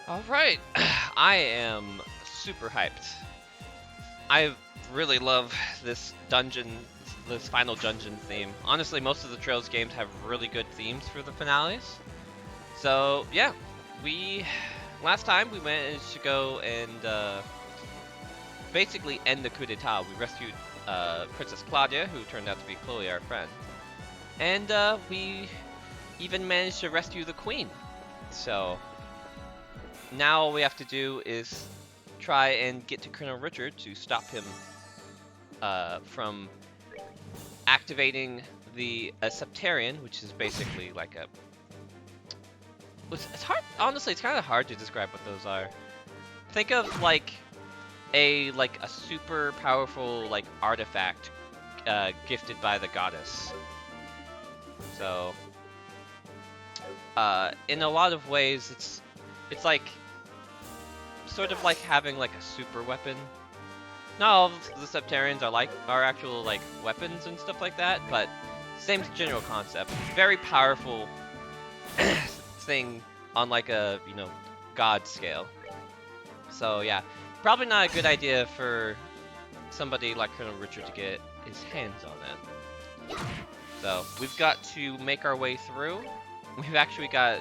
All right, I am super hyped. I really love this dungeon, this final dungeon theme. Honestly, most of the Trails games have really good themes for the finales. So yeah, we last time we managed to go and basically end the coup d'état. We rescued Princess Claudia, who turned out to be Chloe, our friend, and we even managed to rescue the queen. So now all we have to do is try and get to Colonel Richard to stop him from activating the Septarian, which is basically like a. It's hard. Honestly, it's kind of hard to describe what those are. Think of like a super powerful like artifact gifted by the goddess. So in a lot of ways, it's like sort of like having like a super weapon. Not all of the Septarians are actual like weapons and stuff like that, but same general concept. Very powerful thing on like a god scale. So yeah, probably not a good idea for somebody like Colonel Richard to get his hands on it. So we've got to make our way through. We've actually got,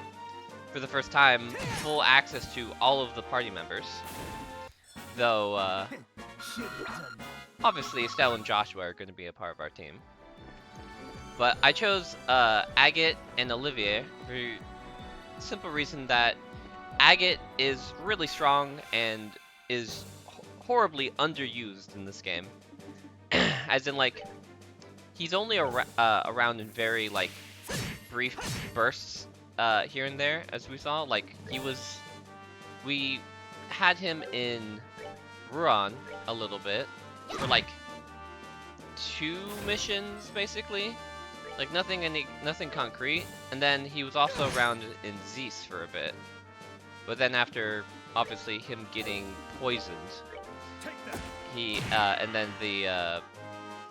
for the first time, full access to all of the party members. Though, obviously Estelle and Joshua are going to be a part of our team. But I chose Agate and Olivier for the simple reason that Agate is really strong and is horribly underused in this game. As in, like, he's only around in very, like, brief bursts here and there, as we saw. Like, we had him in Ruan a little bit for, like, 2 missions, basically. Like, nothing concrete. And then he was also around in Zeus for a bit. But then after, obviously, him getting poisoned, and then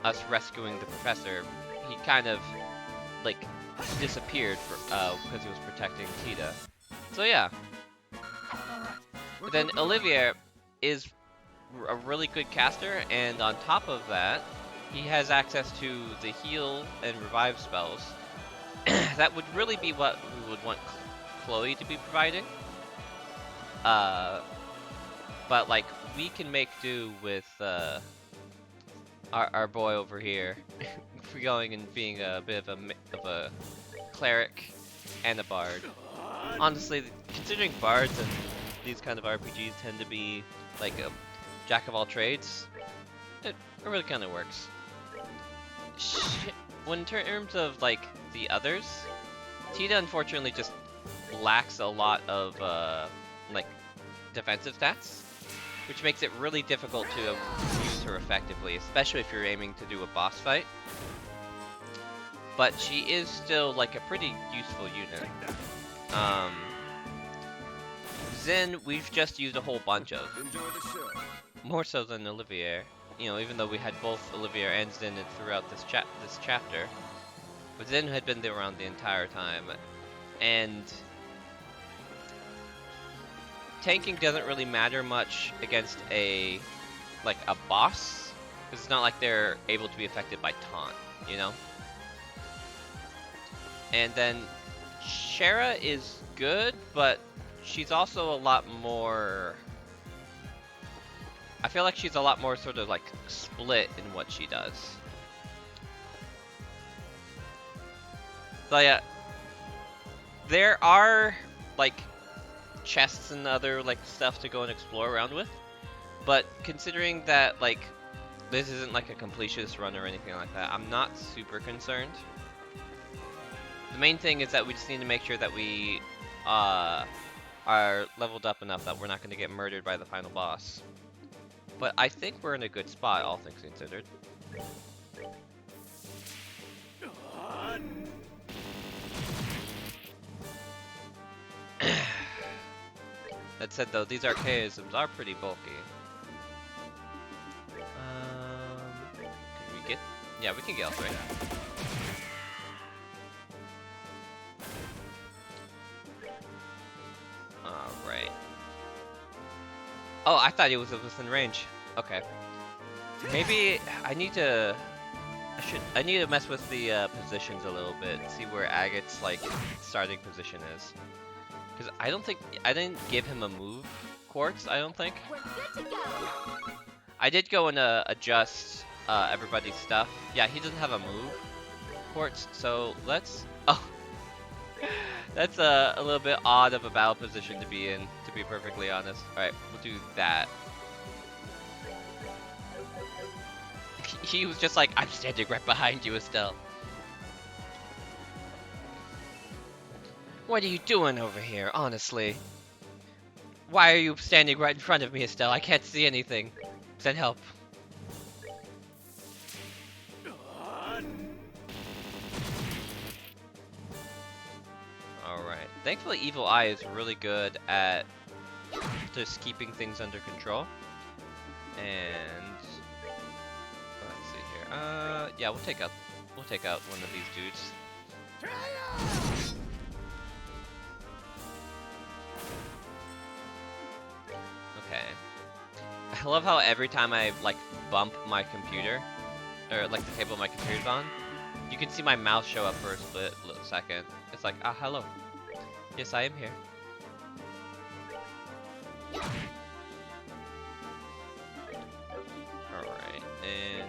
us rescuing the professor, he kind of, like, disappeared because he was protecting Tita. So yeah. But then Olivier is a really good caster, and on top of that, he has access to the heal and revive spells. That would really be what we would want Chloe to be providing. But like we can make do with our boy over here, for going and being a bit of a cleric and a bard. Honestly, considering bards and these kind of RPGs tend to be like a jack of all trades, it really kind of works. When in terms of like the others, Tita unfortunately just lacks a lot of like defensive stats, which makes it really difficult to use her effectively, especially if you're aiming to do a boss fight. But she is still like a pretty useful unit. Zen, we've just used a whole bunch of. More so than Olivier. You know, even though we had both Olivier and Zen throughout this chapter. But Zen had been there around the entire time. And tanking doesn't really matter much against a boss, because it's not like they're able to be affected by taunt, you know? And then Shara is good, but she's also a lot more... I feel like she's a lot more sort of like split in what she does. So yeah, there are like chests and other like stuff to go and explore around with, but considering that like this isn't like a completionist run or anything like that, I'm not super concerned. The main thing is that we just need to make sure that we are leveled up enough that we're not going to get murdered by the final boss. But I think we're in a good spot, all things considered. That said, though, these archaisms are pretty bulky. Can we get... Yeah, we can get else, right? Alright. Oh, I thought he was within range. Okay. Maybe I need to. I need to mess with the positions a little bit. See where Agate's like starting position is. Because I didn't give him a move quartz. I don't think. We're good to go. I did go and adjust everybody's stuff. Yeah, he doesn't have a move quartz. So let's. Oh, that's a little bit odd of a battle position to be in. To be perfectly honest. All right, we'll do that. He was just like, I'm standing right behind you, Estelle. What are you doing over here, honestly? Why are you standing right in front of me, Estelle? I can't see anything. Send help. Alright. Thankfully, Evil Eye is really good at just keeping things under control. And let's see here. Yeah, we'll take out one of these dudes. Okay. I love how every time I like bump my computer, or like the table my computer's on, you can see my mouse show up for a split second. It's like, ah, hello. Yes, I am here. Alright, and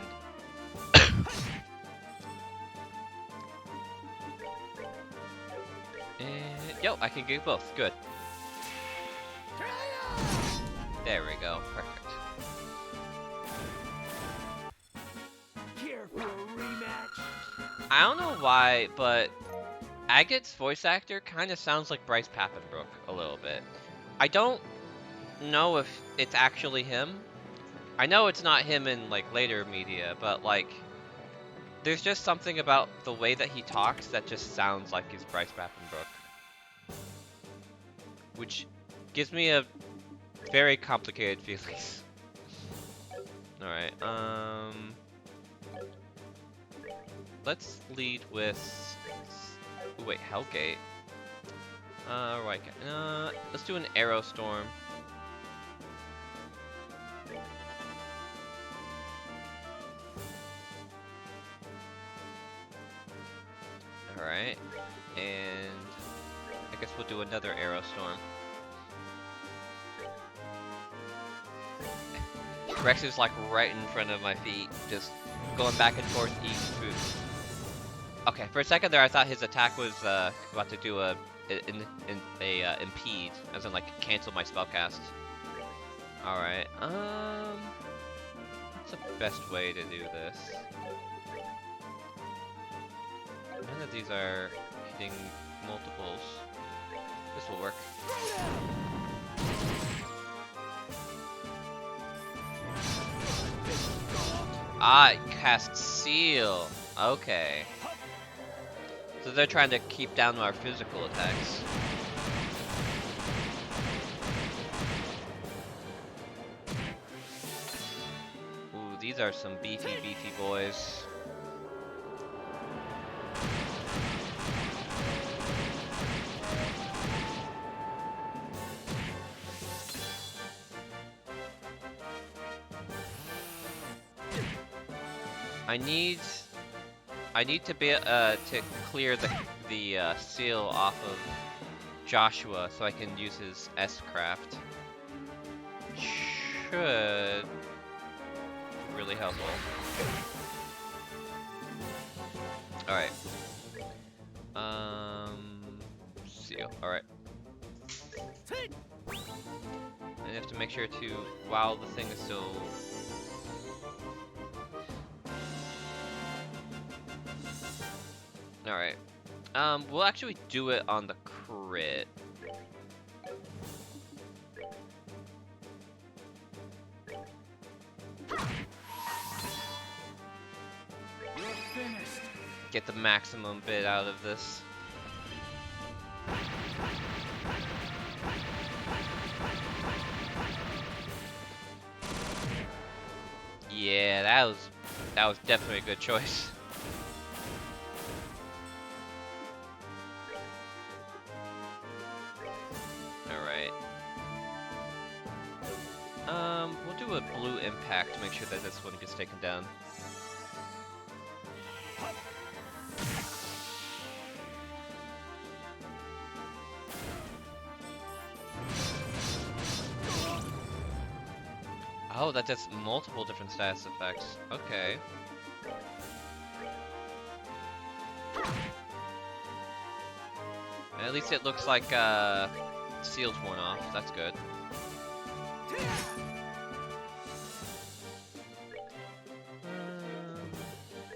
yo, I can get both. Good. There we go. Perfect. Here for a rematch. I don't know why, but Agate's voice actor kind of sounds like Bryce Papenbrook a little bit. I don't know if it's actually him. I know it's not him in like later media, but like there's just something about the way that he talks that just sounds like he's Bryce Papenbrook. Which gives me a very complicated feelings. Alright, let's lead with... Ooh, wait, Hellgate. Right, let's do an Arrow Storm. Alright, and I guess we'll do another Arrow Storm. Rex is like right in front of my feet, just going back and forth eating food. Okay, for a second there I thought his attack was about to do a impede, as in like cancel my spellcast. Alright, what's the best way to do this? None of these are hitting multiples. This will work. Ah, it casts Seal. Okay. So they're trying to keep down our physical attacks. Ooh, these are some beefy boys. I need to be to clear the seal off of Joshua so I can use his S-craft. Should be really helpful. All right. Seal. All right. I have to make sure to while the thing is still. Alright. We'll actually do it on the crit. You're finished. Get the maximum bit out of this. Yeah, that was definitely a good choice. do a blue impact to make sure that this one gets taken down. Oh, that does multiple different status effects. Okay. At least it looks like Seal's worn off. That's good.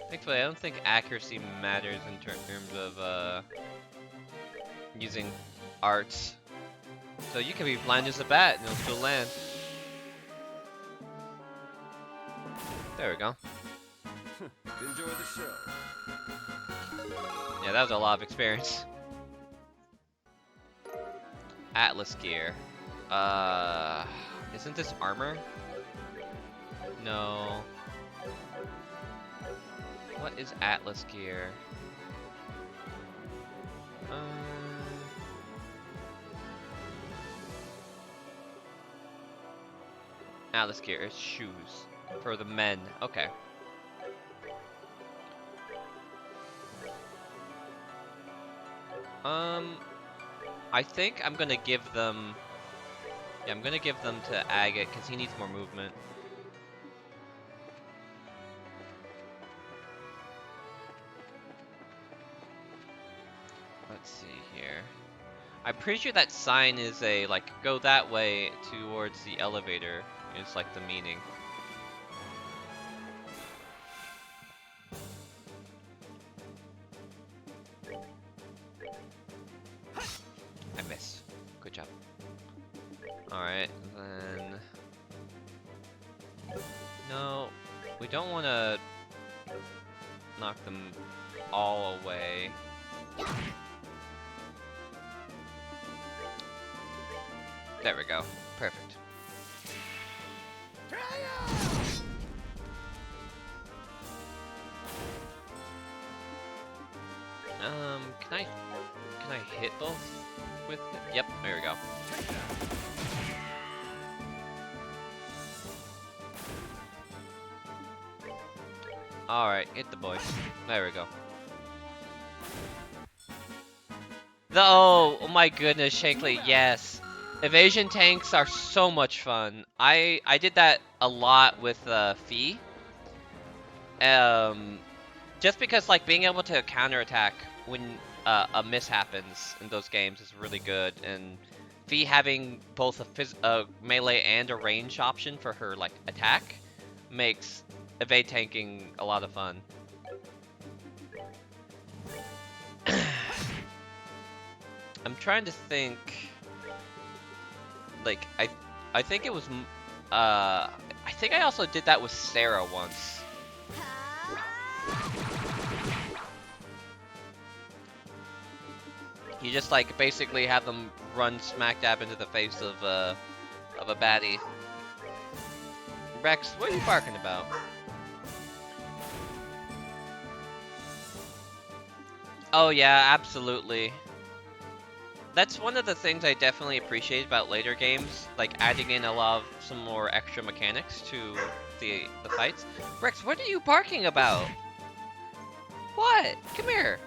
Thankfully, I don't think accuracy matters in terms of using arts. So you can be blind as a bat and it'll still land. There we go. Enjoy the show. Yeah, that was a lot of experience. Atlas gear. Isn't this armor? No. What is Atlas gear? Atlas gear is shoes for the men. Okay. I think I'm gonna give them. Yeah, I'm gonna give them to Agate because he needs more movement. Let's see here. I'm pretty sure that sign is a like go that way towards the elevator. It's like the meaning. I missed. Good job. Alright, then... No, we don't want to knock them all away. There we go. Perfect. Can I hit both with it? Yep, there we go. Alright, hit the boy. There we go. Oh my goodness, Shankly, yes. Evasion tanks are so much fun. I did that a lot with Fee. Just because like being able to counterattack when a miss happens in those games is really good, and Fee having both a melee and a range option for her like attack makes evade tanking a lot of fun. I'm trying to think. Like I think it was I think I also did that with Sarah once. You just like basically have them run smack dab into the face of a baddie. Rex, what are you barking about? Oh yeah, absolutely. That's one of the things I definitely appreciate about later games, like adding in some more extra mechanics to the fights. Rex, what are you barking about? What? Come here.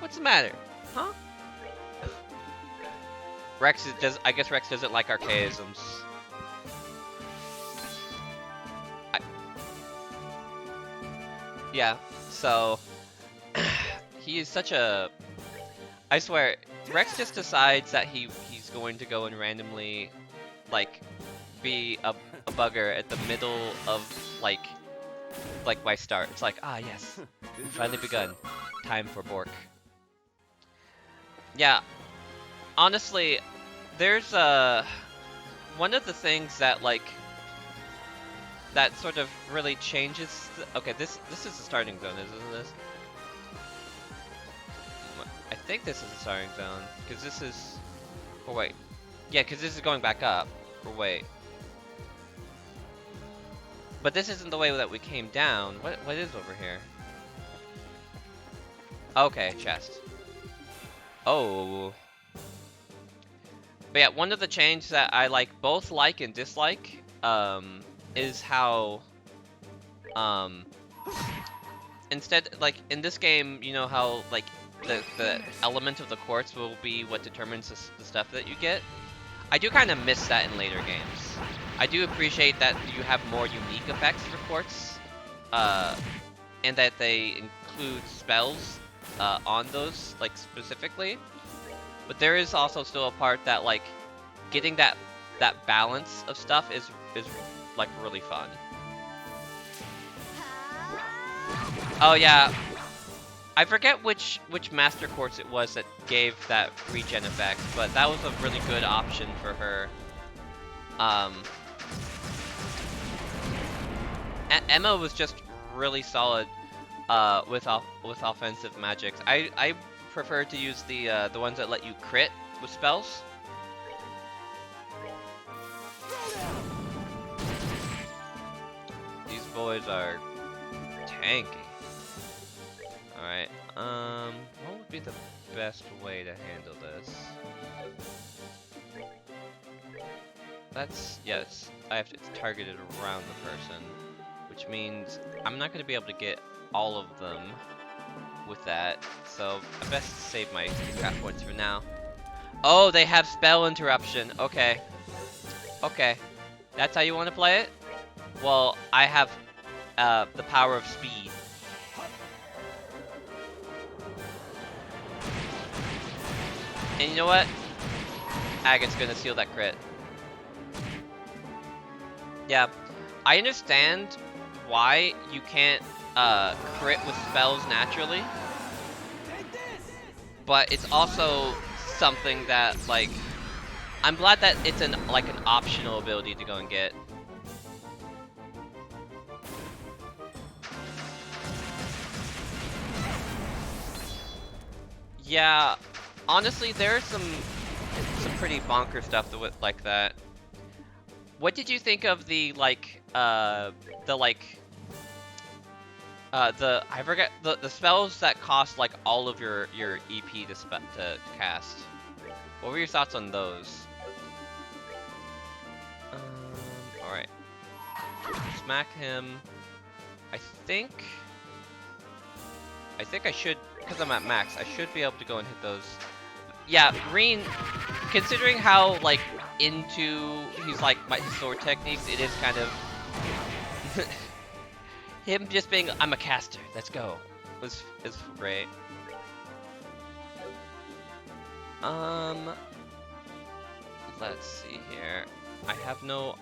What's the matter? Huh? I guess Rex doesn't like archaisms. Yeah, so he is such a... I swear, Rex just decides that he's going to go and randomly, like, be a bugger at the middle of, like my start. It's like, ah, yes, we've finally begun. Time for Bork. Yeah, honestly, there's one of the things that, like, that sort of really changes... Okay, this is the starting zone, isn't this? I think this is the starting zone, because this is... Oh, wait. Yeah, because this is going back up. Or wait. But this isn't the way that we came down. What is over here? Okay, chest. Oh. But yeah, one of the changes that I both like and dislike, is how instead, like in this game, you know how like the element of the quartz will be what determines the stuff that you get. I do kind of miss that in later games. I do appreciate that you have more unique effects for quartz, and that they include spells on those like specifically. But there is also still a part that like getting that balance of stuff is like really fun. Oh yeah, I forget which Master Quartz it was that gave that regen effect, but that was a really good option for her. Emma was just really solid with offensive magics. I prefer to use the ones that let you crit with spells. These boys are tanky. Alright, what would be the best way to handle this? Yes, it's targeted around the person, which means I'm not going to be able to get all of them with that, so I best save my scrap points for now. Oh, they have spell interruption. Okay. Okay. That's how you want to play it? Well, I have the power of speed. And you know what? Agate's gonna seal that crit. Yeah, I understand why you can't crit with spells naturally, but it's also something that like I'm glad that it's an optional ability to go and get. Yeah, honestly, there's some pretty bonker stuff like that. What did you think of the I forget the spells that cost like all of your EP to cast? What were your thoughts on those? All right, smack him. I think I should, because I'm at max, I should be able to go and hit those. Yeah, Green, considering how like into he's like my sword techniques, it is kind of him just being I'm a caster, let's go. Is great. Let's see here. I have no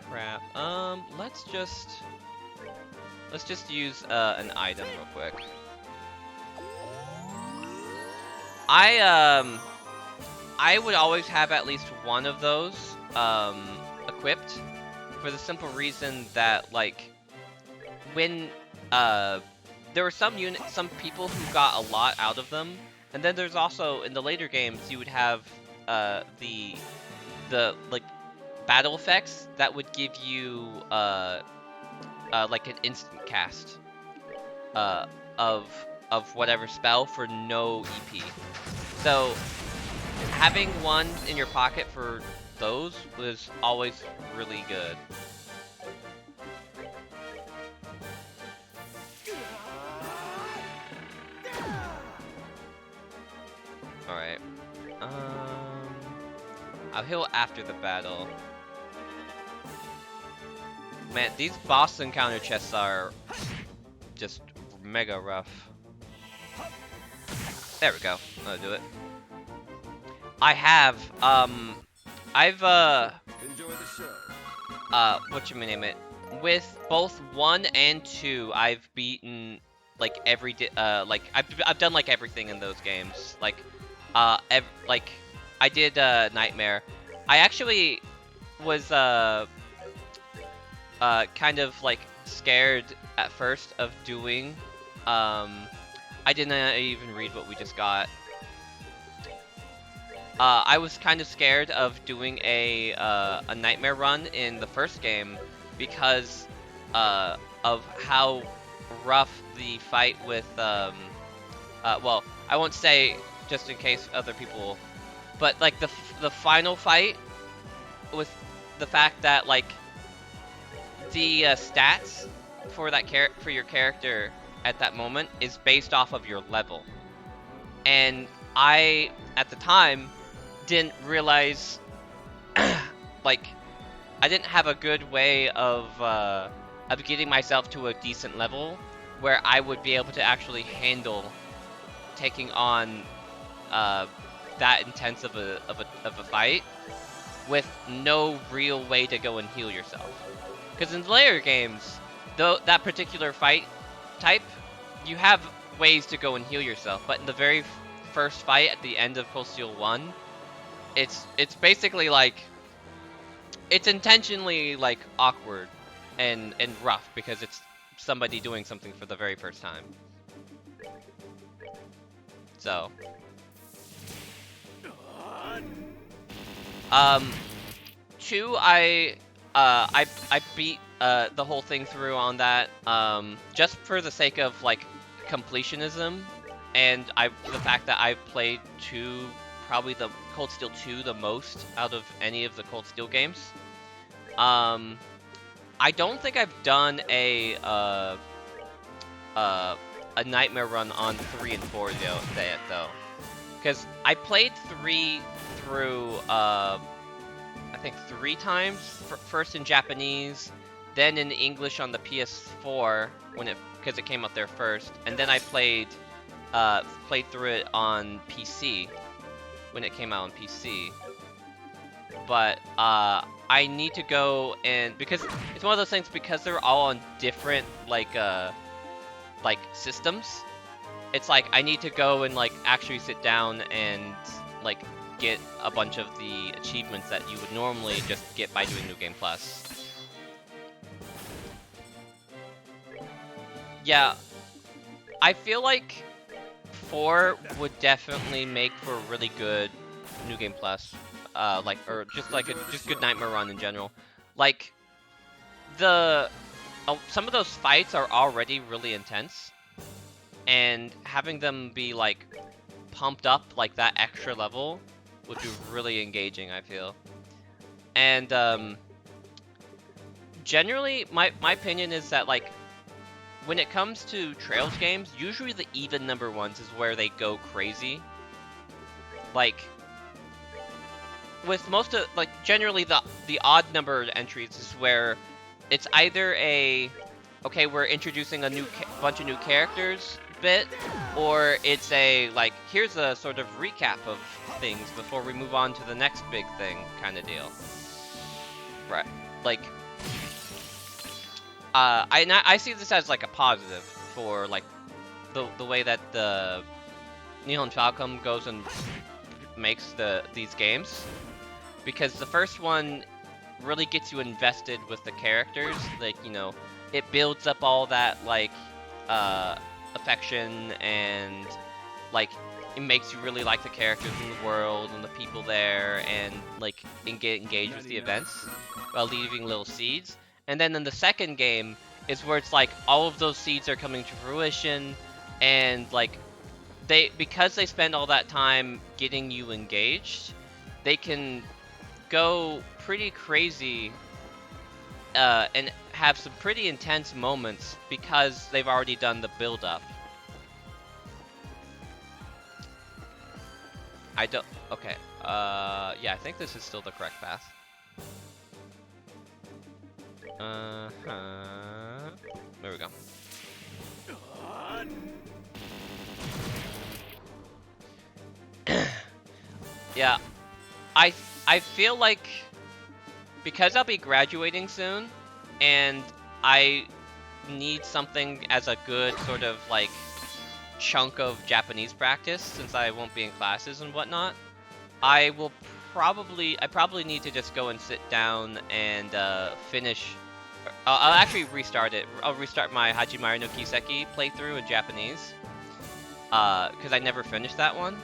crap. Let's just use an item real quick. I would always have at least one of those equipped, for the simple reason that like when there were some people who got a lot out of them, and then there's also in the later games you would have the like battle effects that would give you like an instant cast of whatever spell for no EP. So having one in your pocket for those was always really good. Alright. I'll heal after the battle. Man, these boss encounter chests are just mega rough. There we go. That'll do it. I have, I've, Enjoy the show. whatchamacallit, with both 1 and 2, I've beaten, like, like, I've done, like, everything in those games. Like, like, I did, Nightmare. I actually was, kind of, like, scared at first of doing, I didn't even read what we just got. I was kind of scared of doing a Nightmare run in the first game because of how rough the fight with well, I won't say just in case other people, but like the final fight with the fact that like the stats for that for your character at that moment is based off of your level. And I, at the time, didn't realize, like, I didn't have a good way of getting myself to a decent level where I would be able to actually handle taking on that intense of a fight with no real way to go and heal yourself. Because in layer games, though that particular fight type, you have ways to go and heal yourself. But in the very first fight at the end of Cold Steel 1, it's basically like, it's intentionally like awkward and rough because it's somebody doing something for the very first time. So, 2, I beat the whole thing through on that, just for the sake of like completionism, and the fact that I played 2, probably the Cold Steel 2 the most out of any of the Cold Steel games. I don't think I've done a nightmare run on 3 and 4 though, because I played 3 through I think 3 times. First in Japanese, then in English on the PS4 because it came out there first, and then I played through it on PC when it came out on PC. But I need to go and, because it's one of those things, because they're all on different like systems, it's like I need to go and like actually sit down and like get a bunch of the achievements that you would normally just get by doing New Game Plus. Yeah, I feel like 4 would definitely make for a really good New Game Plus, or just like just good Nightmare run in general. Like some of those fights are already really intense, and having them be like pumped up like that extra level would be really engaging, I feel. And generally, my opinion is that like when it comes to Trails games, usually the even number ones is where they go crazy. Like with most of, like, generally the odd number entries is where it's either okay, we're introducing a bunch of new characters bit, or it's like, here's a sort of recap of things before we move on to the next big thing kind of deal. Right. Like, I see this as like a positive for like the way that the Nihon Falcom goes and makes these games, because the first one really gets you invested with the characters. Like, you know, it builds up all that like affection, and like it makes you really like the characters in the world and the people there, and like get engaged with the events while leaving little seeds. And then in the second game is where it's like all of those seeds are coming to fruition, and like because they spend all that time getting you engaged, they can go pretty crazy and have some pretty intense moments because they've already done the build-up. Okay, yeah, I think this is still the correct path. There we go. Yeah, I feel like because I'll be graduating soon, and I need something as a good sort of like chunk of Japanese practice, since I won't be in classes and whatnot, I probably need to just go and sit down and finish. I'll actually restart it. I'll restart my Hachimaru no Kiseki playthrough in Japanese, because I never finished that one.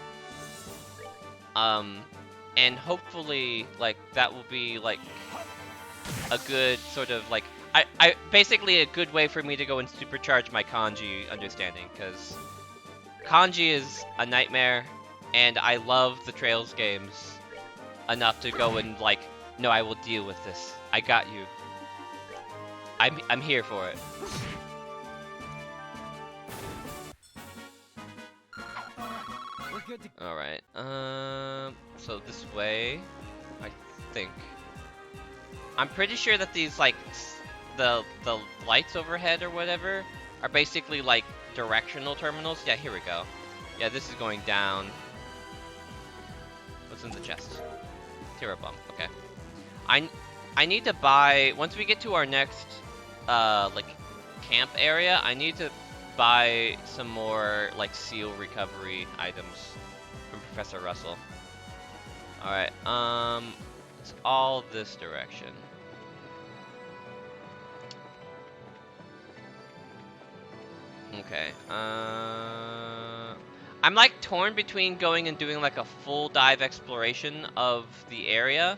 And hopefully, like, that will be like a good sort of like I basically a good way for me to go and supercharge my kanji understanding, because kanji is a nightmare, and I love the Trails games enough to go and like, no, I will deal with this. I got you. I'm here for it. We're good to All right. So this way, I think. I'm pretty sure that these like the lights overhead or whatever are basically like directional terminals. Yeah, here we go. Yeah, this is going down. What's in the chest? Terra bomb. Okay. I need to buy once we get to our next like camp area. I need to buy some more like seal recovery items from Professor Russell. All right. It's all this direction. Okay. I'm like torn between going and doing like a full dive exploration of the area,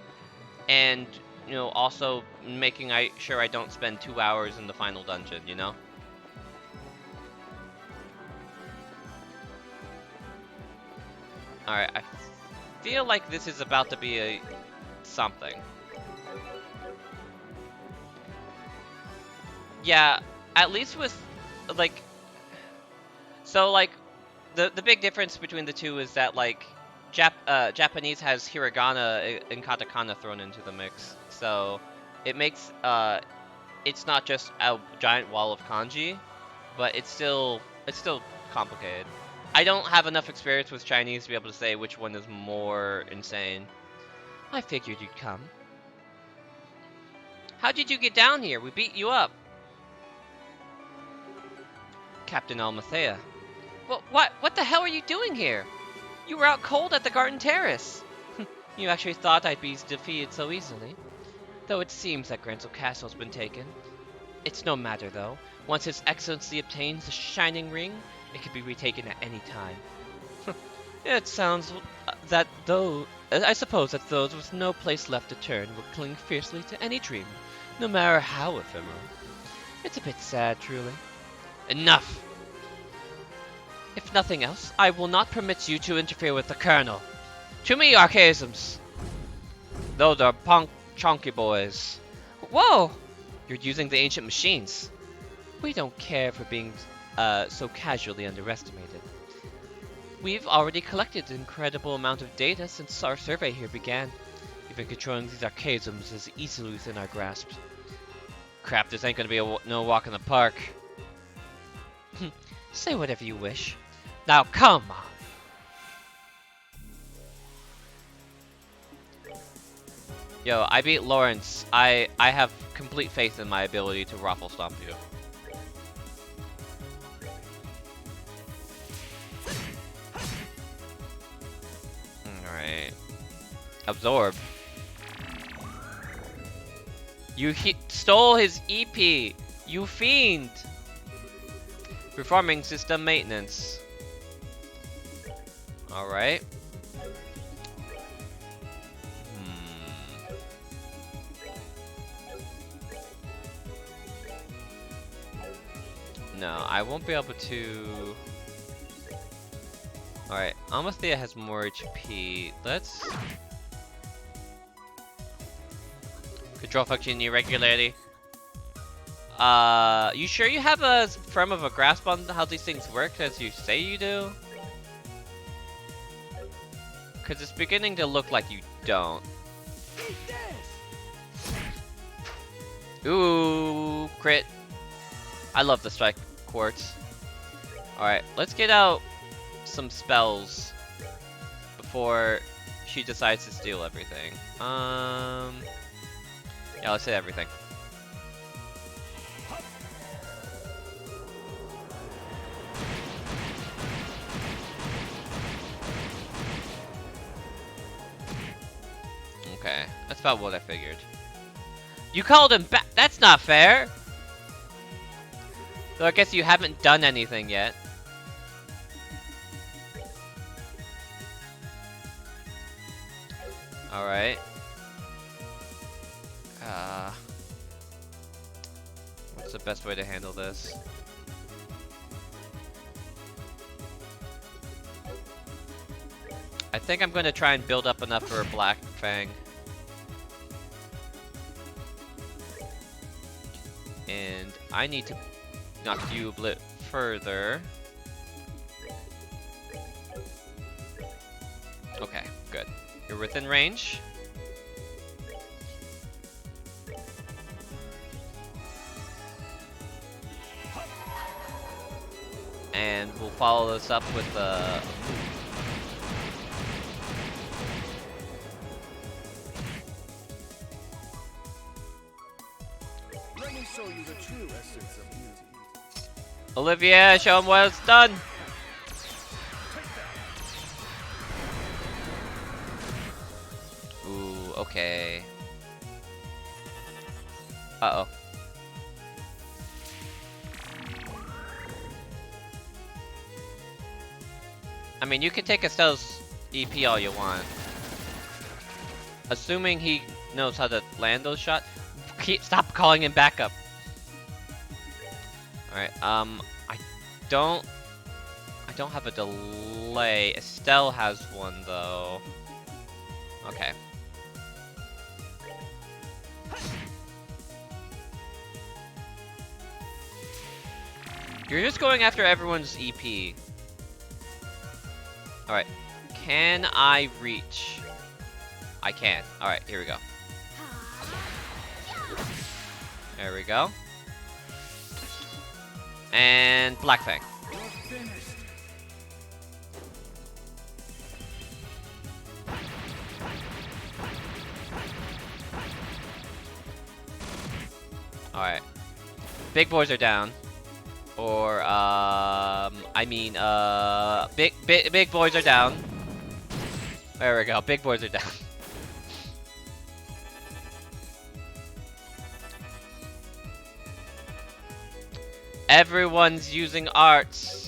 and you know also making sure I don't spend 2 hours in the final dungeon. You know. All right. I feel like this is about to be a something. Yeah. At least with like. So like, the big difference between the two is that like, Japanese has hiragana and katakana thrown into the mix, so it makes it's not just a giant wall of kanji, but it's still complicated. I don't have enough experience with Chinese to be able to say which one is more insane. I figured you'd come. How did you get down here? We beat you up. Captain Almathea. Well, what the hell are you doing here? You were out cold at the Garden Terrace. You actually thought I'd be defeated so easily. Though it seems that Grancel Castle's been taken. It's no matter, though. Once His Excellency obtains the Shining Ring, it can be retaken at any time. It sounds that though... I suppose that those with no place left to turn will cling fiercely to any dream, no matter how ephemeral. It's a bit sad, truly. Enough! If nothing else, I will not permit you to interfere with the Colonel. Too many archaisms. Those are punk chonky boys. Whoa! You're using the ancient machines. We don't care for being so casually underestimated. We've already collected an incredible amount of data since our survey here began. Even controlling these archaisms is easily within our grasp. Crap, this ain't gonna be no walk in the park. Say whatever you wish. Now come on! Yo, I beat Lawrence. I have complete faith in my ability to Raffle Stomp you. Alright. Absorb. You stole his EP! You fiend! Performing system maintenance. Alright. No, I won't be able to... Alright, Almathea has more HP. Let's... Control function irregularity. You sure you have a firm of a grasp on how these things work as you say you do? Because it's beginning to look like you don't. Ooh, crit. I love the strike quartz. Alright, let's get out some spells before she decides to steal everything. Yeah, let's hit everything. Okay, that's about what I figured. You called him back. That's not fair. So I guess you haven't done anything yet. Alright. What's the best way to handle this? I think I'm going to try and build up enough for a Black Fang. And I need to knock you a bit further. Okay, good. You're within range. And we'll follow this up with Let me show you the true essence of beauty. Olivia, show him what it's done. Ooh, okay. Uh-oh. I mean, you can take Estelle's EP all you want. Assuming he knows how to land those shots. Stop calling him backup. Alright, I don't have a delay. Estelle has one though. Okay. You're just going after everyone's EP. Alright. Can I reach? I can. Alright, here we go. There we go. And Black Fang. You're finished. Alright. Big boys are down. Or, I mean, big boys are down. There we go, big boys are down. Everyone's using arts.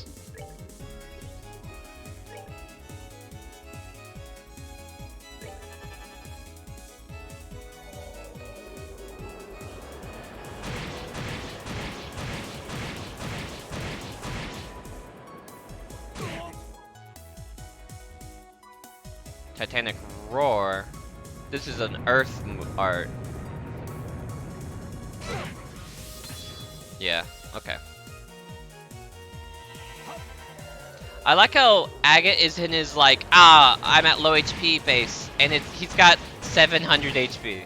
Titanic Roar. This is an earth art. Yeah, okay. I like how Agate is in his like, I'm at low HP phase, and he's got 700 HP.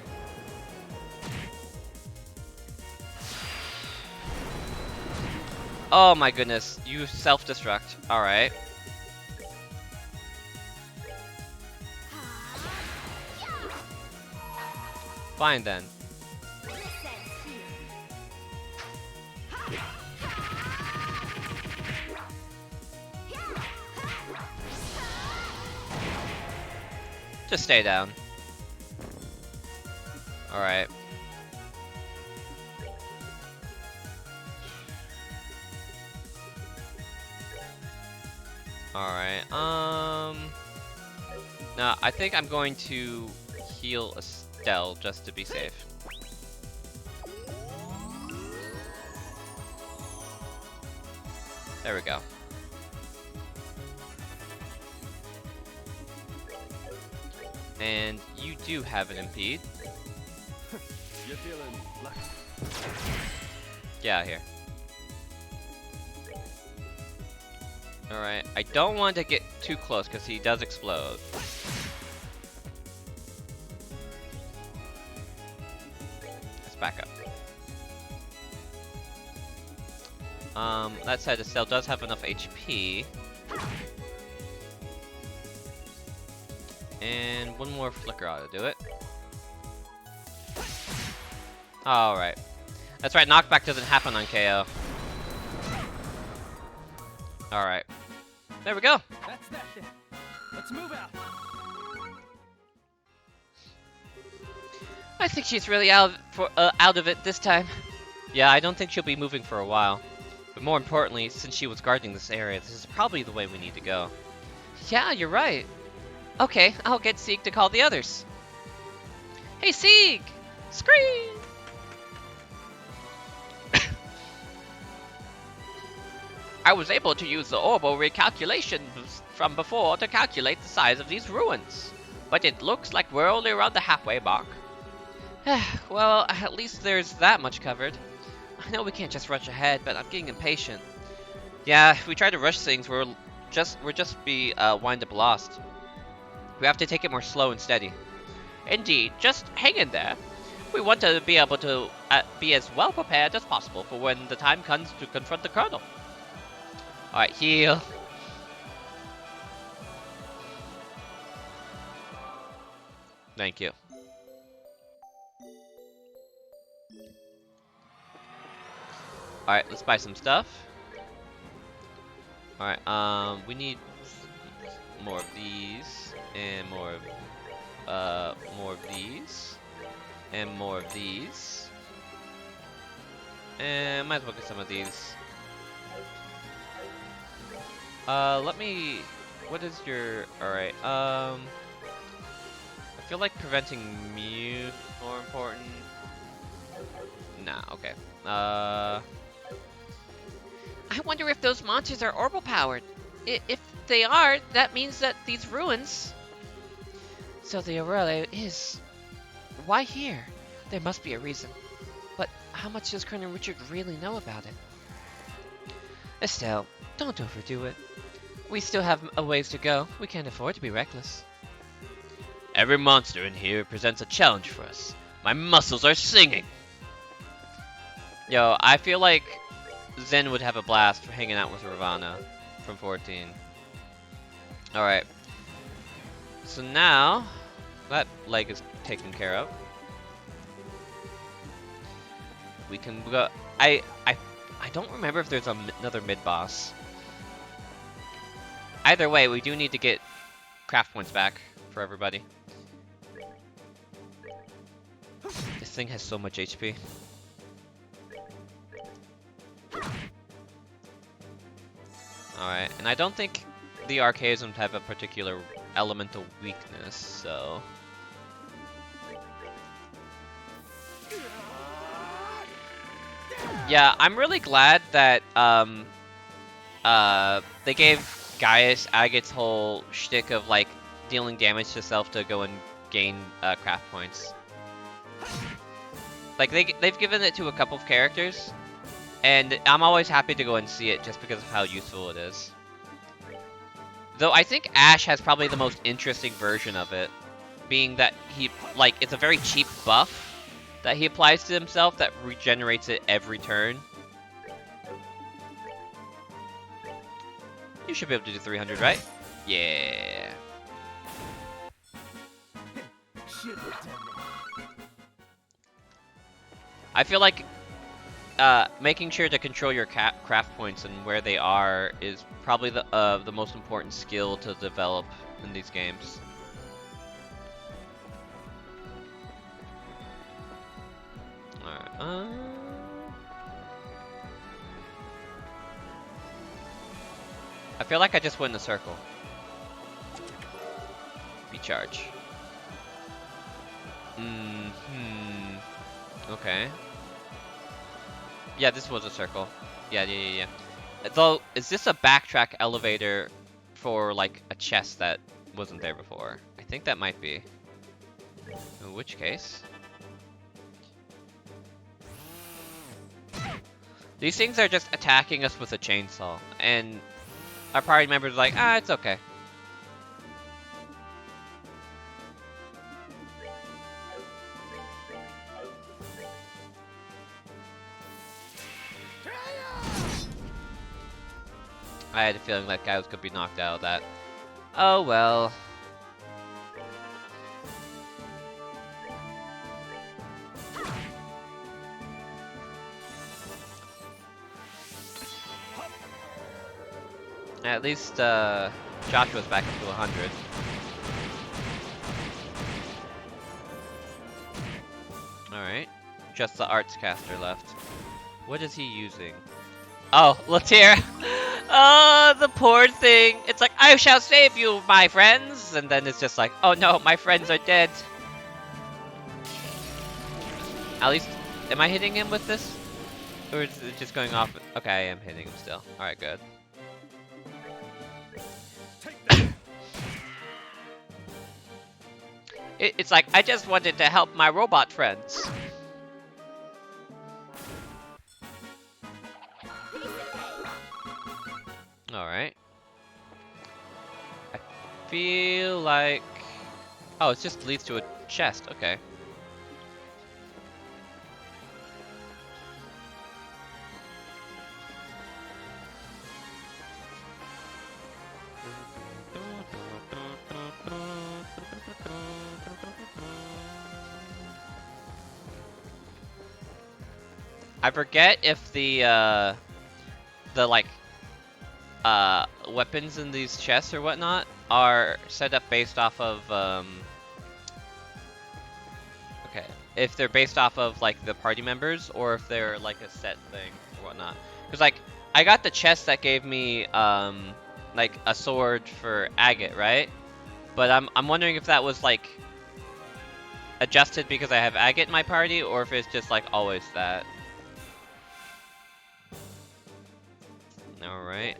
Oh my goodness, you self-destruct. Alright. Fine then. Just stay down. Alright. Alright, now I think I'm going to heal Estelle just to be safe. There we go. And you do have an impede. You're feeling lucky. Get out of here. Alright, I don't want to get too close because he does explode. Let's back up. That said, Estelle does have enough HP. And one more flicker ought to do it. Alright. That's right, knockback doesn't happen on KO. Alright. There we go. That's that then. Let's move out. I think she's really out of it this time. Yeah, I don't think she'll be moving for a while. But more importantly, since she was guarding this area, this is probably the way we need to go. Yeah, you're right. Okay, I'll get Sieg to call the others. Hey, Sieg! Scream! I was able to use the orbital recalculations from before to calculate the size of these ruins. But it looks like we're only around the halfway mark. Well, at least there's that much covered. I know we can't just rush ahead, but I'm getting impatient. Yeah, if we try to rush things, we'll just be wind up lost. We have to take it more slow and steady. Indeed, just hang in there. We want to be able to be as well prepared as possible for when the time comes to confront the Colonel. Alright, heal. Thank you. Alright, let's buy some stuff. Alright, we need more of these, and more of these, and more of these. And might as well get some of these. What is your, alright, I feel like preventing Mew is more important. Nah, okay. I wonder if those monsters are orbital powered. If they are, that means that these ruins... So the Aurelia is... Why here? There must be a reason. But how much does Colonel Richard really know about it? Estelle, don't overdo it. We still have a ways to go. We can't afford to be reckless. Every monster in here presents a challenge for us. My muscles are singing! Yo, I feel like Zen would have a blast for hanging out with Ravana from 14. Alright. So now, that leg is taken care of. We can go... I don't remember if there's another mid-boss. Either way, we do need to get craft points back for everybody. This thing has so much HP. Alright, and I don't think the Archaisms have a particular elemental weakness, so... Yeah, I'm really glad that they gave Gaius Agate's whole shtick of like dealing damage to self to go and gain craft points. Like they've given it to a couple of characters, and I'm always happy to go and see it just because of how useful it is. Though I think Ash has probably the most interesting version of it, being that it's a very cheap buff that he applies to himself that regenerates it every turn. You should be able to do 300, right? Yeah. I feel like making sure to control your craft points and where they are is probably the most important skill to develop in these games. Alright, I feel like I just went in a circle. Recharge. Okay. Yeah, this was a circle. Yeah. Though, is this a backtrack elevator for, like, a chest that wasn't there before? I think that might be. In which case... These things are just attacking us with a chainsaw, and our party members are like, it's okay. I had a feeling that guy was gonna be knocked out of that. Oh well. At least Joshua's back up to 100. Alright. Just the arts caster left. What is he using? Oh, Latir! Oh, the poor thing! It's like, I shall save you, my friends! And then it's just like, oh no, my friends are dead. At least, am I hitting him with this? Or is it just going off? Okay, I am hitting him still. Alright, good. It's like, I just wanted to help my robot friends. Alright. I feel like... Oh, it just leads to a chest. Okay. I forget if the like weapons in these chests or whatnot are set up based off of okay, if they're based off of like the party members or if they're like a set thing or whatnot. Because like I got the chest that gave me like a sword for Agate, right? But I'm wondering if that was like adjusted because I have Agate in my party or if it's just like always that. Alright,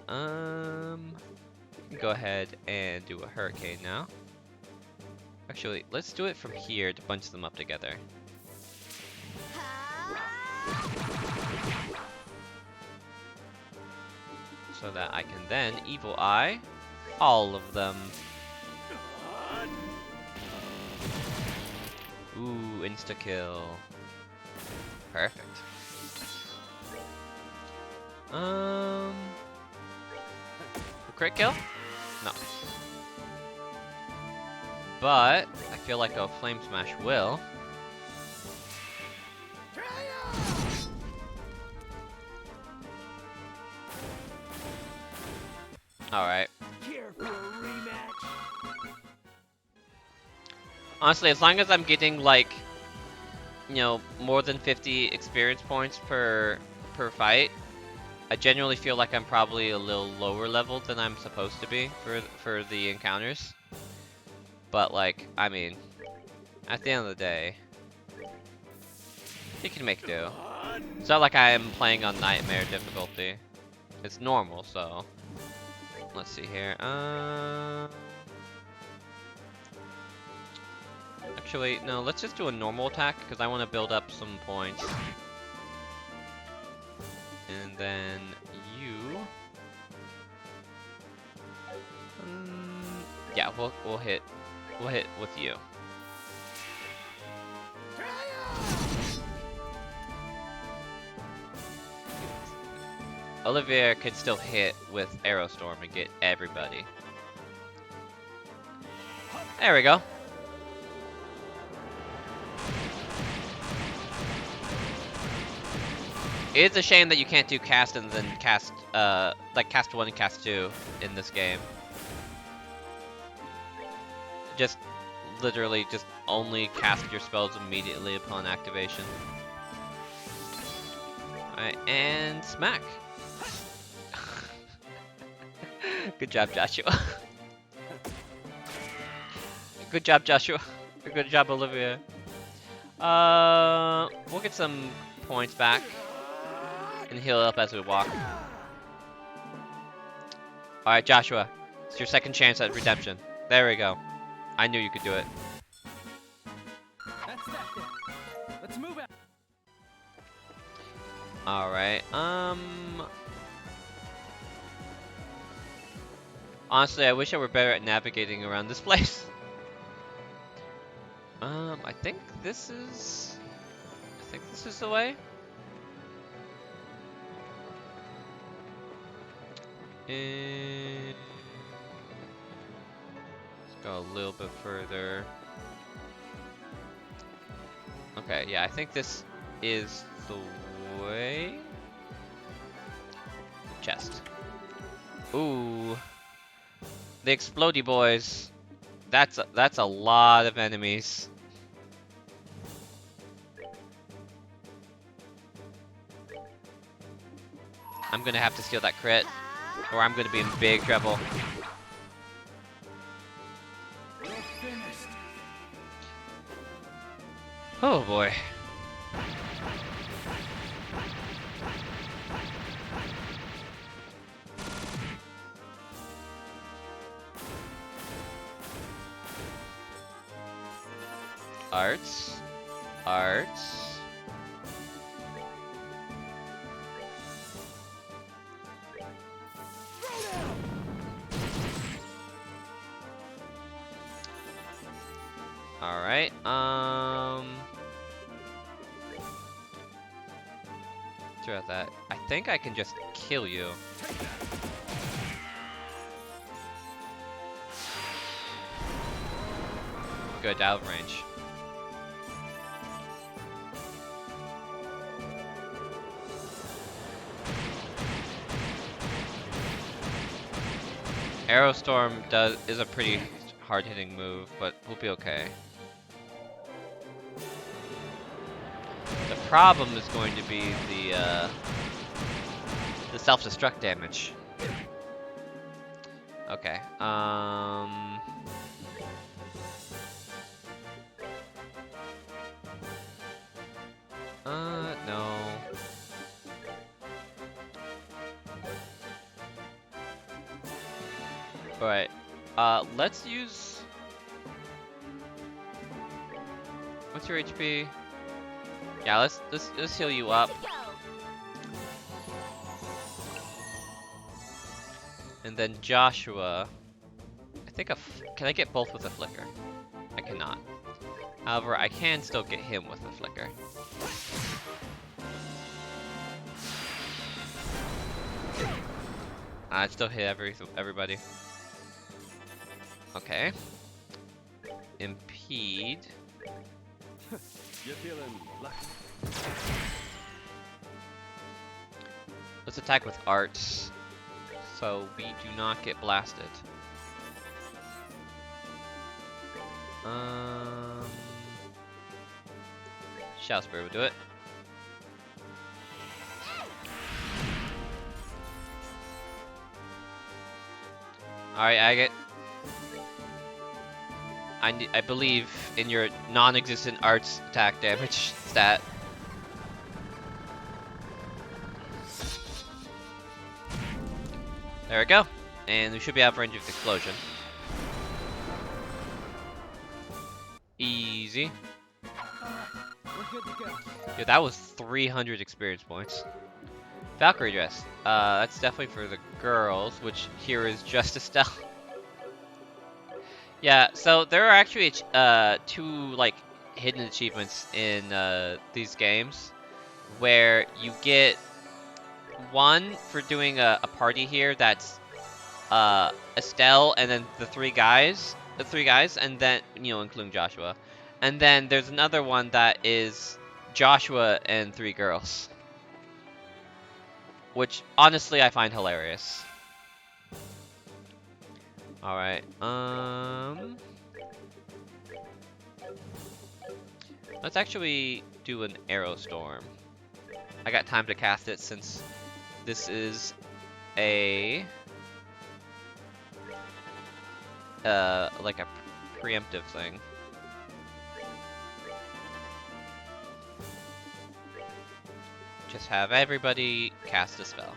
go ahead and do a hurricane now. Actually, let's do it from here to bunch them up together. So that I can then Evil Eye all of them. Ooh, insta-kill. Perfect. Crit kill? No. But I feel like a Flame Smash will. Alright. Honestly, as long as I'm getting like, you know, more than 50 experience points per fight, I genuinely feel like I'm probably a little lower leveled than I'm supposed to be for the encounters. But like, I mean, at the end of the day, you can make do. It's not like I am playing on Nightmare difficulty. It's normal, so let's see here. Actually, no, let's just do a normal attack because I want to build up some points. And then you. Yeah, we'll hit with you. Olivier could still hit with Aerostorm and get everybody. There we go. It's a shame that you can't do cast and then cast, like cast 1 and cast 2 in this game. Just literally just only cast your spells immediately upon activation. Alright, and smack. Good job, Joshua. Good job, Joshua. Good job, Olivia. We'll get some points back and heal up as we walk. Alright, Joshua. It's your second chance at redemption. There we go. I knew you could do it. That's that then. Let's move out. Alright, honestly, I wish I were better at navigating around this place. I think this is the way. And let's go a little bit further. Okay, yeah, I think this is the way. Chest. Ooh. The Explodey boys. That's a lot of enemies. I'm gonna have to steal that crit, or I'm gonna be in big trouble. Oh boy. Arts. Alright, throughout that. I think I can just kill you. Good, out of range. Aerostorm is a pretty hard-hitting move, but we'll be okay. The problem is going to be the self-destruct damage. Okay. No. Alright. Let's use. What's your HP? Yeah, let's heal you up. And then Joshua. I think can I get both with a flicker? I cannot. However, I can still get him with a flicker. I still hit everybody. Okay. Impede. You're feeling lucky. Let's attack with arts, so we do not get blasted. Shout Spirit will do it. Alright, Agate. I believe in your non-existent arts attack damage stat. There we go. And we should be out of range of the explosion. Easy. We're good to go. Yeah, that was 300 experience points. Valkyrie dress. That's definitely for the girls, which here is just Estelle. Yeah, so there are actually two like hidden achievements in these games, where you get one for doing a party here that's Estelle and then the three guys, and then including Joshua, and then there's another one that is Joshua and 3 girls, which honestly I find hilarious. Alright, let's actually do an Aerostorm. I got time to cast it since this is a like a preemptive thing. Just have everybody cast a spell.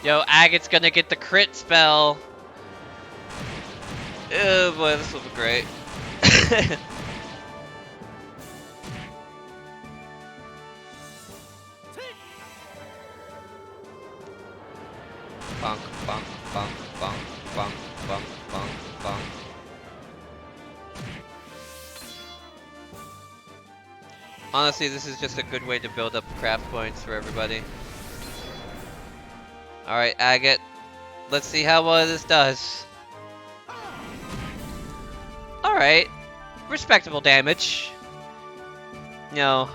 Yo, Agate's gonna get the crit spell! Oh boy, this will be great. Bonk, bonk, bonk, bonk, bonk, bonk, bonk, bonk. Honestly, this is just a good way to build up craft points for everybody. Alright, Agate. Let's see how well this does. Alright. Respectable damage. No.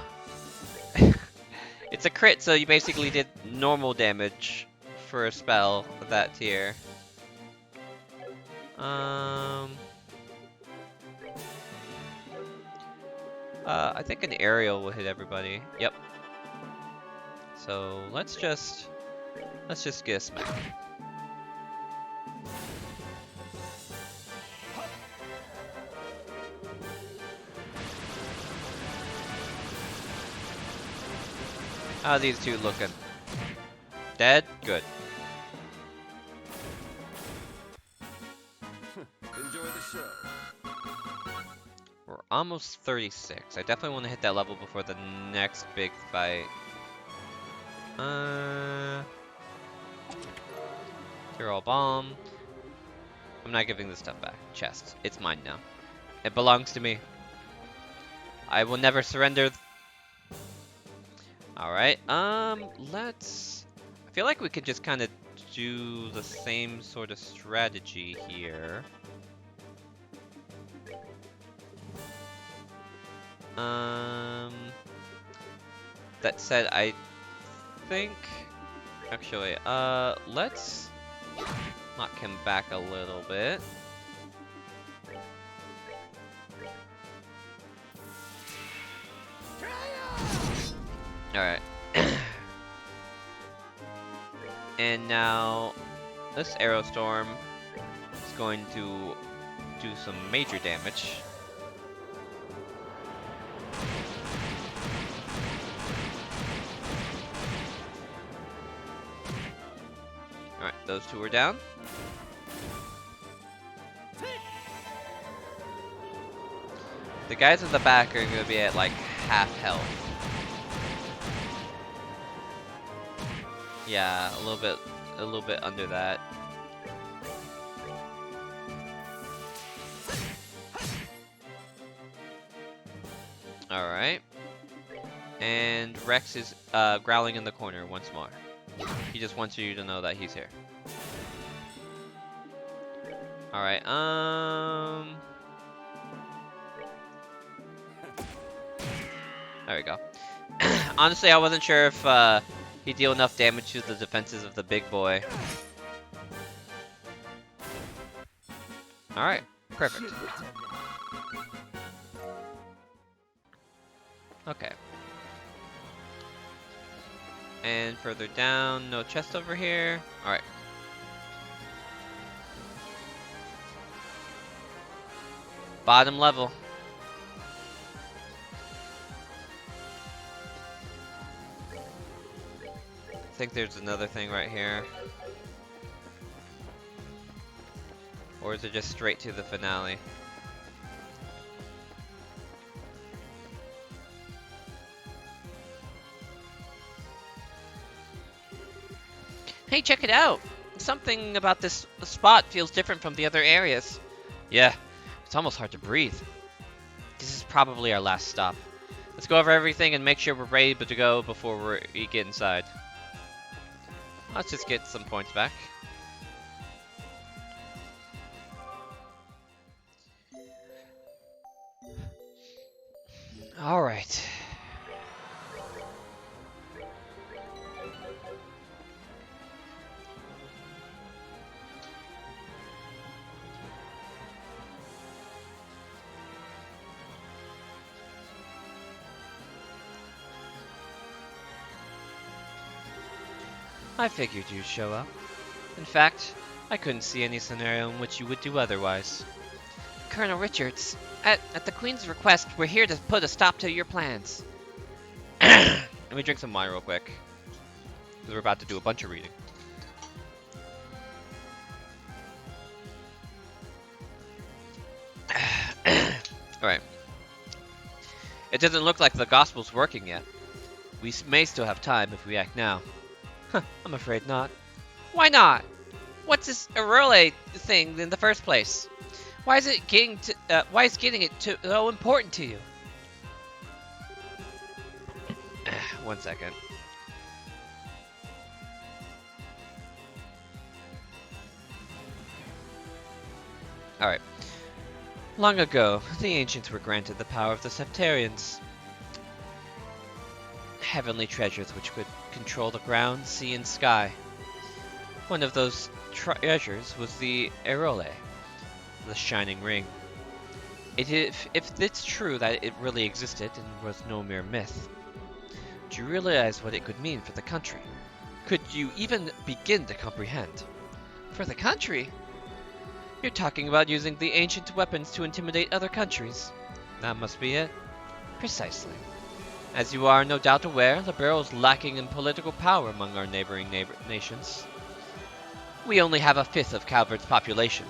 It's a crit, so you basically did normal damage for a spell of that tier. I think an aerial will hit everybody. Yep. So let's just get a smack. How are these two looking? Dead? Good. Enjoy the show. We're almost 36. I definitely want to hit that level before the next big fight. You're all bomb. I'm not giving this stuff back. Chest. It's mine now. It belongs to me. I will never surrender. Alright, let's... I feel like we could just kind of do the same sort of strategy here. That said, I think... Actually, let's knock him back a little bit. Alright. And now, this Aerostorm is going to do some major damage. Alright, those two are down. The guys at the back are going to be at like half health. Yeah, a little bit under that. Alright. And Rex is growling in the corner once more. He just wants you to know that he's here. Alright, there we go. Honestly, I wasn't sure if he'd deal enough damage to the defenses of the big boy. Alright, perfect. Okay. And further down, no chest over here. Alright. Bottom level. I think there's another thing right here. Or is it just straight to the finale? Hey, check it out! Something about this spot feels different from the other areas. Yeah, it's almost hard to breathe. This is probably our last stop. Let's go over everything and make sure we're ready to go before we get inside. Let's just get some points back. Alright. I figured you'd show up. In fact, I couldn't see any scenario in which you would do otherwise. Colonel Richards, at the Queen's request, we're here to put a stop to your plans. Let me drink some wine real quick, because we're about to do a bunch of reading. Alright. It doesn't look like the gospel's working yet. We may still have time if we act now. Huh, I'm afraid not. Why not? What's this Aerole thing in the first place? Why is getting it so important to you? One second. Alright. Long ago, the ancients were granted the power of the Septarians. Heavenly treasures which could control the ground, sea, and sky. One of those treasures was the Aerole, the Shining Ring. If it's true that it really existed and was no mere myth, do you realize what it could mean for the country? Could you even begin to comprehend? For the country? You're talking about using the ancient weapons to intimidate other countries. That must be it. Precisely. As you are no doubt aware, Liberl is lacking in political power among our neighboring nations. We only have a fifth of Calvard's population,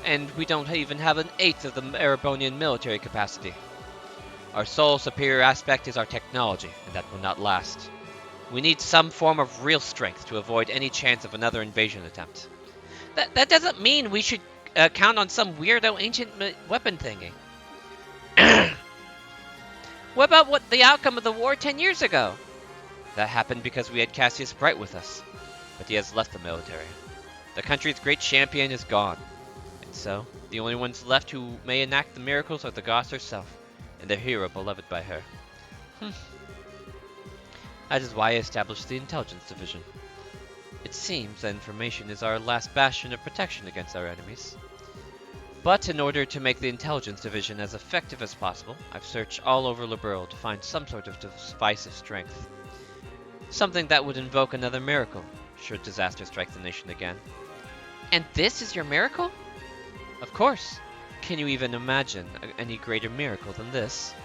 and we don't even have an eighth of the Erebonian military capacity. Our sole superior aspect is our technology, and that will not last. We need some form of real strength to avoid any chance of another invasion attempt. That doesn't mean we should count on some weirdo ancient weapon thingy. What about the outcome of the war 10 years ago? That happened because we had Cassius Bright with us, but he has left the military. The country's great champion is gone, and so the only ones left who may enact the miracles are the goddess herself, and their hero beloved by her. That is why I established the Intelligence Division. It seems that information is our last bastion of protection against our enemies. But in order to make the Intelligence Division as effective as possible, I've searched all over Liberl to find some sort of device of strength. Something that would invoke another miracle, should disaster strike the nation again. And this is your miracle? Of course. Can you even imagine any greater miracle than this?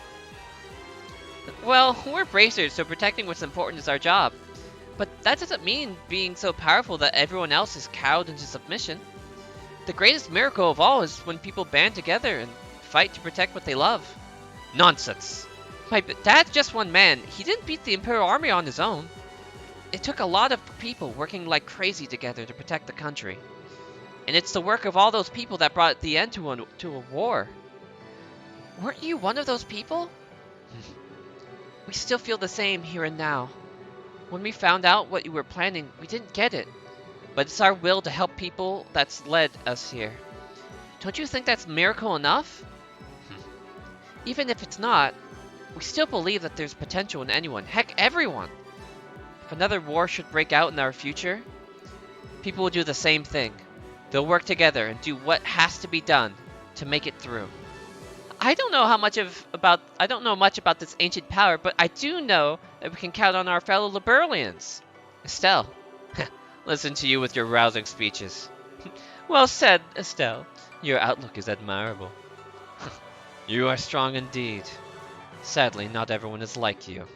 Well, we're bracers, so protecting what's important is our job. But that doesn't mean being so powerful that everyone else is cowed into submission. The greatest miracle of all is when people band together and fight to protect what they love. Nonsense! My dad's just one man. He didn't beat the Imperial Army on his own. It took a lot of people working like crazy together to protect the country. And it's the work of all those people that brought the end to a war. Weren't you one of those people? We still feel the same here and now. When we found out what you were planning, we didn't get it. But it's our will to help people that's led us here. Don't you think that's miracle enough? Even if it's not, we still believe that there's potential in anyone, heck, everyone. If another war should break out in our future, people will do the same thing. They'll work together and do what has to be done to make it through. I don't know much about this ancient power, but I do know that we can count on our fellow Liberlians. Estelle, listen to you with your rousing speeches. Well said, Estelle. Your outlook is admirable. You are strong indeed. Sadly, not everyone is like you.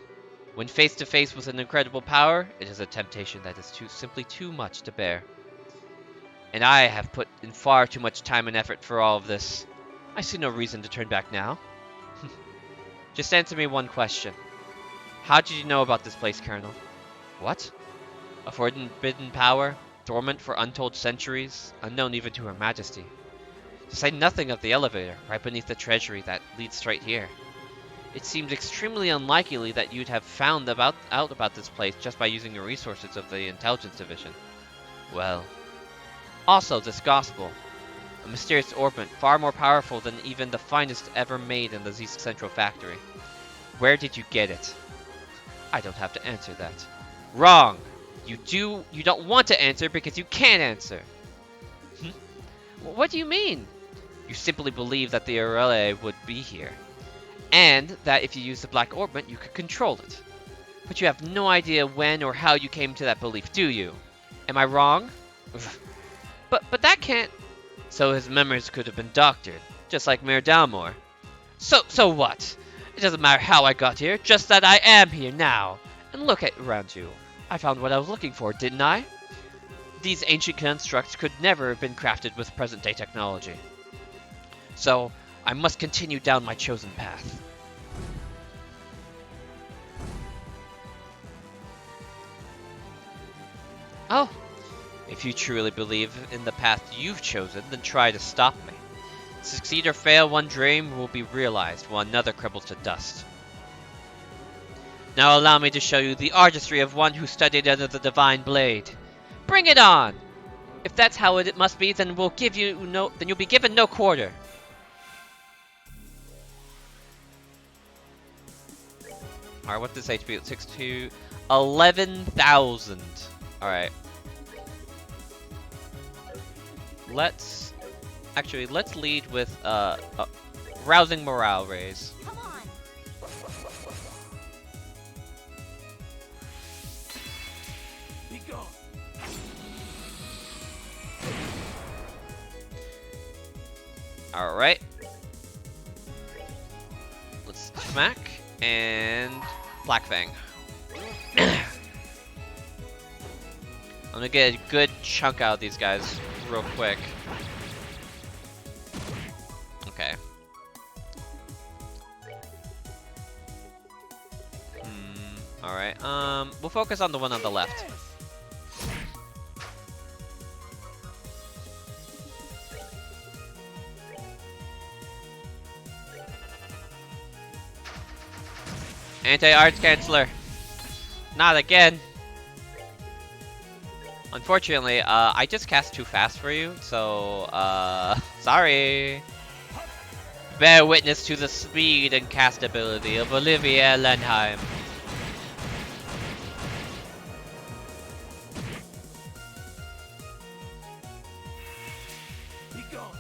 When face to face with an incredible power, it is a temptation that is simply too much to bear. And I have put in far too much time and effort for all of this. I see no reason to turn back now. Just answer me one question. How did you know about this place, Colonel? What? A forbidden power, dormant for untold centuries, unknown even to Her Majesty. To say nothing of the elevator, right beneath the treasury that leads straight here. It seems extremely unlikely that you'd have found out about this place just by using the resources of the Intelligence Division. Well, also this gospel. A mysterious orbit far more powerful than even the finest ever made in the Z Central factory. Where did you get it? I don't have to answer that. Wrong! You don't want to answer because you can't answer. What do you mean? You simply believe that the Aurelia would be here. And that if you use the Black Orbit, you could control it. But you have no idea when or how you came to that belief, do you? Am I wrong? But that can't... So his memories could have been doctored, just like Mir Dalmor. So what? It doesn't matter how I got here, just that I am here now. And look around you. I found what I was looking for, didn't I? These ancient constructs could never have been crafted with present-day technology. So, I must continue down my chosen path. Oh, if you truly believe in the path you've chosen, then try to stop me. Succeed or fail, one dream will be realized while another crumbles to dust. Now allow me to show you the artistry of one who studied under the Divine Blade. Bring it on! If that's how it must be, then you'll be given no quarter. Alright, what's this HP? 6 to 11,000. Alright. Let's lead with rousing morale raise. Come on. Be gone. Alright. Let's smack and Black Fang. I'm gonna get a good chunk out of these guys real quick. Okay. Alright, we'll focus on the one on the left. Anti-Arts Canceller. Not again. Unfortunately, I just cast too fast for you, so, sorry. Bear witness to the speed and cast ability of Olivia Lenheim. Be gone.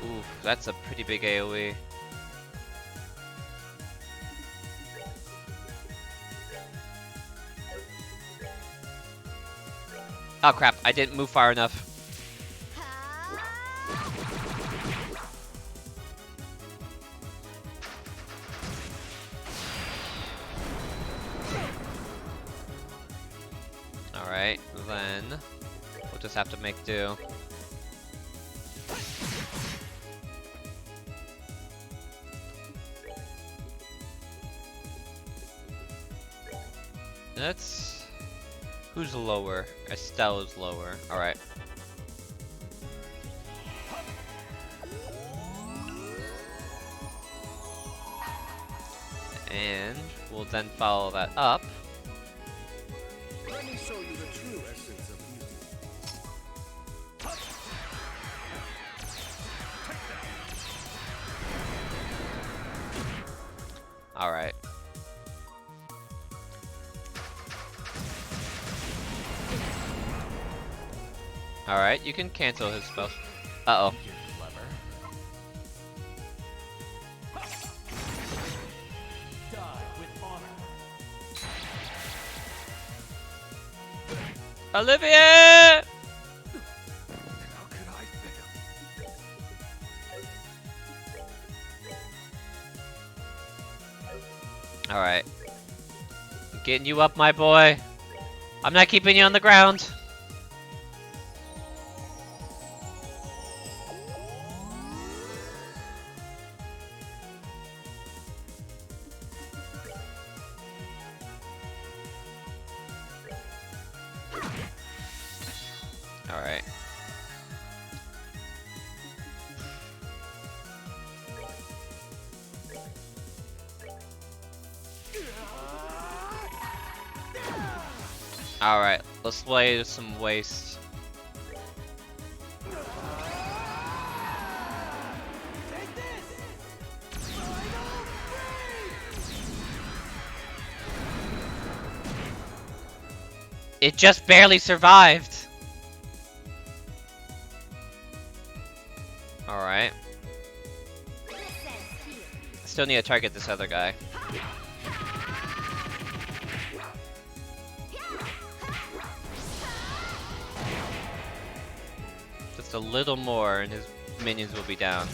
Ooh, that's a pretty big AoE. Oh crap, I didn't move far enough. Alright, then we'll just have to make do. That's... Who's lower? Estella's lower. Alright. And we'll then follow that up. Let me show you the true essence of beauty. Alright. Alright, you can cancel his spell. Uh-oh. You're clever. Die with honor. Olivia! How could I fail? Alright. Getting you up, my boy. I'm not keeping you on the ground. Alright. Alright, let's play some waste. Take this! Final It just barely survived. Alright. Still need to target this other guy. Just a little more and his minions will be down.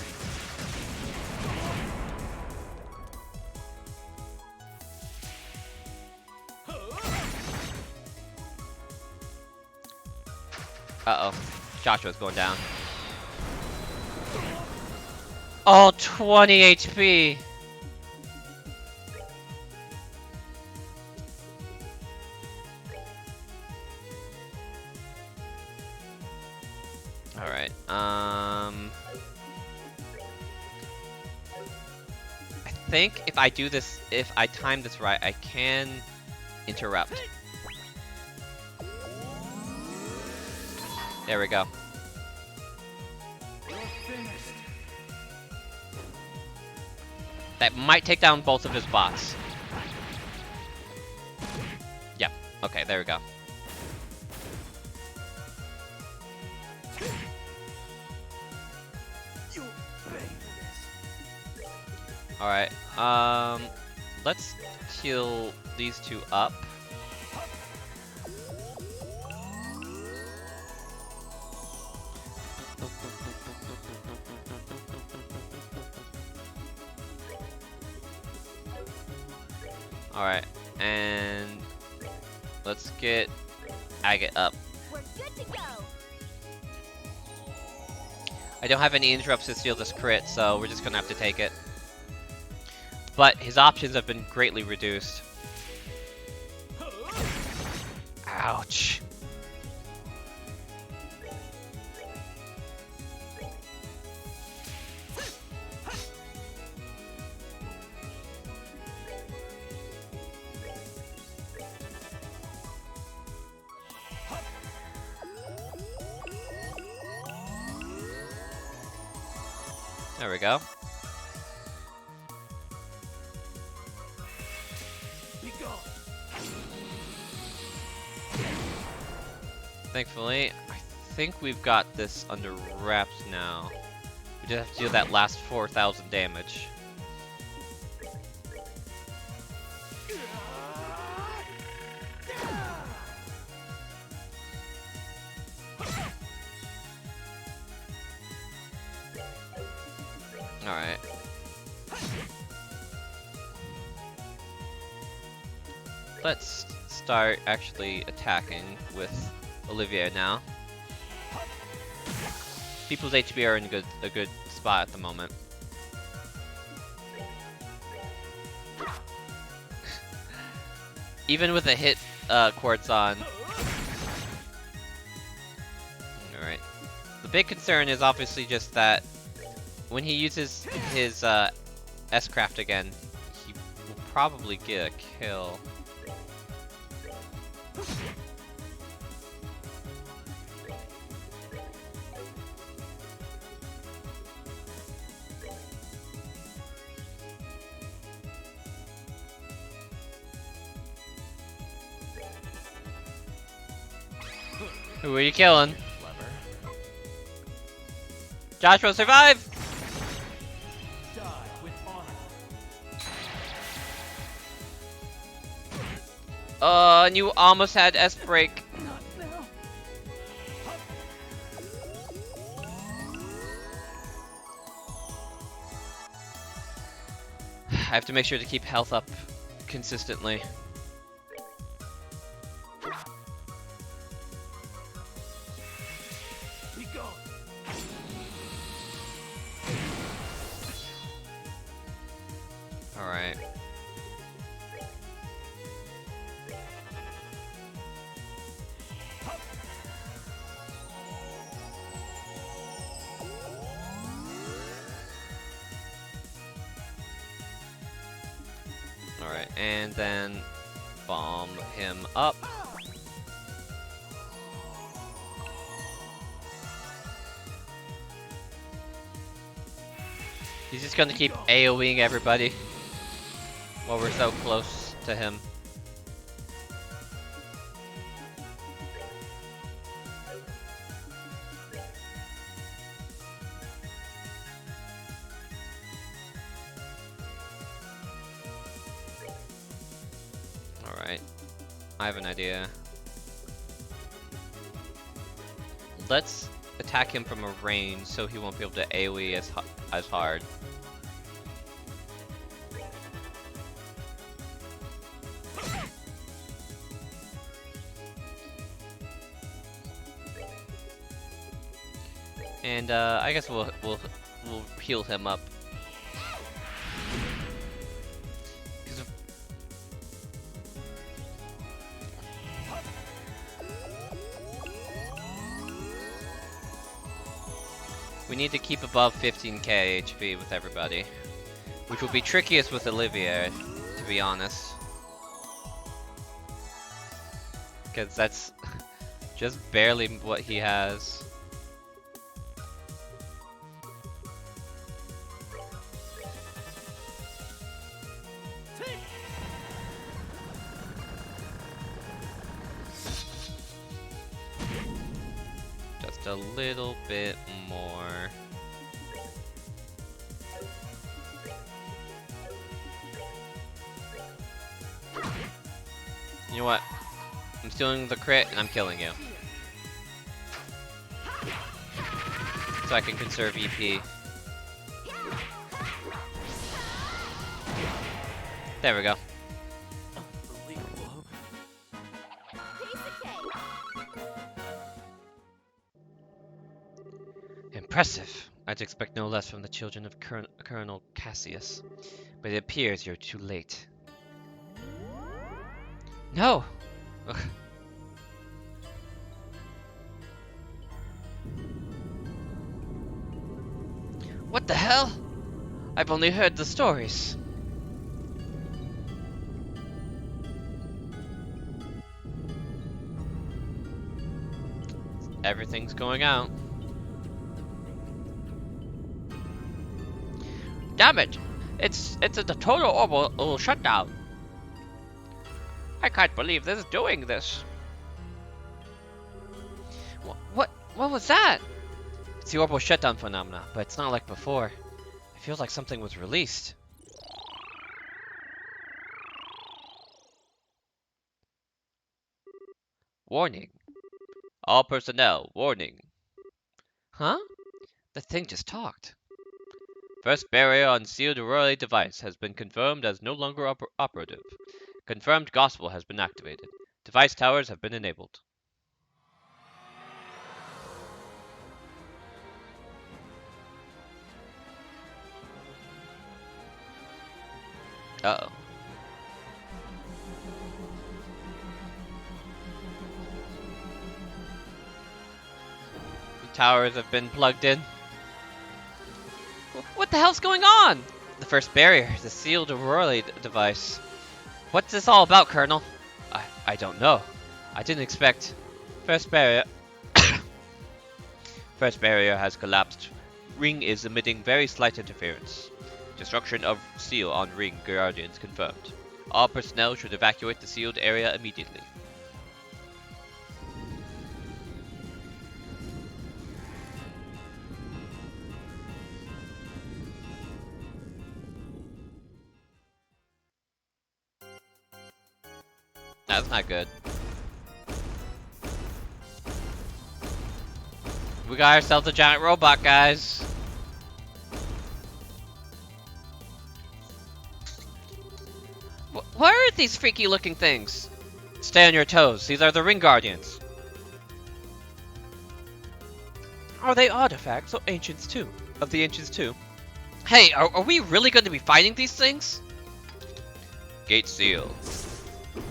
Uh-oh. Joshua's going down. Oh, 20 HP! Alright, I think if I do this, if I time this right, I can interrupt. There we go. You're finished. That might take down both of his bots. Yep. Okay, there we go. You pay for this. Alright, let's heal these two up. Alright, and let's get Agate up. We're good to go. I don't have any interrupts to steal this crit, so we're just gonna have to take it. But his options have been greatly reduced. Ouch. There we go. Be gone. Thankfully, I think we've got this under wraps now. We just have to do that last 4,000 damage. Alright. Let's start actually attacking with Olivier now. People's HP are in a good spot at the moment. Even with a hit Quartz on. Alright. The big concern is obviously just that when he uses his S-Craft again, he will probably get a kill. Who are you killing? Clever. Joshua, survive! Die with honor. And you almost had S-Break. Not now. I have to make sure to keep health up consistently. Be gone. Alright. Alright, and then bomb him up. He's just gonna keep AoEing everybody while we're so close to him. Alright, I have an idea. Let's attack him from a range so he won't be able to AoE as hard. And I guess we'll heal him up. 'Cause we need to keep above 15k HP with everybody, which will be trickiest with Olivier, to be honest. Because that's just barely what he has. Just a little bit more. You know what? I'm stealing the crit and I'm killing you. So I can conserve EP. There we go. Unbelievable. Impressive. I'd expect no less from the children of Colonel Cassius. But it appears you're too late. No! Ugh. What the hell? I've only heard the stories. Everything's going out. damage. It's a total orbital shutdown. I can't believe this is doing this. What was that? It's the orbital shutdown phenomena, but it's not like before. It feels like something was released. Warning. All personnel, warning. Huh? The thing just talked. First barrier on sealed relay device has been confirmed as no longer operative. Confirmed gospel has been activated. Device towers have been enabled. Uh-oh. The towers have been plugged in. What the hell's going on? The first barrier, the sealed relay device. What's this all about, Colonel? I don't know. I didn't expect. First barrier. First barrier has collapsed. Ring is emitting very slight interference. Destruction of seal on Ring Guardians confirmed. All personnel should evacuate the sealed area immediately. That's not good. We got ourselves a giant robot, guys. What are these freaky looking things? Stay on your toes. These are the Ring Guardians. Are they artifacts or ancients too? Of the ancients too? Hey, are we really going to be fighting these things? Gate seal.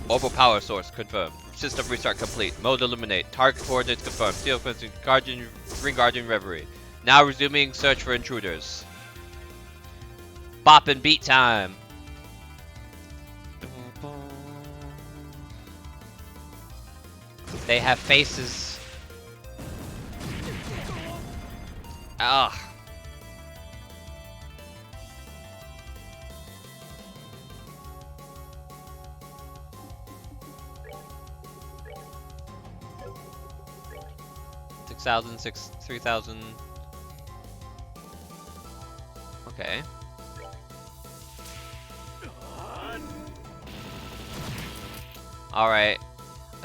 Orbital power source confirmed. System restart complete. Mode eliminate. Target coordinates confirmed. Seal fencing. Ring Guardian Reverie. Now resuming search for intruders. Bop and beat time. They have faces. Ugh. $6,000, 3,000. Okay. Alright.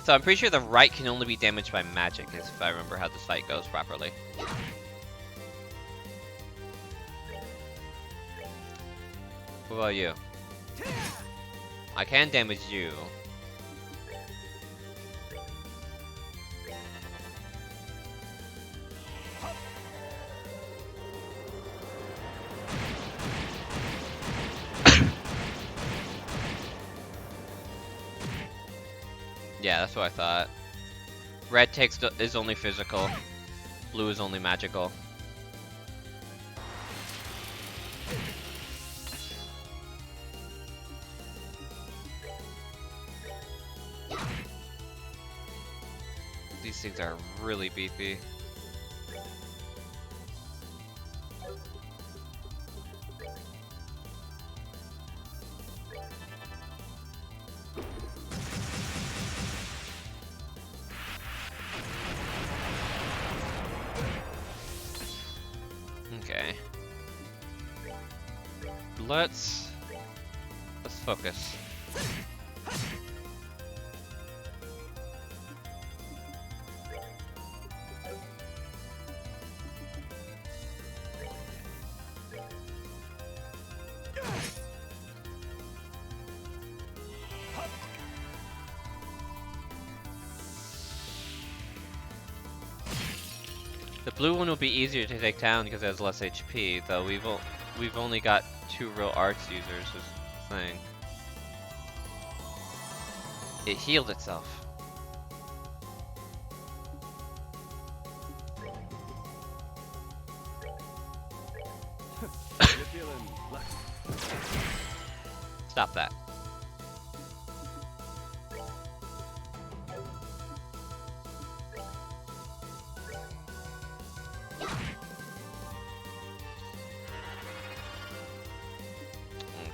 So I'm pretty sure the right can only be damaged by magic, if I remember how this fight goes properly. What about you? I can damage you. Yeah, that's what I thought. Red is only physical. Blue is only magical. These things are really beefy. Okay. Let's focus. The blue one will be easier to take down because it has less HP, though we've only got 2 real arts users is the thing. It healed itself. Stop that.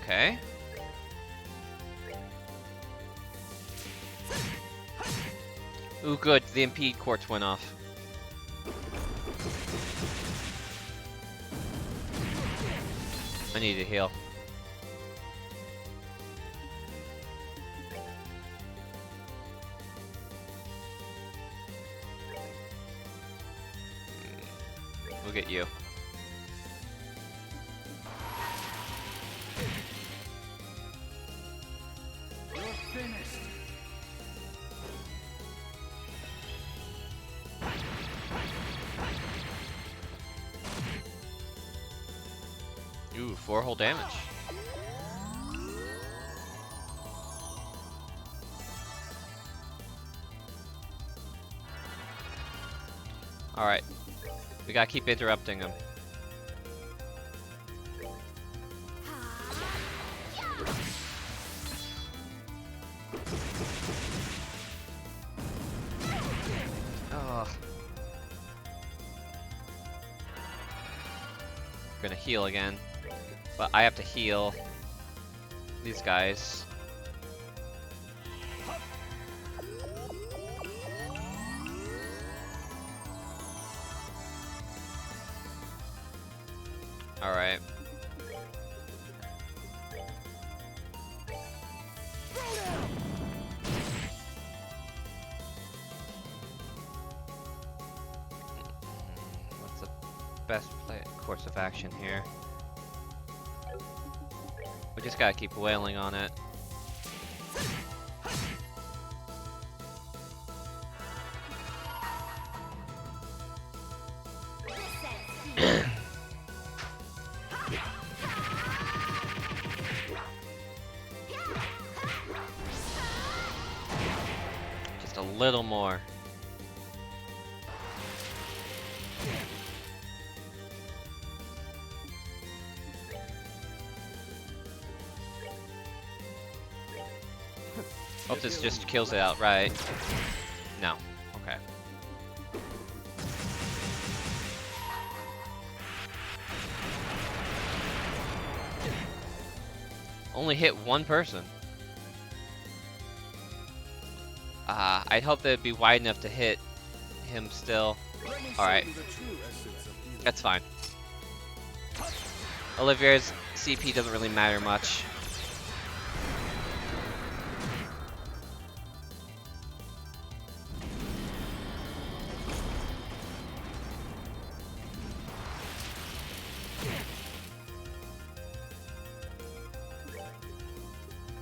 Okay. Ooh, good. The impede quartz went off. I need to heal. We'll get you. You're finished. Ooh, 4 whole damage. Alright. We gotta keep interrupting him. Oh. Gonna heal again. But I have to heal these guys. Alright. What's the best course of action here? We just gotta keep wailing on it. Just a little more. Hope this just kills it outright. No. Okay. Only hit one person. I'd hope that it'd be wide enough to hit him still. Alright. That's fine. Olivier's CP doesn't really matter much.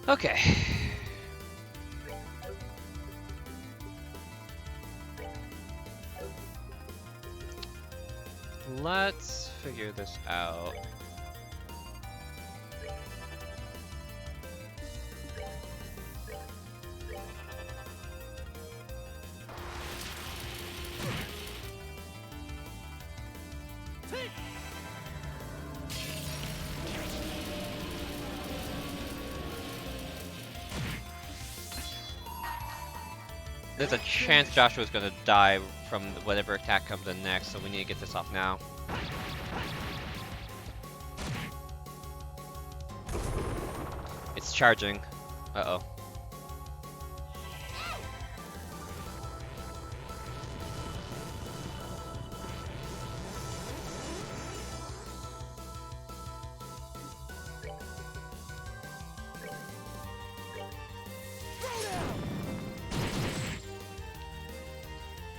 Okay. Let's figure this out. There's a chance Joshua's gonna die from whatever attack comes in next, so we need to get this off now. It's charging. Uh-oh.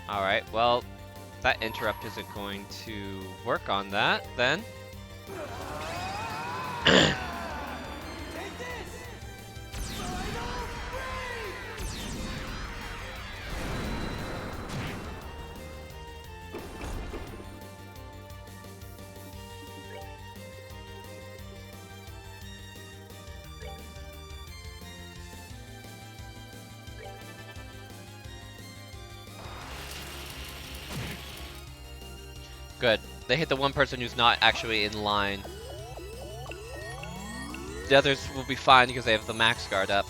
Alright, well, that interrupt isn't going to work on that, then. Good. They hit the one person who's not actually in line. The others will be fine because they have the max guard up.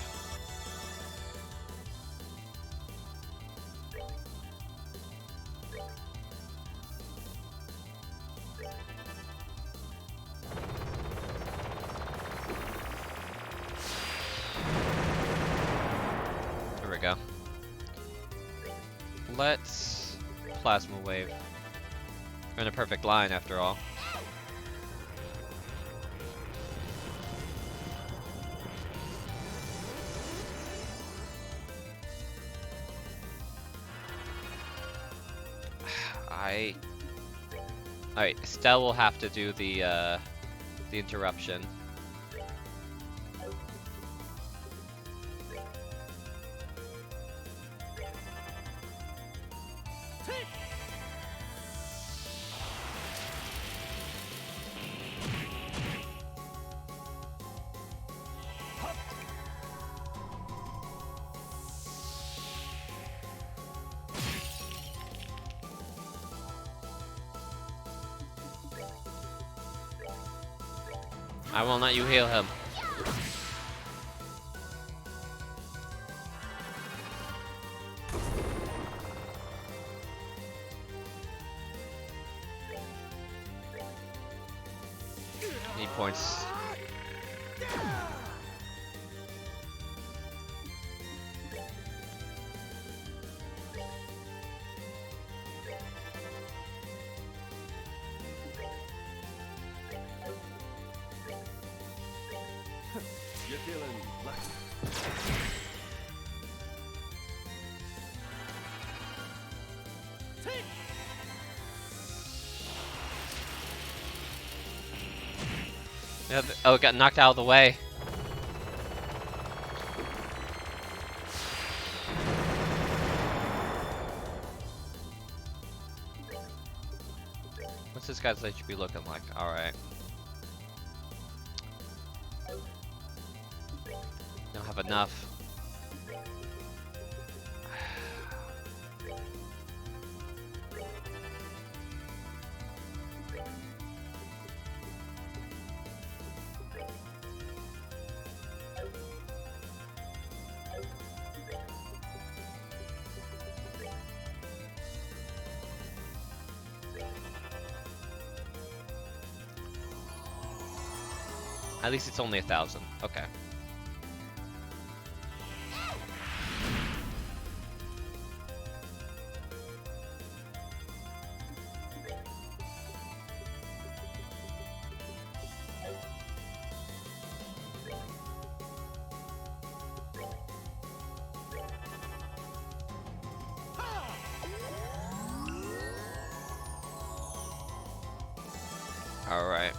go. Let's Plasma Wave. We're in a perfect line after all. Alright, Estelle will have to do the interruption. I will not you heal him. Need points. You're feeling lucky. Yeah, oh, it got knocked out of the way. What's this guy's HP looking like? Alright. Don't have enough. At least it's only 1,000. Okay. Alright.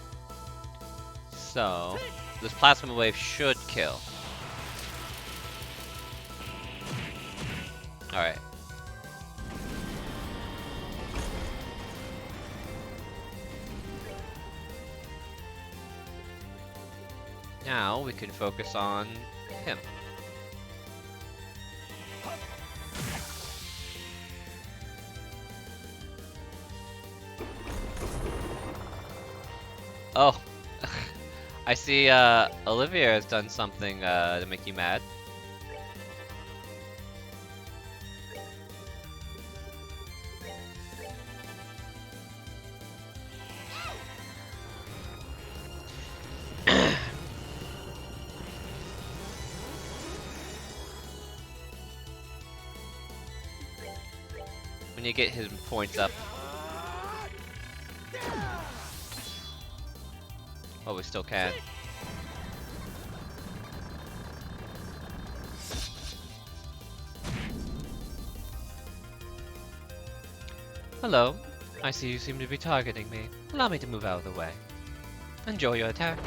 So, this Plasma Wave should kill. Alright. Now we can focus on him. Oh. I see Olivia has done something to make you mad. When you get his points up. Oh, we still can. Hello. I see you seem to be targeting me. Allow me to move out of the way. Enjoy your attack.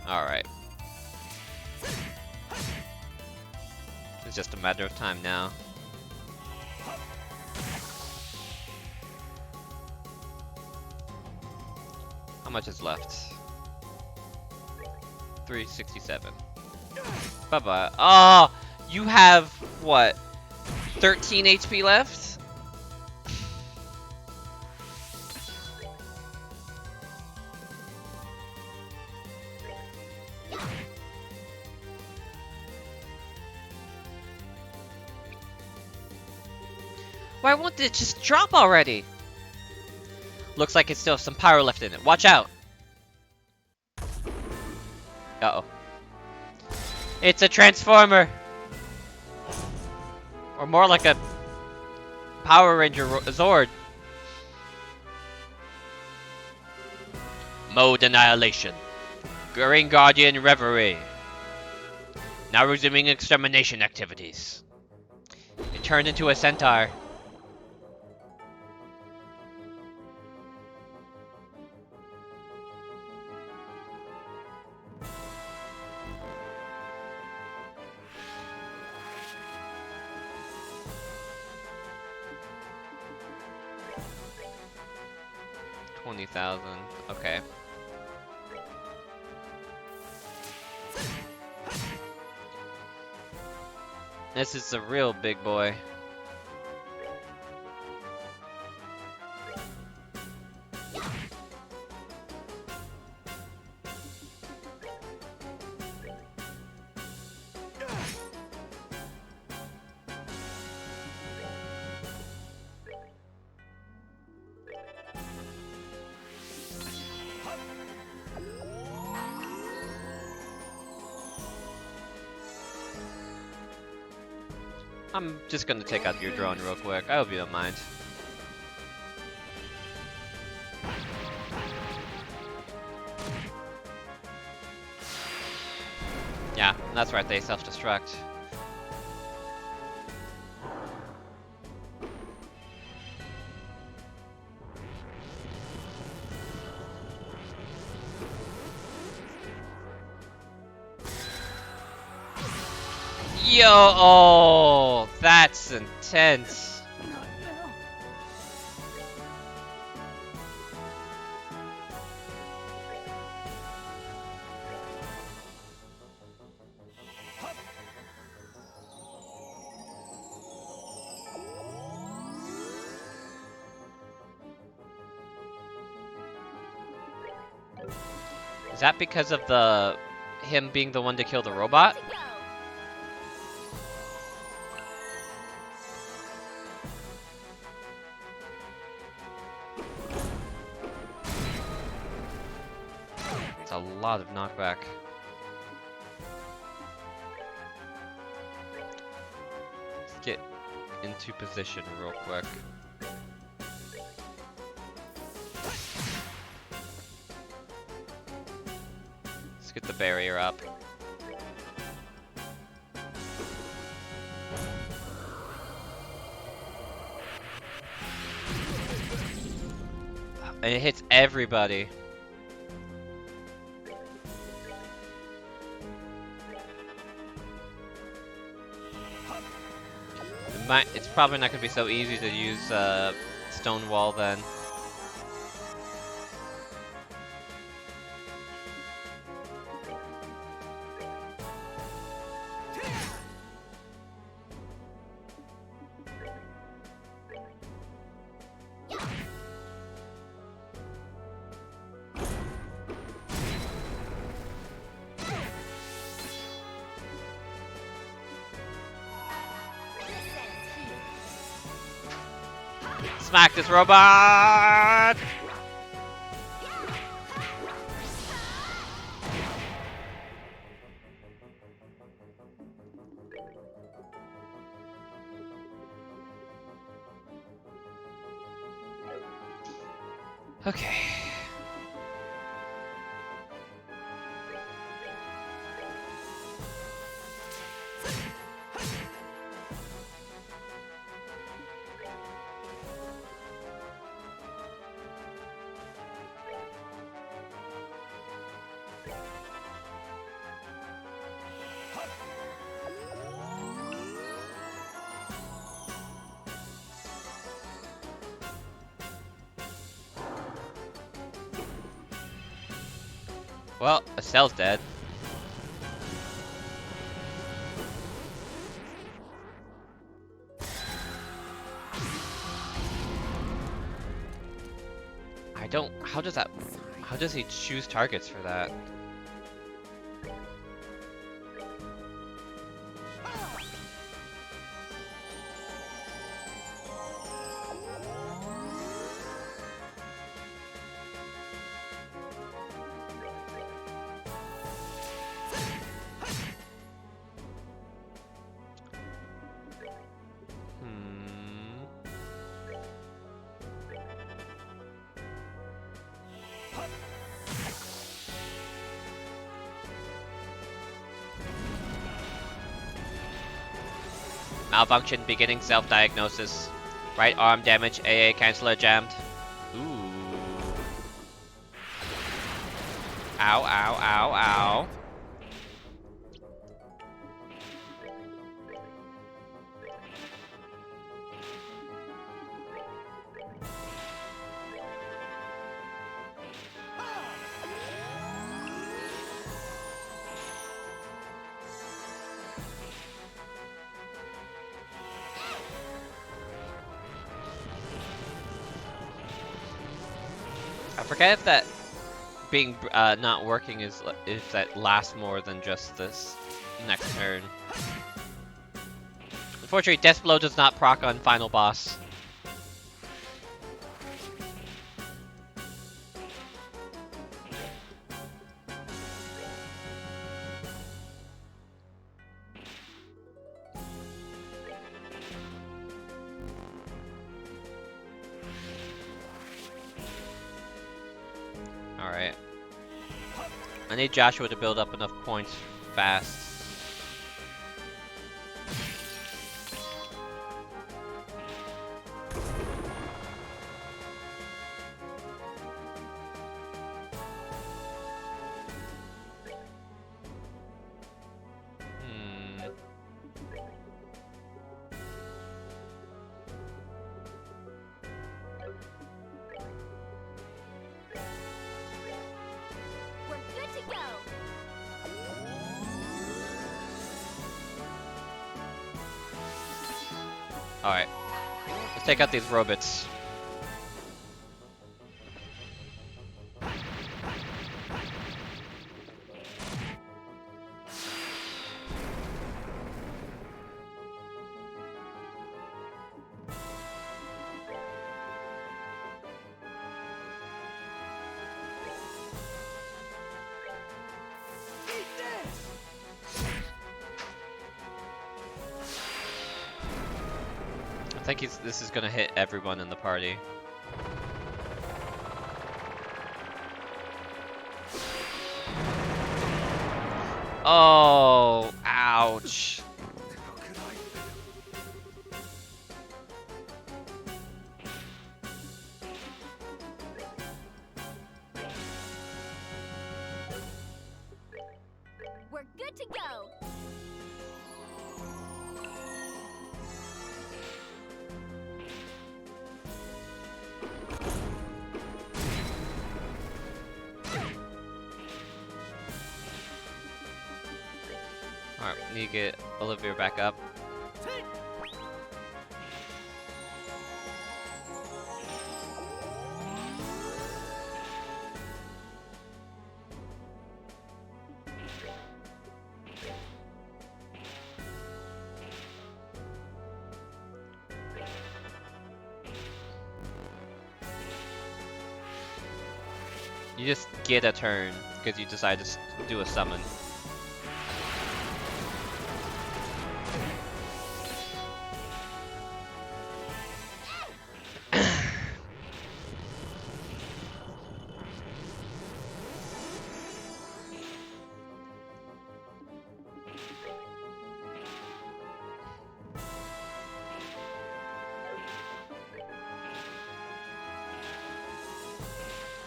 Alright. It's just a matter of time now. How much is left? 367. Bye-bye. Oh! You have, what? 13 HP left? Why won't it just drop already? Looks like it still has some power left in it. Watch out! Uh-oh. It's a transformer! Or more like a Power Ranger Zord. Mode Annihilation. Green Guardian Reverie. Now resuming extermination activities. It turned into a centaur. $20,000. Okay. This is a real big boy. I'm just gonna take out your drone real quick. I hope you don't mind. Yeah, that's right, they self-destruct. Yo, oh, that's intense. Not now. Is that because of him being the one to kill the robot? It's a lot of knockback. Let's get into position real quick. Let's get the barrier up. And it hits everybody. It's probably not going to be so easy to use Stonewall then. Smack this robot! Okay. Well, Estelle's dead. I don't. How does he choose targets for that? Malfunction beginning self-diagnosis. Right arm damage, AA canceller jammed. Ooh. Ow, ow, ow, ow. I forget if that being not working is if that lasts more than just this next turn. Unfortunately, Death Blow does not proc on final boss. Alright. I need Joshua to build up enough points fast. Alright. Let's take out these robots. I think this is gonna hit everyone in the party. Oh, ouch. How could I fail? We're good to go. Alright, need to get Olivia back up. You just get a turn because you decide to do a summon.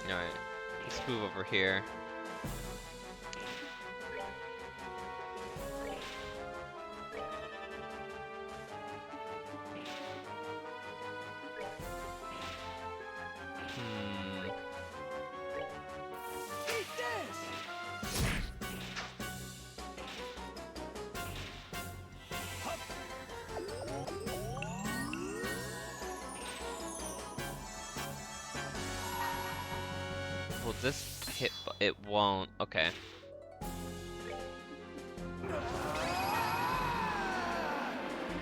Alright, let's move over here. Eat this! Will this hit? It won't. Okay.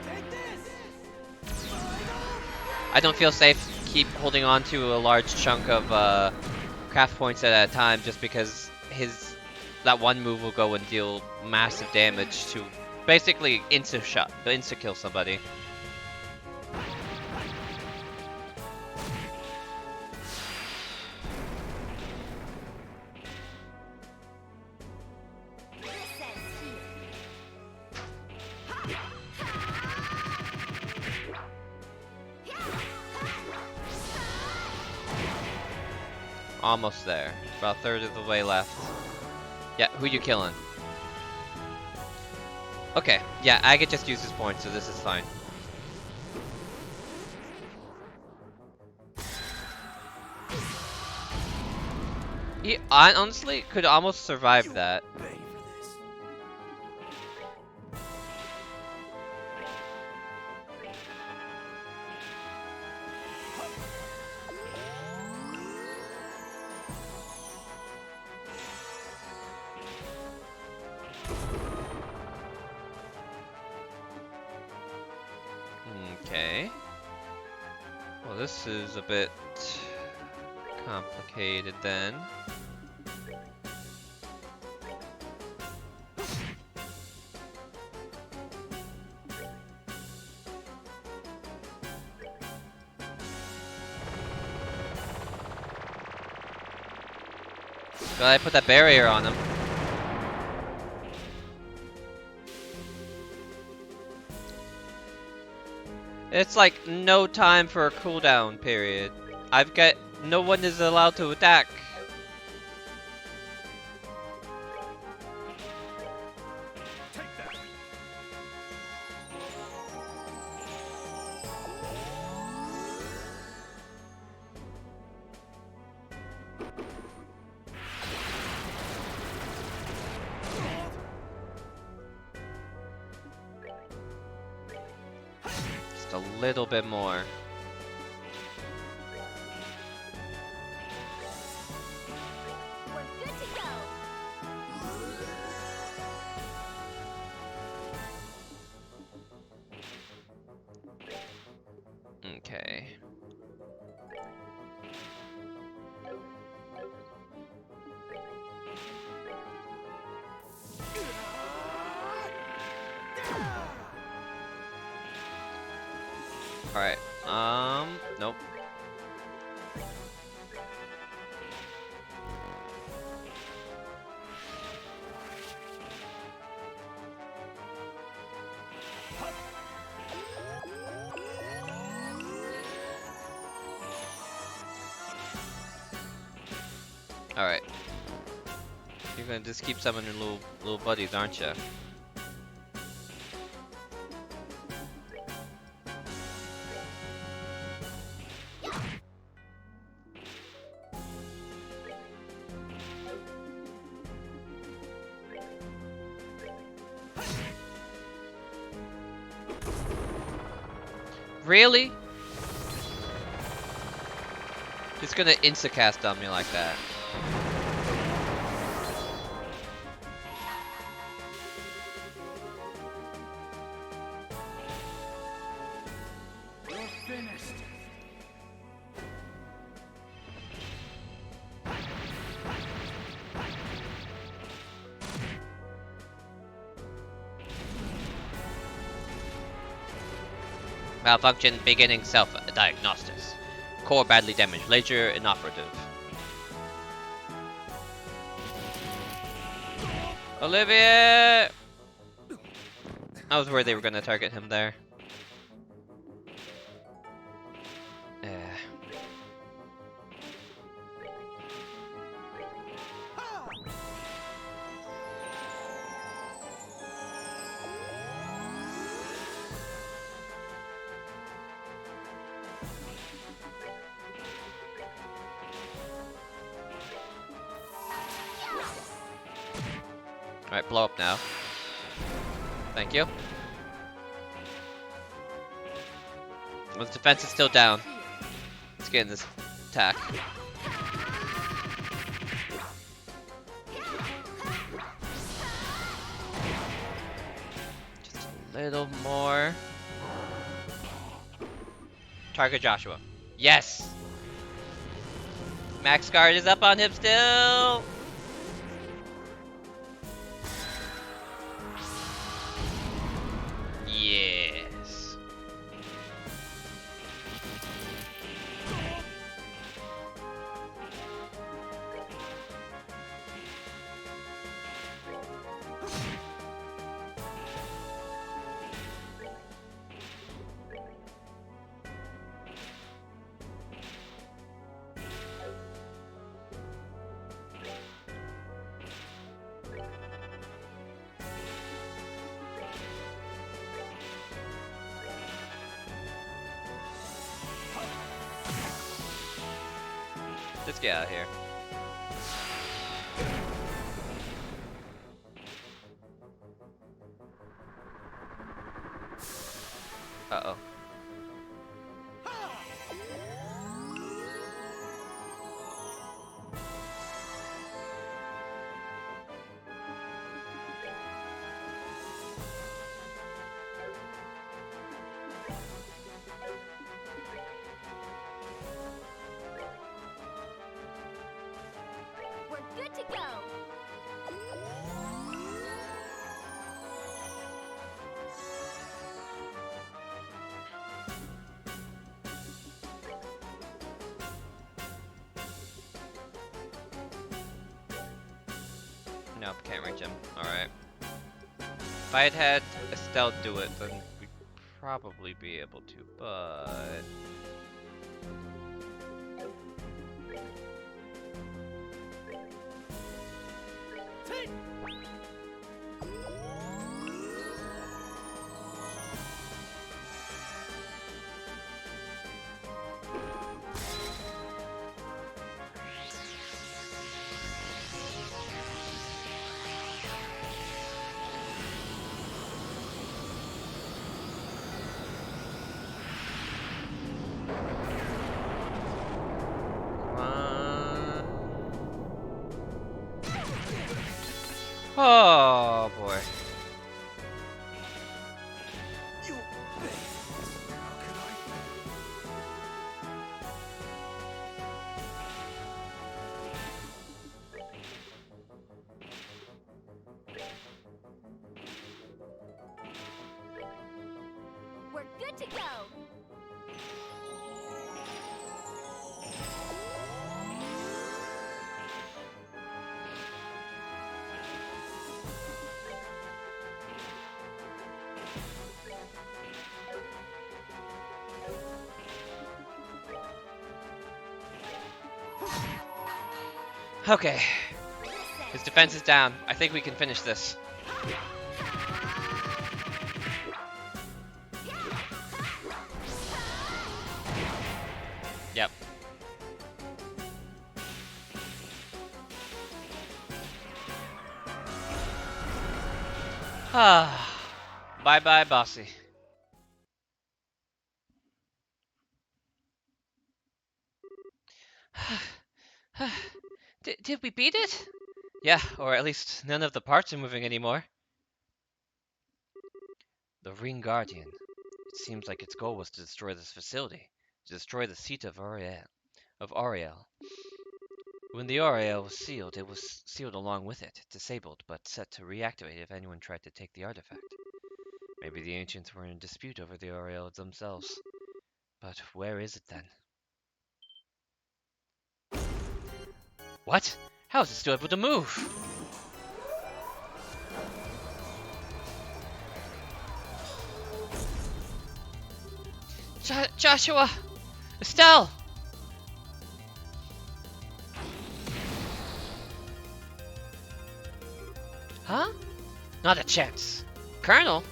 Take this! I don't feel safe keep holding on to a large chunk of craft points at a time just because that one move will go and deal massive damage to basically insta kill somebody. Almost there. About a third of the way left. Yeah, who you killing? Okay, yeah, Agate just uses points, so this is fine. He honestly could almost survive that. Pay for this. Okay. Well, this is a bit complicated then. Glad I put that barrier on him. It's like no time for a cooldown period. I've got no one is allowed to attack. Take that. Just a little bit more. We're good to go. Okay. Alright, nope. Alright. You're gonna just keep summoning little buddies, aren't you? Really? Just gonna insta-cast on me like that. You're finished. Malfunction beginning self-diagnosis. Core badly damaged, laser inoperative. Olivier! I was worried they were gonna target him there. Alright, blow up now. Thank you. His defense is still down. Let's get in this attack. Just a little more. Target Joshua. Yes! Max guard is up on him still! Yes. Let's get out of here. Uh-oh. We're good to go. Nope, can't reach him. Alright. If I had had Estelle do it, then we'd probably be able to, but... Oh boy. You. How could I? We're good to go. Okay. His defense is down. I think we can finish this. Yep. Ah. Bye bye, bossy. Did we beat it? Yeah, or at least none of the parts are moving anymore. The Ring Guardian. It seems like its goal was to destroy this facility, to destroy the seat of Auriel. When the Auriel was sealed, it was sealed along with it, disabled, but set to reactivate if anyone tried to take the artifact. Maybe the ancients were in dispute over the Auriel themselves. But where is it then? What? How is it still able to move? Joshua! Estelle! Huh? Not a chance. Colonel?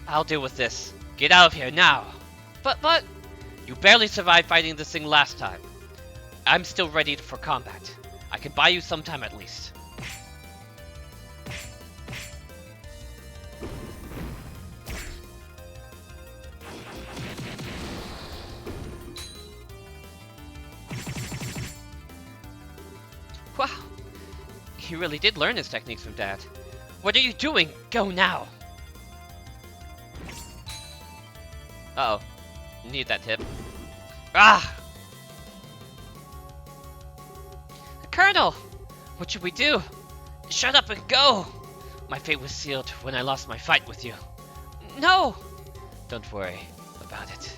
I'll deal with this. Get out of here now. But... You barely survived fighting this thing last time. I'm still ready for combat. I can buy you some time at least. Wow. He really did learn his techniques from Dad. What are you doing? Go now! Uh-oh. Need that tip. Ah! Colonel! What should we do? Shut up and go! My fate was sealed when I lost my fight with you. No! Don't worry about it.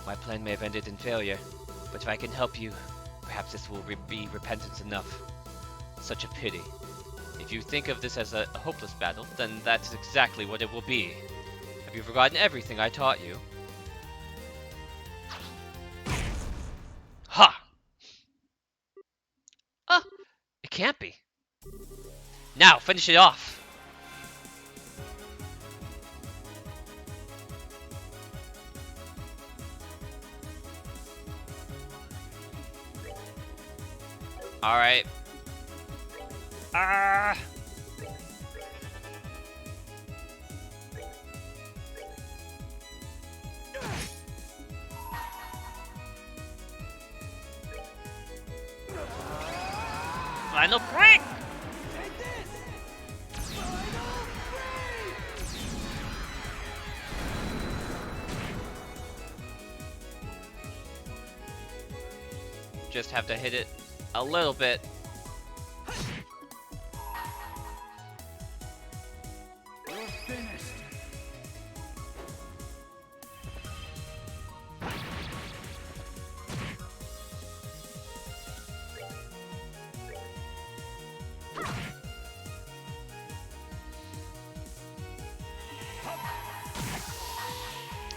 My plan may have ended in failure, but if I can help you, perhaps this will be repentance enough. Such a pity. If you think of this as a hopeless battle, then that's exactly what it will be. Have you forgotten everything I taught you? Ha! It can't be. Now, finish it off! Alright. Ah! Final break! Just have to hit it a little bit. You're finished.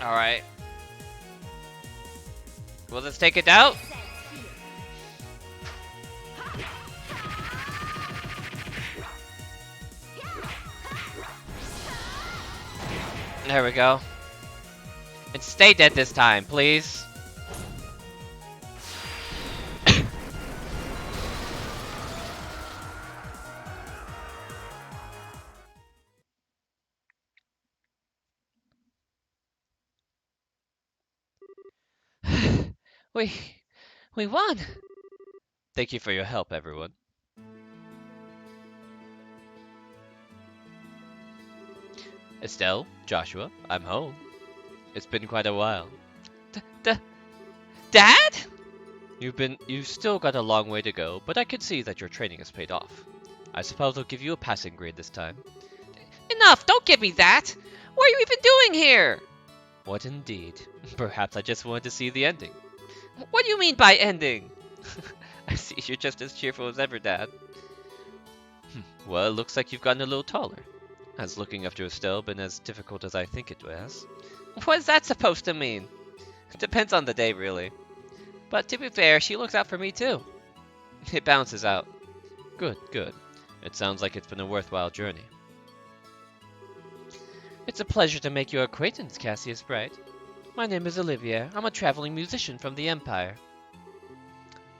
Alright. Will this take it out? There we go. And stay dead this time, please. we won. Thank you for your help, everyone. Estelle, Joshua, I'm home. It's been quite a while. Dad? You've still got a long way to go, but I can see that your training has paid off. I suppose I'll give you a passing grade this time. Enough! Don't give me that! What are you even doing here? What indeed? Perhaps I just wanted to see the ending. What do you mean by ending? I see you're just as cheerful as ever, Dad. Well, it looks like you've gotten a little taller. Has looking after Estelle been as difficult as I think it was? What is that supposed to mean? Depends on the day, really. But to be fair, she looks out for me too. It balances out. Good, good. It sounds like it's been a worthwhile journey. It's a pleasure to make your acquaintance, Cassius Bright. My name is Olivier. I'm a traveling musician from the Empire.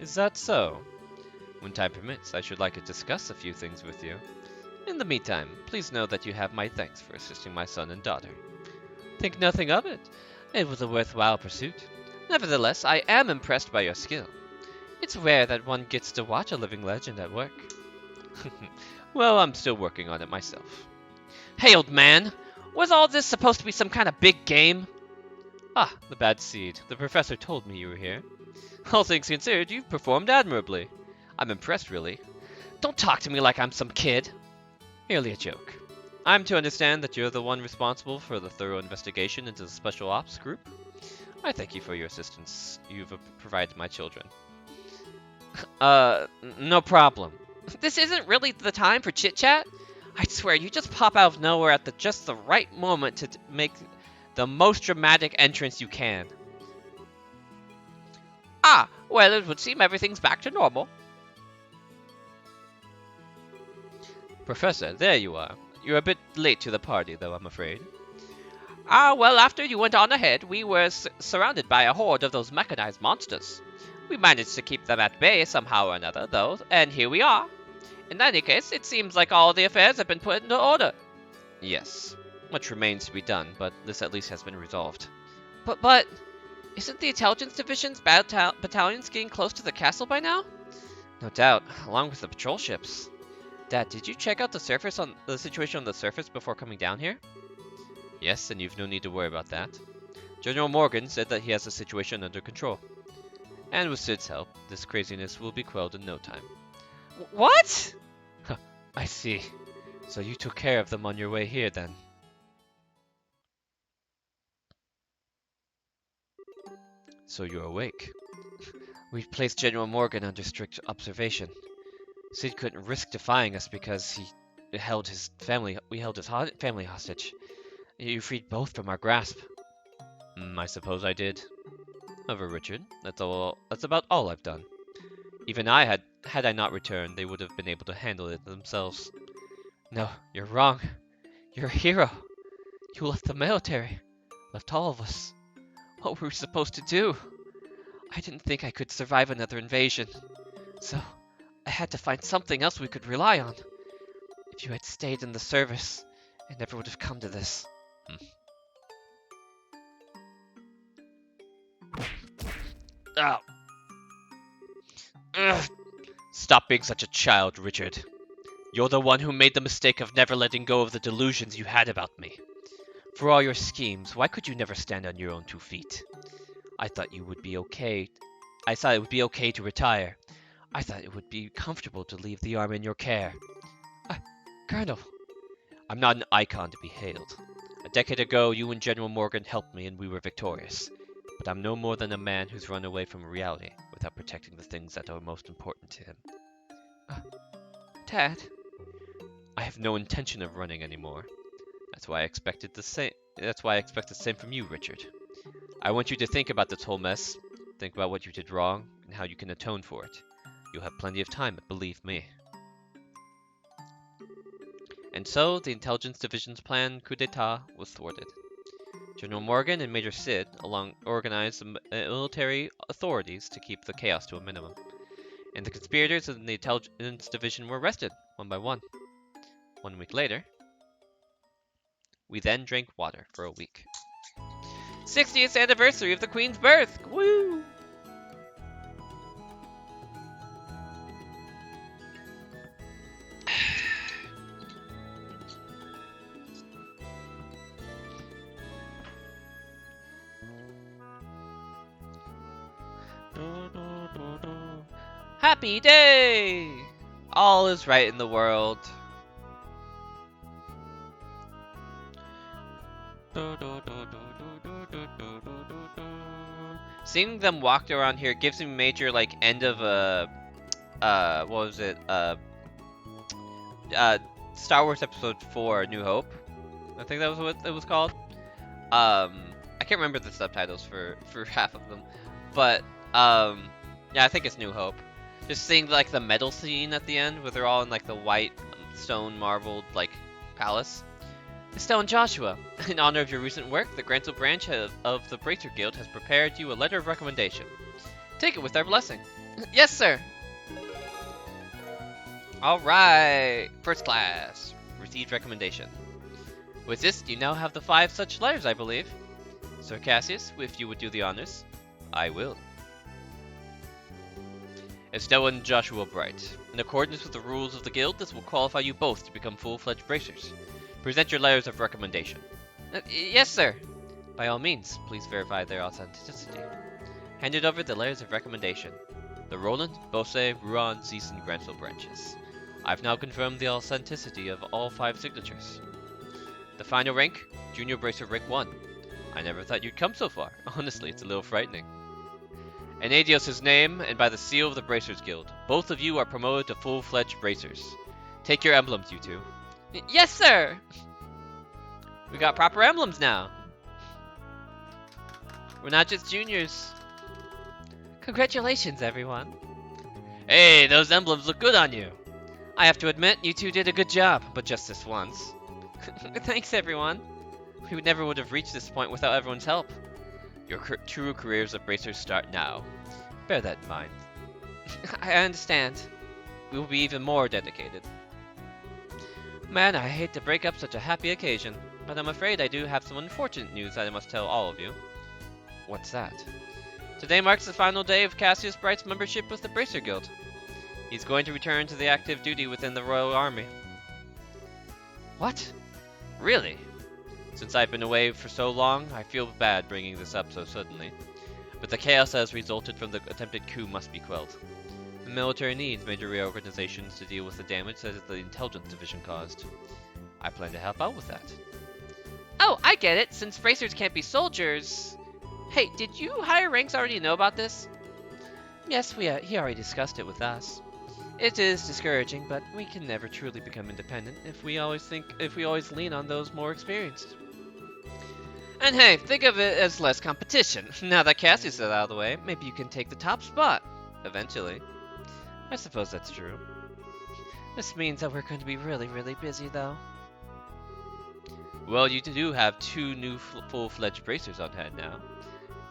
Is that so? When time permits, I should like to discuss a few things with you. In the meantime, please know that you have my thanks for assisting my son and daughter. Think nothing of it. It was a worthwhile pursuit. Nevertheless, I am impressed by your skill. It's rare that one gets to watch a living legend at work. Well, I'm still working on it myself. Hey, old man! Was all this supposed to be some kind of big game? Ah, the bad seed. The professor told me you were here. All things considered, you've performed admirably. I'm impressed, really. Don't talk to me like I'm some kid. Merely a joke. I'm to understand that you're the one responsible for the thorough investigation into the Special Ops group? I thank you for your assistance you've provided my children. No problem. This isn't really the time for chit-chat? I swear, you just pop out of nowhere at just the right moment to make the most dramatic entrance you can. Ah, well, it would seem everything's back to normal. Professor, there you are. You're a bit late to the party, though, I'm afraid. Ah, well, after you went on ahead, we were surrounded by a horde of those mechanized monsters. We managed to keep them at bay somehow or another, though, and here we are. In any case, it seems like all the affairs have been put into order. Yes, much remains to be done, but this at least has been resolved. But, isn't the Intelligence Division's battalions getting close to the castle by now? No doubt, along with the patrol ships. Dad, did you check out the situation on the surface before coming down here? Yes, and you've no need to worry about that. General Morgan said that he has the situation under control. And with Sid's help, this craziness will be quelled in no time. What? I see. So you took care of them on your way here, then? So you're awake. We've placed General Morgan under strict observation. Sid couldn't risk defying us because we held his family hostage. You freed both from our grasp. I suppose I did. However, Richard, that's about all I've done. Even had I not returned, they would have been able to handle it themselves. No, you're wrong. You're a hero. You left the military. Left all of us. What were we supposed to do? I didn't think I could survive another invasion. So, had to find something else we could rely on. If you had stayed in the service, it never would have come to this. Ow. Ugh. Stop being such a child, Richard. You're the one who made the mistake of never letting go of the delusions you had about me. For all your schemes, why could you never stand on your own 2 feet? I thought you would be okay. I thought it would be okay to retire. I thought it would be comfortable to leave the army in your care. Colonel, I'm not an icon to be hailed. A decade ago, you and General Morgan helped me and we were victorious. But I'm no more than a man who's run away from reality without protecting the things that are most important to him. Dad? I have no intention of running anymore. That's why I expected the same. That's why I expect the same from you, Richard. I want you to think about this whole mess. Think about what you did wrong and how you can atone for it. You'll have plenty of time, believe me. And so, the Intelligence Division's planned coup d'etat was thwarted. General Morgan and Major Sid organized the military authorities to keep the chaos to a minimum. And the conspirators in the Intelligence Division were arrested, one by one. 1 week later, we then drank water for a week. 60th anniversary of the Queen's birth! Woo! Happy day! All is right in the world. Seeing them walk around here gives me major like end of what was it? Star Wars Episode 4: New Hope. I think that was what it was called. I can't remember the subtitles for half of them, but yeah, I think it's New Hope. Just seeing like the medal scene at the end where they're all in like the white stone marbled like palace. Estelle and Joshua, in honor of your recent work, the Grantil branch of the Bracer Guild has prepared you a letter of recommendation. Take it with our blessing. Yes, sir! Alright, first class. Received recommendation. With this, you now have the 5 such letters, I believe. Sir Cassius, if you would do the honors. I will. Estelle and Joshua Bright. In accordance with the rules of the guild, this will qualify you both to become full-fledged bracers. Present your letters of recommendation. Yes, sir. By all means, please verify their authenticity. Handed over the letters of recommendation. The Roland, Bose, Ruan, Zeus, and Grantil branches. I've now confirmed the authenticity of all 5 signatures. The final rank, Junior Bracer Rank 1. I never thought you'd come so far. Honestly, it's a little frightening. In Adios' name, and by the seal of the Bracers Guild, both of you are promoted to full-fledged bracers. Take your emblems, you two. Yes, sir! We got proper emblems now. We're not just juniors. Congratulations, everyone. Hey, those emblems look good on you. I have to admit, you two did a good job, but just this once. Thanks, everyone. We never would have reached this point without everyone's help. Your true careers of bracers start now. Bear that in mind. I understand. We will be even more dedicated. Man, I hate to break up such a happy occasion, but I'm afraid I do have some unfortunate news that I must tell all of you. What's that? Today marks the final day of Cassius Bright's membership with the Bracer Guild. He's going to return to the active duty within the Royal Army. What? Really? Since I've been away for so long, I feel bad bringing this up so suddenly. But the chaos that has resulted from the attempted coup must be quelled. The military needs major reorganizations to deal with the damage that the Intelligence Division caused. I plan to help out with that. Oh, I get it. Since bracers can't be soldiers... Hey, did you higher ranks already know about this? Yes, he already discussed it with us. It is discouraging, but we can never truly become independent if we always lean on those more experienced. And hey, think of it as less competition. Now that Cassius is out of the way, maybe you can take the top spot. Eventually. I suppose that's true. This means that we're going to be really, really busy, though. Well, you do have 2 new full-fledged bracers on hand now.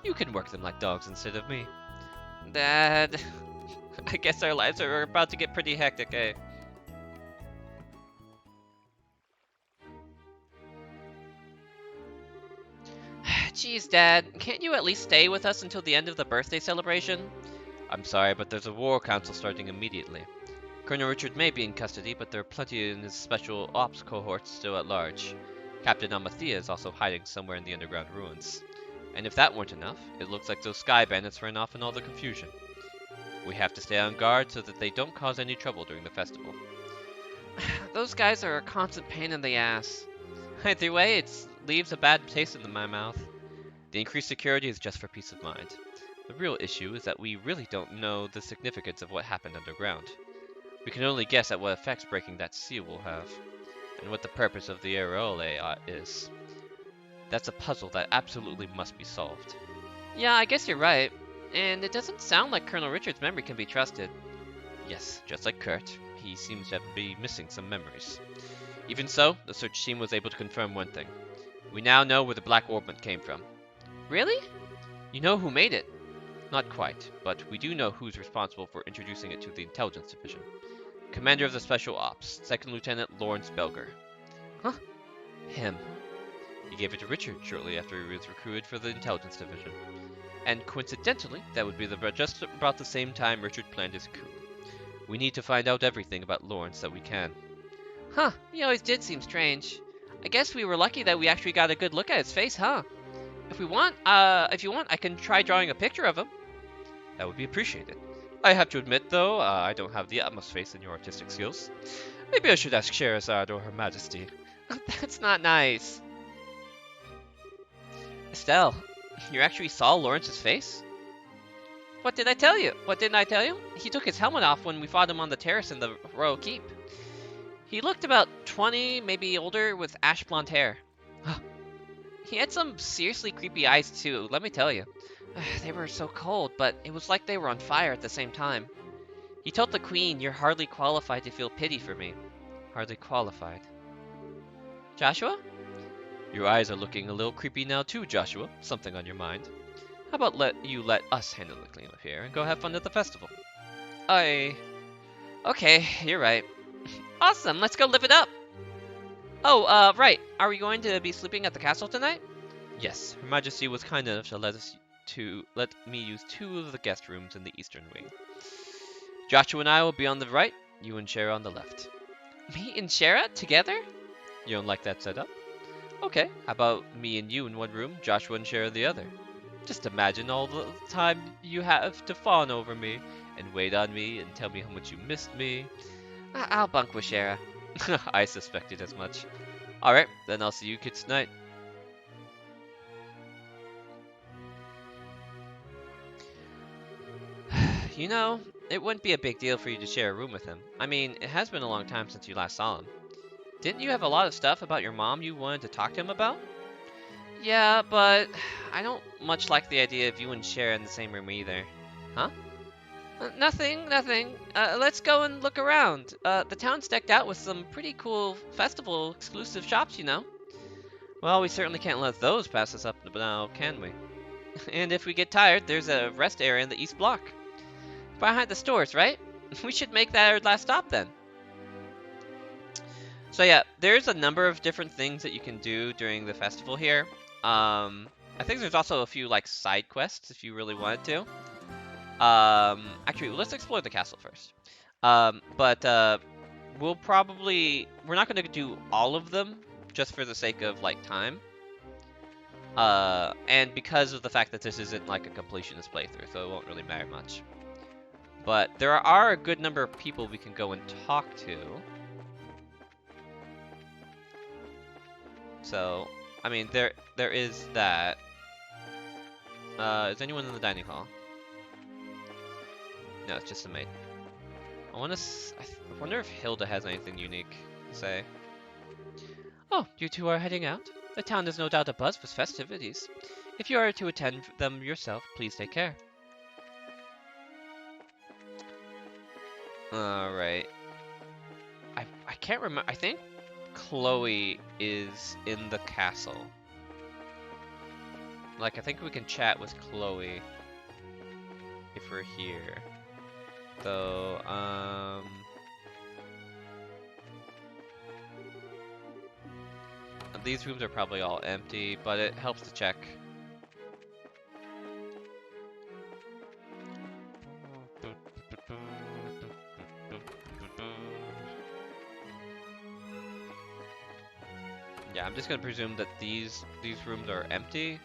You can work them like dogs instead of me. Dad... I guess our lives are about to get pretty hectic, eh? Jeez, Dad, can't you at least stay with us until the end of the birthday celebration? I'm sorry, but there's a war council starting immediately. Colonel Richard may be in custody, but there are plenty in his special ops cohort still at large. Captain Amathea is also hiding somewhere in the underground ruins. And if that weren't enough, it looks like those sky bandits ran off in all the confusion. We have to stay on guard so that they don't cause any trouble during the festival. Those guys are a constant pain in the ass. Either way, it leaves a bad taste in my mouth. The increased security is just for peace of mind. The real issue is that we really don't know the significance of what happened underground. We can only guess at what effects breaking that seal will have, and what the purpose of the Aureole is. That's a puzzle that absolutely must be solved. Yeah, I guess you're right. And it doesn't sound like Colonel Richard's memory can be trusted. Yes, just like Kurt, he seems to be missing some memories. Even so, the search team was able to confirm one thing. We now know where the Black Orbment came from. Really? You know who made it? Not quite, but we do know who's responsible for introducing it to the Intelligence Division. Commander of the Special Ops, 2nd Lieutenant Lawrence Belger. Huh? Him. He gave it to Richard shortly after he was recruited for the Intelligence Division. And coincidentally, that would be just about the same time Richard planned his coup. We need to find out everything about Lawrence that we can. Huh, he always did seem strange. I guess we were lucky that we actually got a good look at his face, huh? If you want, I can try drawing a picture of him. That would be appreciated. I have to admit, though, I don't have the utmost faith in your artistic skills. Maybe I should ask Scheherazade or Her Majesty. That's not nice. Estelle, you actually saw Lawrence's face? What did I tell you? What didn't I tell you? He took his helmet off when we fought him on the terrace in the Royal Keep. He looked about 20, maybe older, with ash blonde hair. He had some seriously creepy eyes, too, let me tell you. They were so cold, but it was like they were on fire at the same time. He told the Queen, "You're hardly qualified to feel pity for me." Hardly qualified. Joshua? Your eyes are looking a little creepy now too, Joshua. Something on your mind. How about let us handle the cleanup here and go have fun at the festival? Okay, you're right. Awesome, let's go live it up! Oh, right. Are we going to be sleeping at the castle tonight? Yes, Her Majesty was kind enough to let me use 2 of the guest rooms in the eastern wing. Joshua and I will be on the right, you and Shara on the left. Me and Shara together? You don't like that setup? Okay, how about me and you in one room, Joshua and Shara the other? Just imagine all the time you have to fawn over me, and wait on me, and tell me how much you missed me. I'll bunk with Shara. I suspected as much. Alright, then I'll see you kids tonight. You know, it wouldn't be a big deal for you to share a room with him. I mean, it has been a long time since you last saw him. Didn't you have a lot of stuff about your mom you wanted to talk to him about? Yeah, but I don't much like the idea of you and Cher in the same room either. Huh? Nothing. Let's go and look around. The town's decked out with some pretty cool festival exclusive shops, you know. Well, we certainly can't let those pass us up now, can we? And if we get tired, there's a rest area in the East Block. Behind the stores, right? We should make that our last stop then. So yeah, there's a number of different things that you can do during the festival here. I think there's also a few like side quests if you really wanted to. Actually, let's explore the castle first. We're not going to do all of them just for the sake of like time. And because of the fact that this isn't like a completionist playthrough, so it won't really matter much. But there are a good number of people we can go and talk to. So, I mean, there is that. Is anyone in the dining hall? No, it's just a maid. I wonder if Hilda has anything unique to say. Oh, you two are heading out? The town is no doubt abuzz with festivities. If you are to attend them yourself, please take care. Alright. I can't remember. I think Chloe is in the castle. Like, I think we can chat with Chloe if we're here. though. These rooms are probably all empty, but it helps to check. Yeah, I'm just gonna presume that these rooms are empty.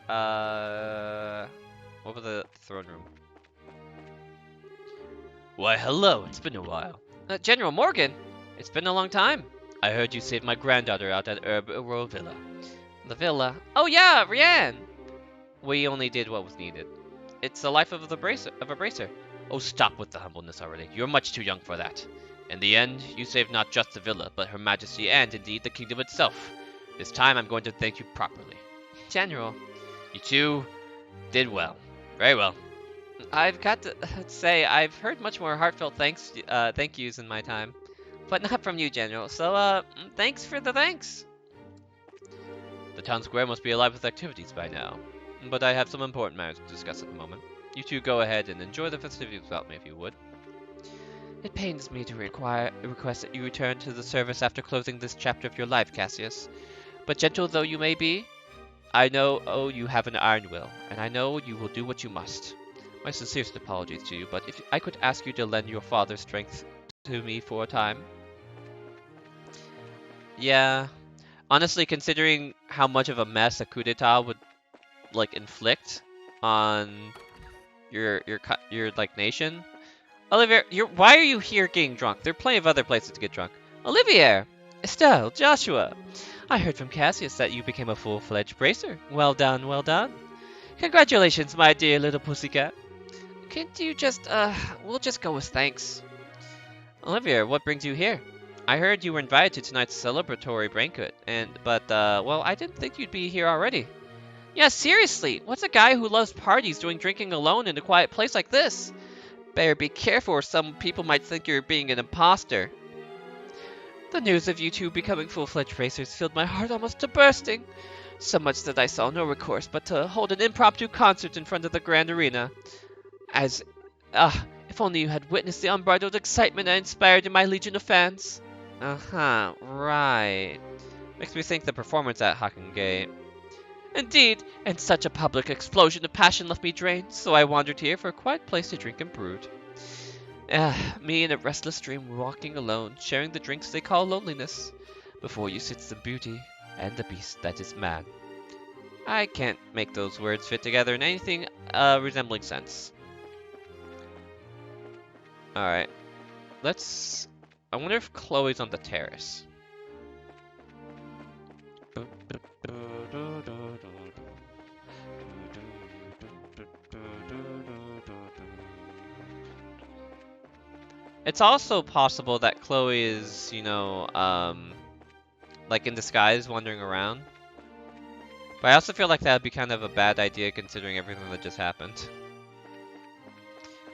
What was the throne room? Why, hello, it's been a while. General Morgan, it's been a long time. I heard you saved my granddaughter out at Royal Villa. The villa? Oh yeah, Rianne! We only did what was needed. It's the life of a bracer. Oh, stop with the humbleness already. You're much too young for that. In the end, you saved not just the villa, but Her Majesty and, indeed, the kingdom itself. This time, I'm going to thank you properly. General, you two did well. Very well. I've got to say, I've heard much more heartfelt thank yous in my time. But not from you, General. So, thanks for the thanks. The town square must be alive with activities by now. But I have some important matters to discuss at the moment. You two go ahead and enjoy the festivities without me if you would. It pains me to request that you return to the service after closing this chapter of your life, Cassius. But gentle though you may be, I know you have an iron will, and I know you will do what you must. My sincerest apologies to you, but if I could ask you to lend your father's strength to me for a time. Yeah, honestly, considering how much of a mess a coup d'etat would like inflict on your like nation. Olivier, why are you here getting drunk? There are plenty of other places to get drunk. Olivier, Estelle, Joshua, I heard from Cassius that you became a full-fledged bracer. Well done, well done. Congratulations, my dear little pussycat. Can't you just we'll just go with thanks. Olivier, what brings you here? I heard you were invited to tonight's celebratory banquet, but well, I didn't think you'd be here already. Yeah, seriously, what's a guy who loves parties doing drinking alone in a quiet place like this? Better be careful or some people might think you're being an imposter. The news of you two becoming full-fledged racers filled my heart almost to bursting. So much that I saw no recourse but to hold an impromptu concert in front of the Grand Arena. If only you had witnessed the unbridled excitement I inspired in my legion of fans. Uh-huh, right. Makes me think the performance at Hakongate. Indeed, and such a public explosion of passion left me drained, so I wandered here for a quiet place to drink and brood. Me in a restless dream walking alone, sharing the drinks they call loneliness. Before you sits the beauty and the beast that is man. I can't make those words fit together in anything resembling sense. Alright. I wonder if Chloe's on the terrace. It's also possible that Chloe is, like in disguise wandering around. But I also feel like that would be kind of a bad idea considering everything that just happened.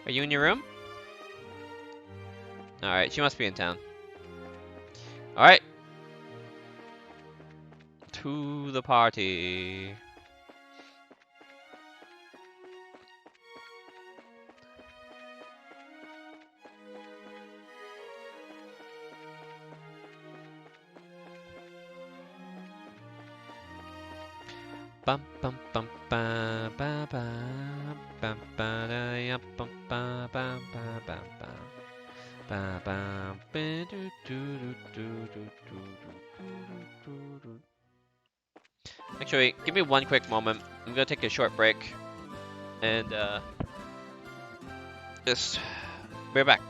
Are you in your room? Alright, she must be in town. Alright. To the party. Bum bum bum ba ba ba bum ba da ya bum ba ba ba ba ba ba ba ba do do do do do do do. Actually, give me one quick moment. I'm gonna take a short break and just be right back.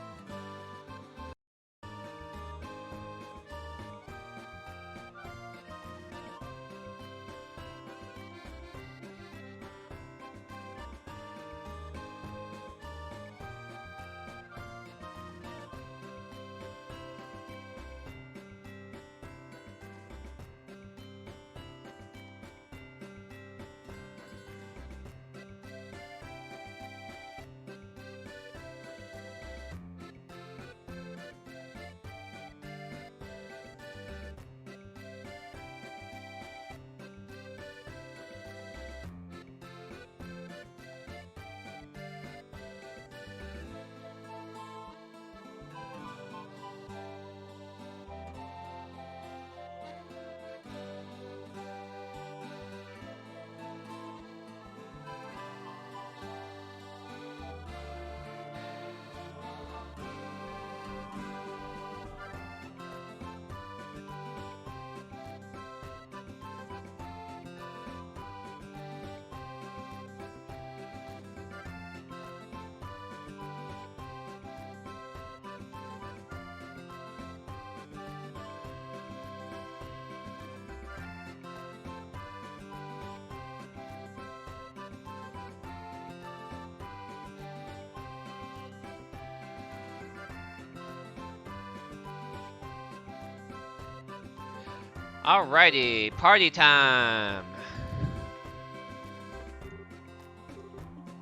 Alrighty, party time!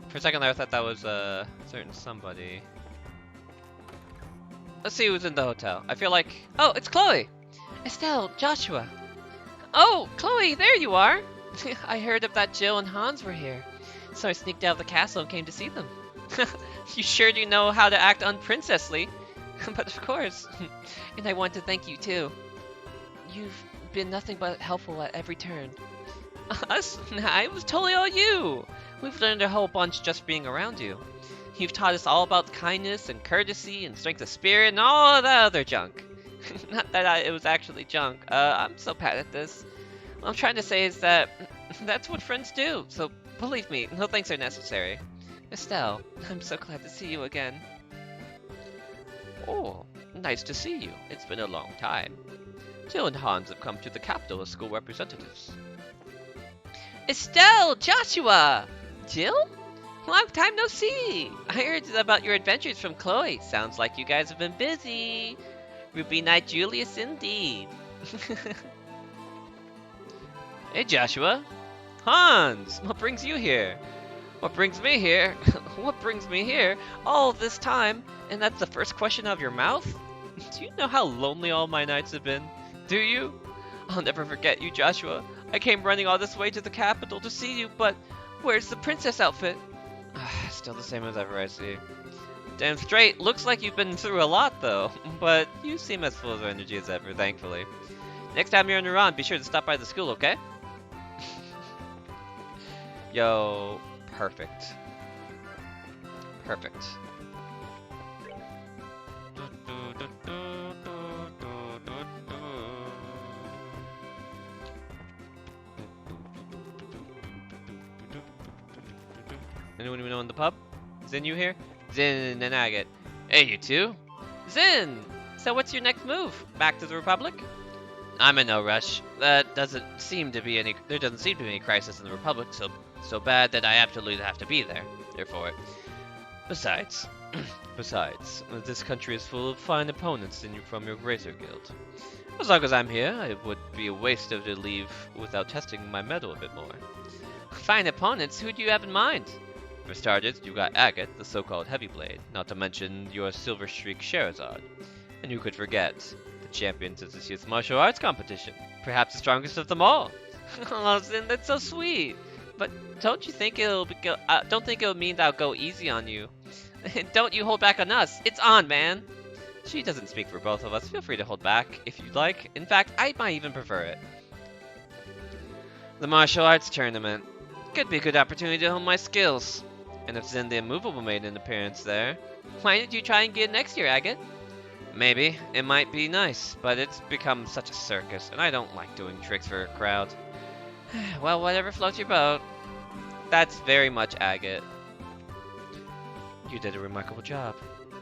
For a second there, I thought that was a certain somebody. Let's see who's in the hotel. I feel like... Oh, it's Chloe! Estelle, Joshua. Oh, Chloe, there you are! I heard that Jill and Hans were here, so I sneaked out of the castle and came to see them. You sure do know how to act unprincessly. But of course. And I want to thank you too. You've been nothing but helpful at every turn. Us? Nah, it was totally all you! We've learned a whole bunch just being around you. You've taught us all about kindness and courtesy and strength of spirit and all of that other junk. Not that it was actually junk. I'm so bad at this. What I'm trying to say is that that's what friends do, so believe me, no thanks are necessary. Estelle, I'm so glad to see you again. Oh, nice to see you. It's been a long time. Jill and Hans have come to the capital as school representatives. Estelle! Joshua! Jill? Long time no see! I heard about your adventures from Chloe. Sounds like you guys have been busy. Ruby Knight Julius indeed. Hey Joshua. Hans! What brings you here? What brings me here? What brings me here all this time? And that's the first question out of your mouth? Do you know how lonely all my nights have been? Do you? I'll never forget you, Joshua. I came running all this way to the capital to see you, but where's the princess outfit? Still the same as ever, I see. Damn straight. Looks like you've been through a lot, though. But you seem as full of energy as ever, thankfully. Next time you're in Iran, be sure to stop by the school, okay? Yo, perfect. Perfect. Anyone even know in the pub? Zin, you here? Zin and Agate. Hey, you two. Zin! So what's your next move? Back to the Republic? I'm in no rush. There doesn't seem to be any crisis in the Republic so bad that I absolutely have to be there. Therefore, besides, this country is full of fine opponents from your Grazer Guild. As long as I'm here, it would be a waste to leave without testing my mettle a bit more. Fine opponents? Who do you have in mind? For starters, you got Agate, the so-called Heavy Blade, not to mention your Silver Streak Sherazade. And who could forget the champions of this year's martial arts competition? Perhaps the strongest of them all. Oh, Zin, that's so sweet. But don't you think don't think it'll mean that I'll go easy on you. Don't you hold back on us. It's on, man. She doesn't speak for both of us. Feel free to hold back if you'd like. In fact, I might even prefer it. The martial arts tournament. Could be a good opportunity to hone my skills. And if Zin the Immovable made an appearance there, why didn't you try and get next year, Agate? Maybe. It might be nice, but it's become such a circus, and I don't like doing tricks for a crowd. Well, whatever floats your boat. That's very much Agate. You did a remarkable job.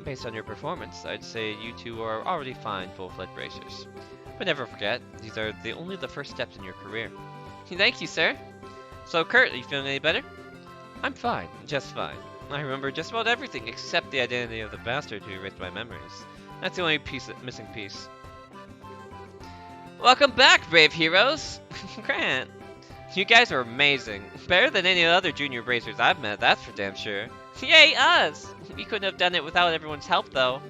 Based on your performance, I'd say you two are already fine full-fledged racers. But never forget, these are only the first steps in your career. Thank you, sir. So, Kurt, are you feeling any better? I'm fine, just fine. I remember just about everything except the identity of the bastard who erased my memories. That's the only missing piece. Welcome back, brave heroes! Grant, you guys are amazing. Better than any other junior racers I've met, that's for damn sure. Yay, us! We couldn't have done it without everyone's help, though.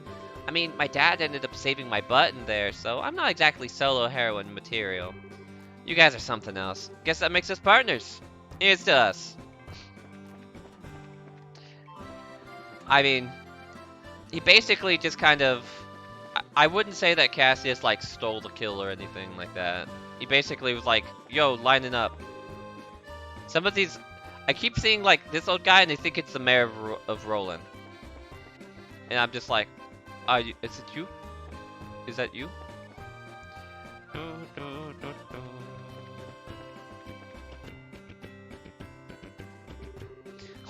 I mean, my dad ended up saving my butt in there, so I'm not exactly solo heroine material. You guys are something else. Guess that makes us partners. Here's to us. I mean, he basically just kind of... I wouldn't say that Cassius, like, stole the kill or anything like that. He basically was like, yo, lining up. Some of these... I keep seeing, like, this old guy, and they think it's the mayor of Roland. And I'm just like, is it you? Is that you?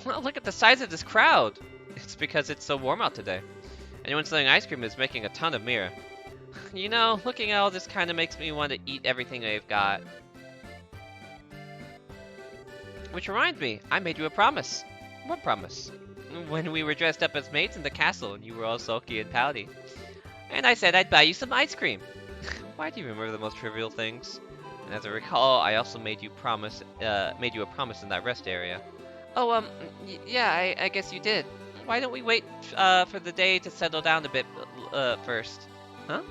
Well, look at the size of this crowd. It's because it's so warm out today. Anyone selling ice cream is making a ton of mirror. You know, looking at all this kind of makes me want to eat everything they've got. Which reminds me, I made you a promise. What promise? When we were dressed up as maids in the castle and you were all sulky and pouty. And I said I'd buy you some ice cream. Why do you remember the most trivial things? And as I recall, I also made you a promise in that rest area. Oh, yeah, I guess you did. Why don't we wait for the day to settle down a bit first? Huh?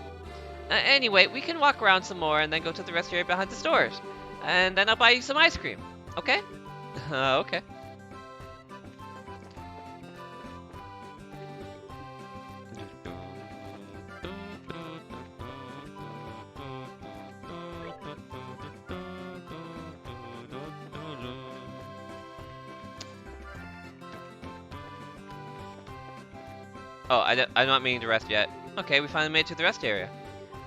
Anyway, we can walk around some more and then go to the rest area behind the stores. And then I'll buy you some ice cream. Okay? Okay. Oh, I'm not meaning to rest yet. Okay, we finally made it to the rest area.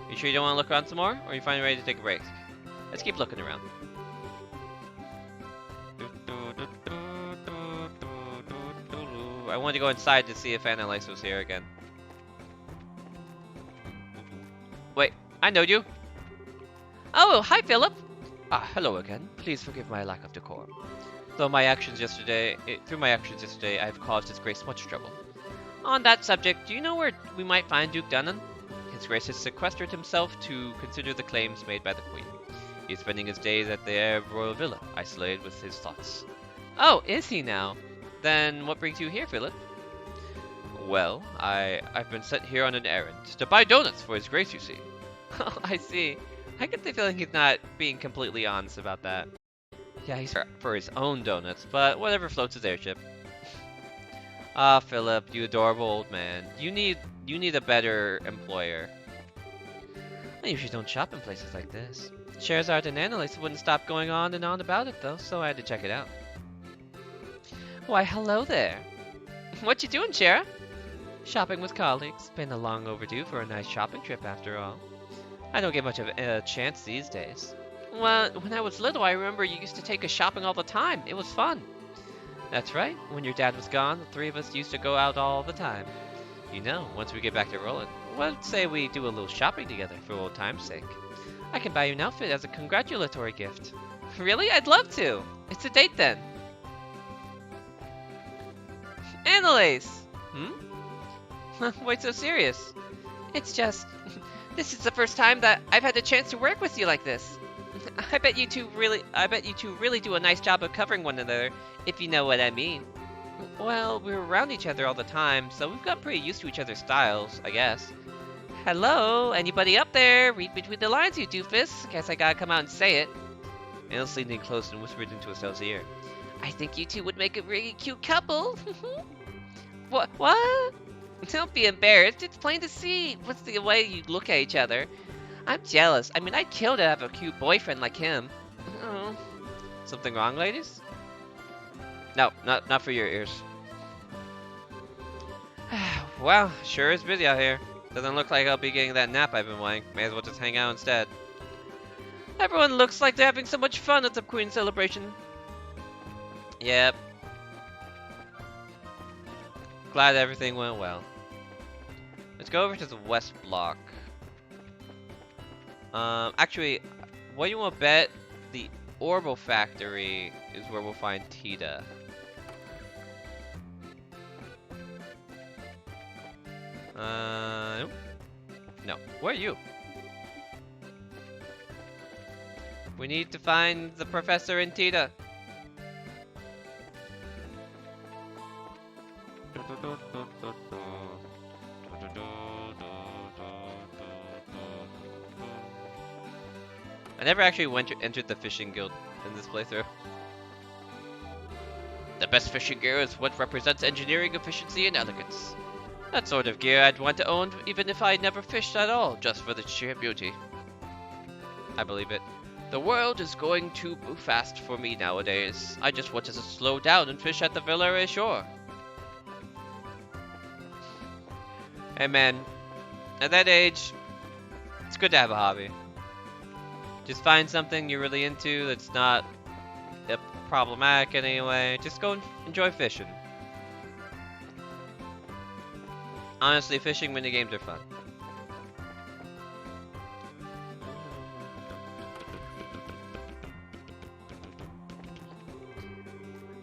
You sure you don't want to look around some more? Or are you finally ready to take a break? Let's keep looking around. I wanted to go inside to see if Annalise was here again. Wait, I know you. Oh, hi, Philip. Ah, hello again. Please forgive my lack of decorum. Through my actions yesterday, I've caused His Grace much trouble. On that subject, do you know where we might find Duke Dunnan? His Grace has sequestered himself to consider the claims made by the Queen. He is spending his days at the Arab Royal Villa, isolated with his thoughts. Oh, is he now? Then what brings you here, Philip? Well, I've been sent here on an errand, to buy donuts for His Grace, you see. Oh, I see. I get the feeling he's not being completely honest about that. Yeah, he's for his own donuts, but whatever floats his airship. Ah, Philip, you adorable old man. You need a better employer. I usually don't shop in places like this. Scheherazade and Annalise wouldn't stop going on and on about it though, so I had to check it out. Why, hello there. What you doing, Shara? Shopping with colleagues. Been a long overdue for a nice shopping trip after all. I don't get much of a chance these days. Well, when I was little, I remember you used to take us shopping all the time. It was fun. That's right. When your dad was gone, the three of us used to go out all the time. You know, once we get back to rolling, let's say we do a little shopping together for old time's sake. I can buy you an outfit as a congratulatory gift. Really? I'd love to. It's a date then. Annalise! Why so serious? It's just, this is the first time that I've had a chance to work with you like this. I bet you two really do a nice job of covering one another, if you know what I mean. Well, we're around each other all the time, so we've got pretty used to each other's styles, I guess. Hello? Anybody up there? Read between the lines, you doofus. Guess I gotta come out and say it. Annalise leaned in close and whispered into Estelle's ear. I think you two would make a really cute couple. What? Don't be embarrassed. It's plain to see. What's the way you look at each other? I'm jealous. I mean, I'd kill to have a cute boyfriend like him. Oh. Something wrong, ladies? No, not for your ears. Well, sure is busy out here. Doesn't look like I'll be getting that nap I've been wanting. May as well just hang out instead. Everyone looks like they're having so much fun at the Queen celebration. Yep. Glad everything went well. Let's go over to the West Block. Actually, what do you want to bet? The Orbital Factory is where we'll find Tita. No. Where are you? We need to find the Professor and Tita. I never actually entered the fishing guild in this playthrough. The best fishing gear is what represents engineering efficiency and elegance. That sort of gear I'd want to own even if I never fished at all, just for the sheer beauty. I believe it. The world is going too fast for me nowadays. I just want to slow down and fish at the Villeray shore. Hey man, at that age, it's good to have a hobby. Just find something you're really into that's not problematic in any way. Just go and enjoy fishing. Honestly, fishing minigames are fun.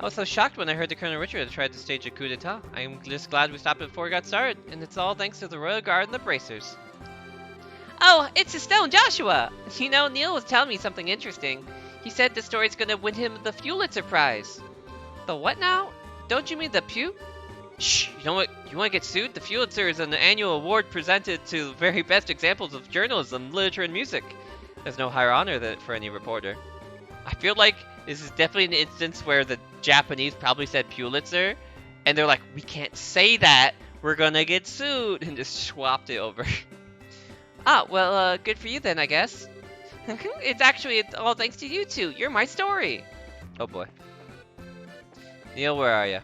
I was so shocked when I heard that Colonel Richard had tried to stage a coup d'etat. I'm just glad we stopped it before it got started, and it's all thanks to the Royal Guard and the Bracers. Oh, it's Estelle and Joshua! You know, Neil was telling me something interesting. He said the story's gonna win him the Pulitzer Prize. The what now? Don't you mean the Pew? Shh! You know what? You want to get sued? The Pulitzer is an annual award presented to the very best examples of journalism, literature, and music. There's no higher honor than for any reporter. I feel like this is definitely an instance where the Japanese probably said Pulitzer, and they're like, we can't say that, we're gonna get sued, and just swapped it over. Ah, well, good for you then, I guess. It's all thanks to you two. You're my story. Oh boy. Neil, where are you?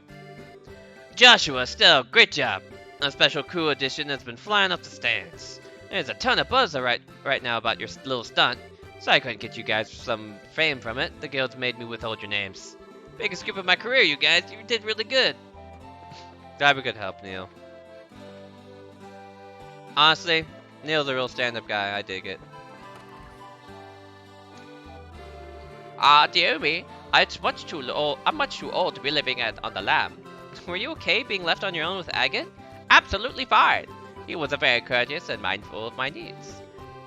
Joshua, still, great job. A special crew edition has been flying off the stands. There's a ton of buzz right now about your little stunt, so I couldn't get you guys some fame from it. The guilds made me withhold your names. Biggest scoop of my career, you guys. You did really good. Glad we could help, Neil. Honestly, Neil's a real stand-up guy. I dig it. Dear me, I'm much too old to be living on the lam. Were you okay being left on your own with Agate? Absolutely fine. He was very courteous and mindful of my needs.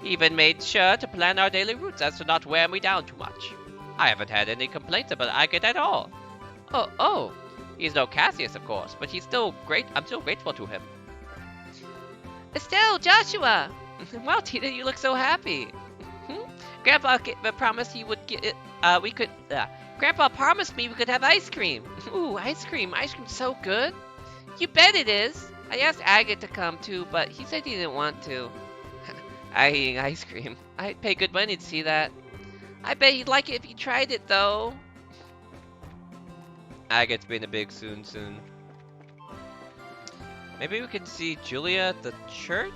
He even made sure to plan our daily routes as to not wear me down too much. I haven't had any complaints about Agate at all. Oh. He's no Cassius, of course, but he's still great. I'm still grateful to him. Estelle, Joshua! Wow, Tina, you look so happy. Grandpa promised he would get Grandpa promised me we could have ice cream. Ooh, ice cream. Ice cream's so good. You bet it is. I asked Agate to come too, but he said he didn't want to. I eating ice cream. I'd pay good money to see that. I bet he'd like it if he tried it, though. Agate's being a big soon. Maybe we can see Julia at the church?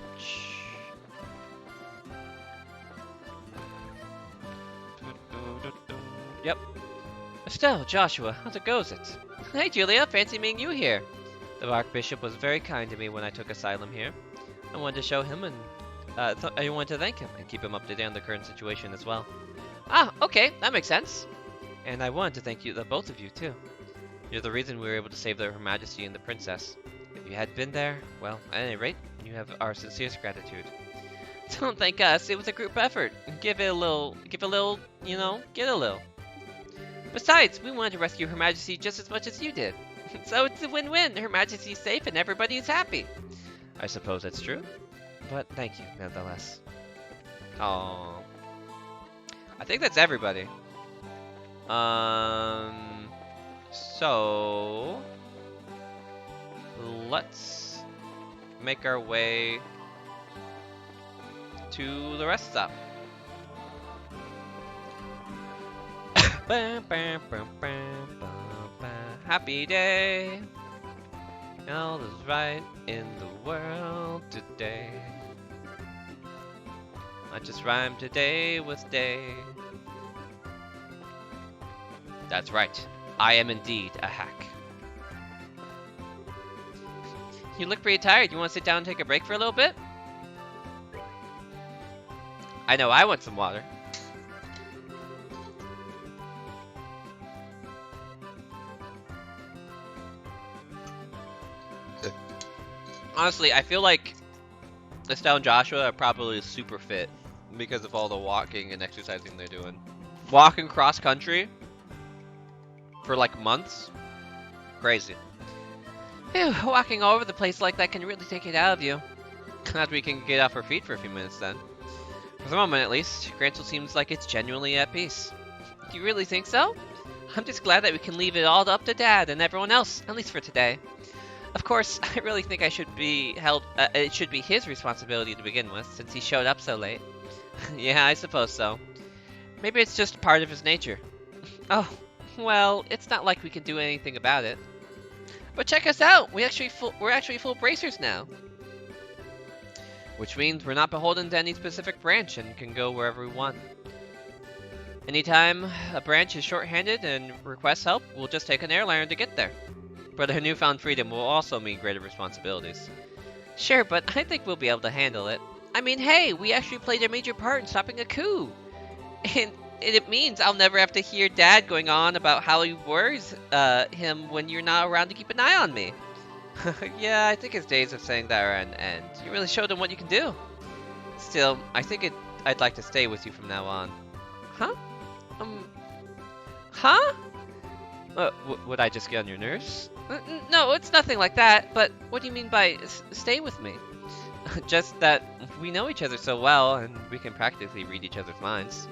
Yep. Estelle, Joshua, how's it goes? Hey, Julia, fancy meeting you here. The Archbishop was very kind to me when I took asylum here. I wanted to show him and I wanted to thank him and keep him up to date on the current situation as well. Ah, okay, that makes sense. And I wanted to thank you, both of you, too. You're the reason we were able to save Her Majesty and the Princess. If you had been there, well, at any rate, you have our sincerest gratitude. Don't thank us, it was a group effort. Give a little, you know, get a little. Besides, we wanted to rescue Her Majesty just as much as you did. So it's a win-win. Her Majesty's safe and everybody is happy. I suppose that's true, but thank you nonetheless. Oh, I think that's everybody. So let's make our way to the rest stop. Happy day. All is right in the world today. I just rhymed today with day. That's right. I am indeed a hack. You look pretty tired. You want to sit down and take a break for a little bit? I know I want some water. Honestly, I feel like Estelle and Joshua are probably super fit because of all the walking and exercising they're doing. Walking cross country for like months? Crazy. Phew, walking all over the place like that can really take it out of you. Glad we can get off our feet for a few minutes then. For the moment at least, Grancel seems like it's genuinely at peace. Do you really think so? I'm just glad that we can leave it all up to Dad and everyone else, at least for today. Of course, I really think it should be his responsibility to begin with, since he showed up so late. Yeah, I suppose so. Maybe it's just part of his nature. Oh, well, it's not like we can do anything about it. But check us out! We're actually full bracers now. Which means we're not beholden to any specific branch and can go wherever we want. Anytime a branch is short-handed and requests help, we'll just take an airliner to get there. But our newfound freedom will also mean greater responsibilities. Sure, but I think we'll be able to handle it. I mean, hey, we actually played a major part in stopping a coup. And it means I'll never have to hear Dad going on about how he worries him when you're not around to keep an eye on me. Yeah, I think his days of saying that are at an end. You really showed him what you can do. Still, I think I'd like to stay with you from now on. Huh? Um, huh? Would I just get on your nerves? No, it's nothing like that, but what do you mean by stay with me? Just that we know each other so well, and we can practically read each other's minds.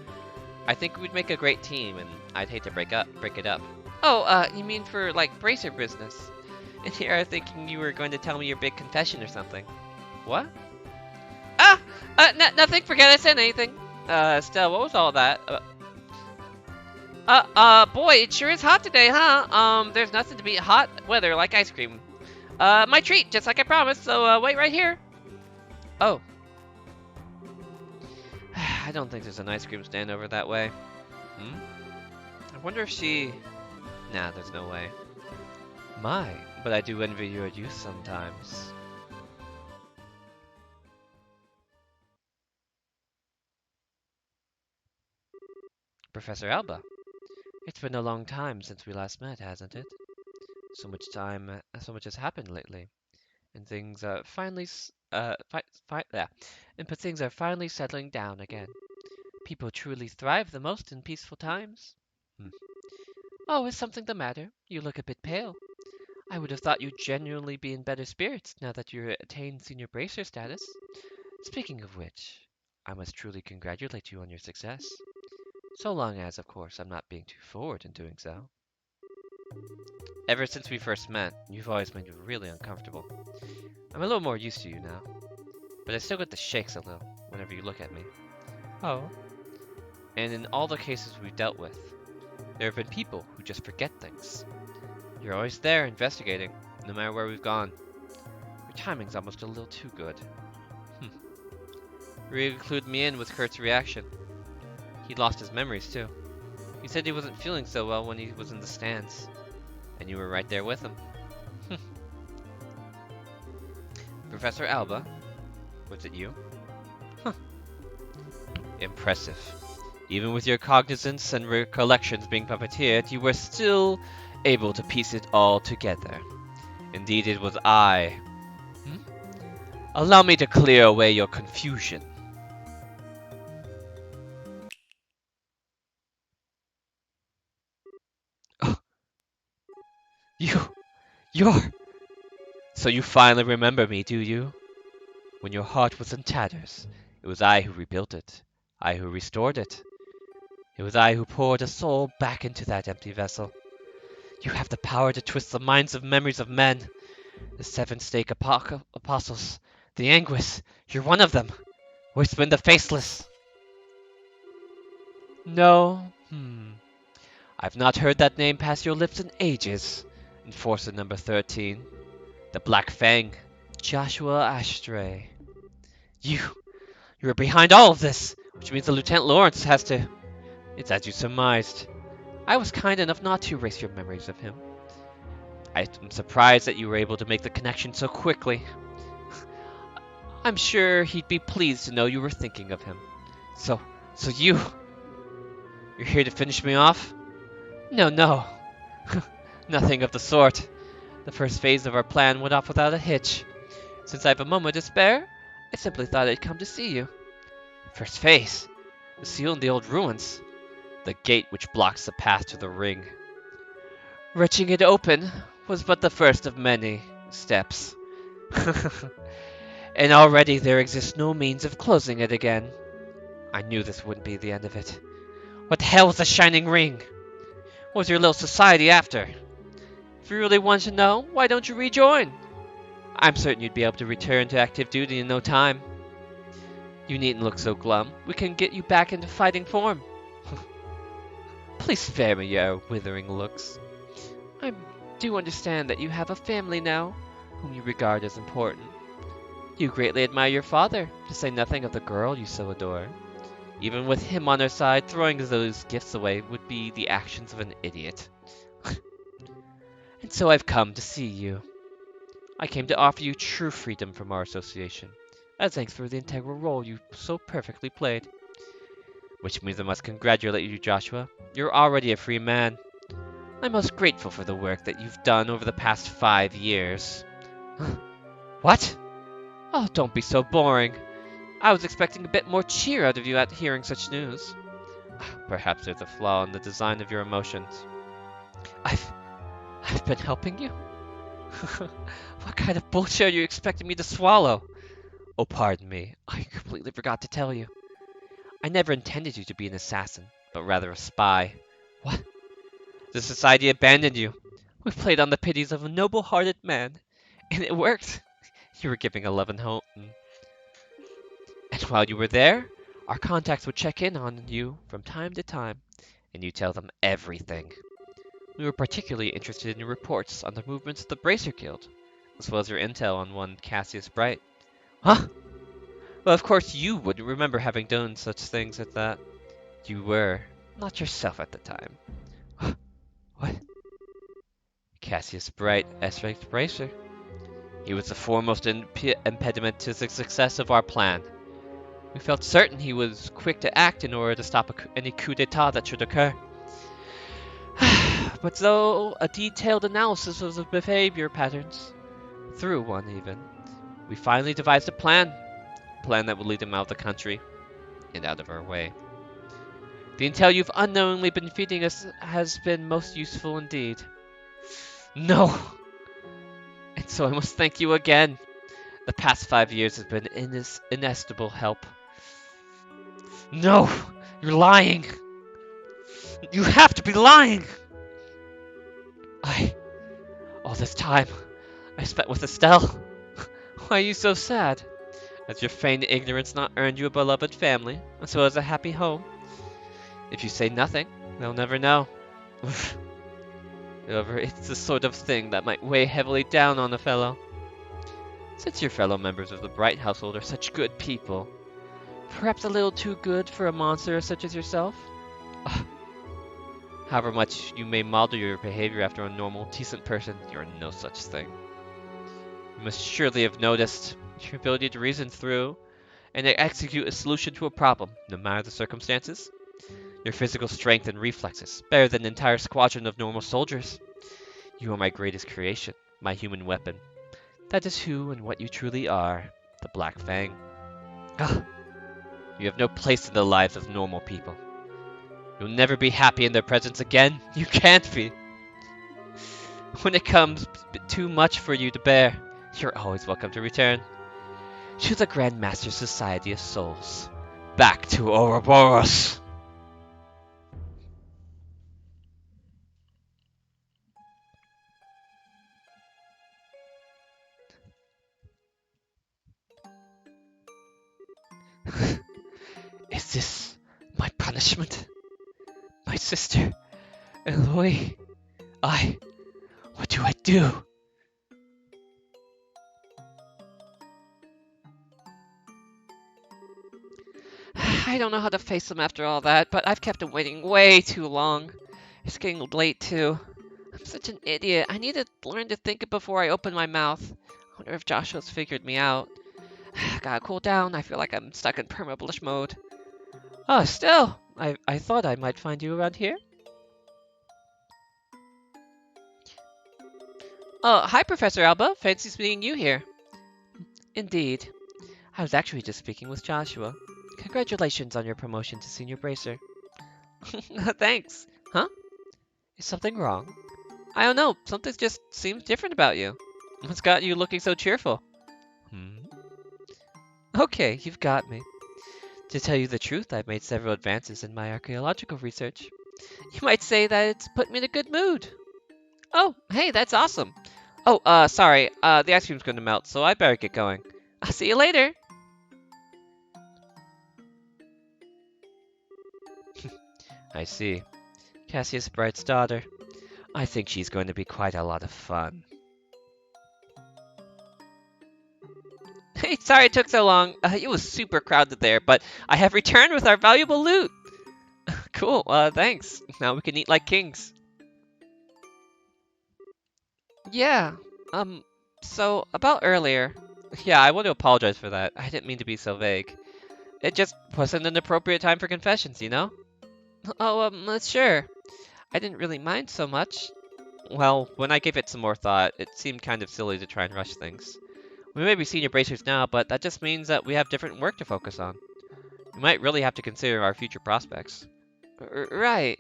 I think we'd make a great team, and I'd hate to break it up. Oh, you mean for, like, bracer business? And here I was thinking you were going to tell me your big confession or something. What? Ah! Nothing, forget I said anything. Stella, what was all that? Boy, it sure is hot today, huh? There's nothing to beat hot weather like ice cream. My treat, just like I promised, so, wait right here. Oh. I don't think there's an ice cream stand over that way. I wonder if she... Nah, there's no way. My, but I do envy your youth sometimes. Professor Alba, it's been a long time since we last met, hasn't it? So much has happened lately, and things are finally, things are finally settling down again. People truly thrive the most in peaceful times. Oh, is something the matter? You look a bit pale. I would have thought you'd genuinely be in better spirits now that you attained senior bracer status. Speaking of which, I must truly congratulate you on your success. So long as, of course, I'm not being too forward in doing so. Ever since we first met, you've always made me really uncomfortable. I'm a little more used to you now, but I still get the shakes a little whenever you look at me. Oh. And in all the cases we've dealt with, there have been people who just forget things. You're always there investigating, no matter where we've gone. Your timing's almost a little too good. Really clued me in with Kurt's reaction. He lost his memories too. He said he wasn't feeling so well when he was in the stands. And you were right there with him. Professor Alba? Was it you? Huh. Impressive. Even with your cognizance and recollections being puppeteered, you were still able to piece it all together. Indeed, it was I. Allow me to clear away your confusion. You're... So you finally remember me, do you? When your heart was in tatters, it was I who rebuilt it. I who restored it. It was I who poured a soul back into that empty vessel. You have the power to twist the minds of memories of men. The seven stake apostles. The Anguis. You're one of them. Whisperin the Faceless. No. I've not heard that name pass your lips in ages. Enforcer number 13. The Black Fang. Joshua Ashtray. You're behind all of this, which means that Lieutenant Lawrence has to... It's as you surmised. I was kind enough not to erase your memories of him. I'm surprised that you were able to make the connection so quickly. I'm sure he'd be pleased to know you were thinking of him. So you're here to finish me off? No. Nothing of the sort. The first phase of our plan went off without a hitch. Since I have a moment to spare, I simply thought I'd come to see you. First phase? The seal in the old ruins. The gate which blocks the path to the ring. Wrenching it open was but the first of many steps. And already there exists no means of closing it again. I knew this wouldn't be the end of it. What the hell was the Shining Ring? What was your little society after? If you really want to know, why don't you rejoin? I'm certain you'd be able to return to active duty in no time. You needn't look so glum. We can get you back into fighting form. Please spare me your withering looks. I do understand that you have a family now, whom you regard as important. You greatly admire your father, to say nothing of the girl you so adore. Even with him on her side, throwing those gifts away would be the actions of an idiot. And so I've come to see you. I came to offer you true freedom from our association, as thanks for the integral role you so perfectly played. Which means I must congratulate you, Joshua. You're already a free man. I'm most grateful for the work that you've done over the past 5 years. What? Oh, don't be so boring. I was expecting a bit more cheer out of you at hearing such news. Perhaps there's a flaw in the design of your emotions. I've been helping you? What kind of bullshit are you expecting me to swallow? Oh, pardon me. I completely forgot to tell you. I never intended you to be an assassin, but rather a spy. What? The society abandoned you. We played on the pities of a noble-hearted man, and it worked. You were giving a love and hope. And while you were there, our contacts would check in on you from time to time, and you tell them everything. We were particularly interested in your reports on the movements of the Bracer Guild, as well as your intel on one Cassius Bright. Huh? Well, of course you wouldn't remember having done such things as that. You were not yourself at the time. What? Cassius Bright, S-Rank Bracer. He was the foremost impediment to the success of our plan. We felt certain he was quick to act in order to stop any coup d'etat that should occur. But though a detailed analysis of the behavior patterns, through one even, we finally devised a plan that would lead him out of the country and out of our way. The intel you've unknowingly been feeding us has been most useful indeed. No! And so I must thank you again. The past 5 years has been inestimable help. No! You're lying! You have to be lying! All this time, I spent with Estelle. Why are you so sad? Has your feigned ignorance not earned you a beloved family, as well as a happy home? If you say nothing, they'll never know. However, it's the sort of thing that might weigh heavily down on a fellow. Since your fellow members of the Bright household are such good people, perhaps a little too good for a monster such as yourself? However much you may model your behavior after a normal, decent person, you're no such thing. You must surely have noticed your ability to reason through and execute a solution to a problem, no matter the circumstances. Your physical strength and reflexes, better than an entire squadron of normal soldiers. You are my greatest creation, my human weapon. That is who and what you truly are, the Black Fang. You have no place in the lives of normal people. You'll never be happy in their presence again. You can't be. When it comes too much for you to bear, you're always welcome to return to the Grand Master Society of Souls. Back to Ouroboros! Is this my punishment? My sister, Eloy? What do I do? I don't know how to face him after all that, but I've kept him waiting way too long. It's getting late too. I'm such an idiot. I need to learn to think before I open my mouth. I wonder if Joshua's figured me out. Gotta cool down. I feel like I'm stuck in perma-blush mode. Oh, still, I thought I might find you around here. Oh, hi, Professor Alba. Fancy meeting you here. Indeed. I was actually just speaking with Joshua. Congratulations on your promotion to Senior Bracer. Thanks. Huh? Is something wrong? I don't know. Something just seems different about you. What's got you looking so cheerful? Okay, you've got me. To tell you the truth, I've made several advances in my archaeological research. You might say that it's put me in a good mood. Oh, hey, that's awesome. Oh, sorry, the ice cream's gonna melt, so I better get going. I'll see you later. I see. Cassius Bright's daughter. I think she's going to be quite a lot of fun. Hey, sorry it took so long. It was super crowded there, but I have returned with our valuable loot. Cool, thanks. Now we can eat like kings. Yeah, so about earlier. Yeah, I want to apologize for that. I didn't mean to be so vague. It just wasn't an appropriate time for confessions, you know? Oh, sure. I didn't really mind so much. Well, when I gave it some more thought, it seemed kind of silly to try and rush things. We may be senior bracers now, but that just means that we have different work to focus on. We might really have to consider our future prospects. Right.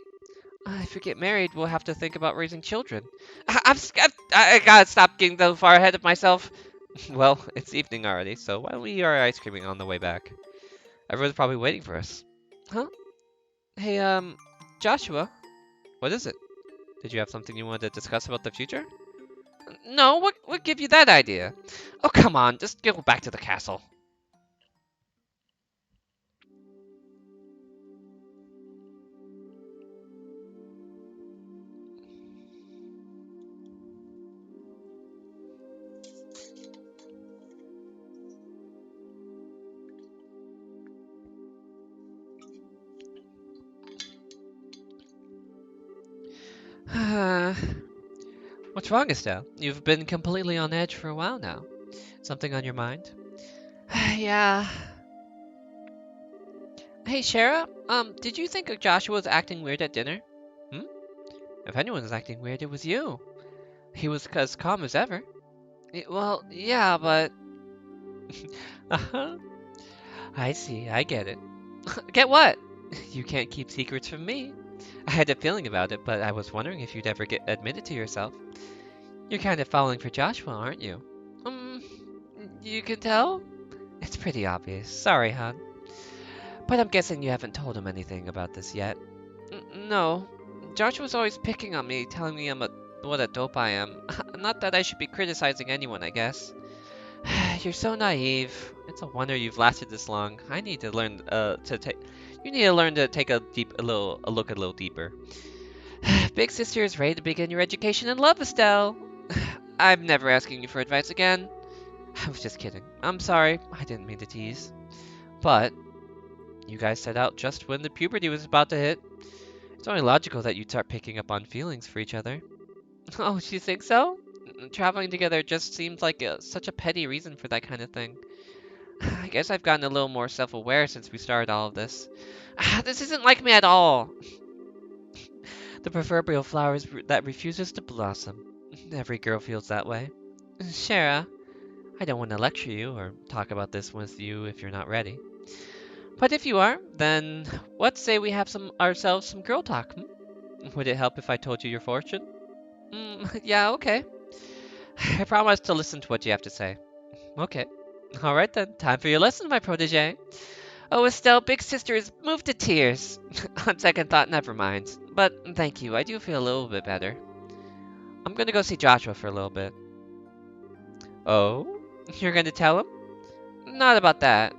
If we get married, we'll have to think about raising children. I gotta stop getting so far ahead of myself. Well, it's evening already, so why don't we eat our ice cream on the way back? Everyone's probably waiting for us. Huh? Hey, Joshua, what is it? Did you have something you wanted to discuss about the future? No, what gave you that idea? Oh, come on, just go back to the castle. What's wrong, Estelle? You've been completely on edge for a while now. Something on your mind? Yeah. Hey, Shara, did you think Joshua was acting weird at dinner? Hmm? If anyone was acting weird, it was you. He was as calm as ever. Well, yeah, but... Uh-huh. I see, I get it. Get what? You can't keep secrets from me. I had a feeling about it, but I was wondering if you'd ever admit it to yourself. You're kind of falling for Joshua, aren't you? Um, you can tell? It's pretty obvious. Sorry, hon. But I'm guessing you haven't told him anything about this yet. No. Joshua's always picking on me, telling me what a dope I am. Not that I should be criticizing anyone, I guess. You're so naive. It's a wonder you've lasted this long. I need to learn to take. You need to learn to take a look a little deeper. Big sister is ready to begin your education in love, Estelle. I'm never asking you for advice again. I was just kidding. I'm sorry. I didn't mean to tease. But you guys set out just when the puberty was about to hit. It's only logical that you'd start picking up on feelings for each other. Oh, you think so? Traveling together just seems like such a petty reason for that kind of thing. I guess I've gotten a little more self-aware since we started all of this. This isn't like me at all. The proverbial that refuses to blossom. Every girl feels that way. Shara, I don't want to lecture you or talk about this with you if you're not ready. But if you are, then let's say we have ourselves some girl talk. Would it help if I told you your fortune? Yeah, okay. I promise to listen to what you have to say. Okay. All right then, time for your lesson, my protege. Oh, Estelle, big sister is moved to tears. On second thought, never mind. But thank you, I do feel a little bit better. I'm gonna go see Joshua for a little bit. Oh? You're gonna tell him? Not about that.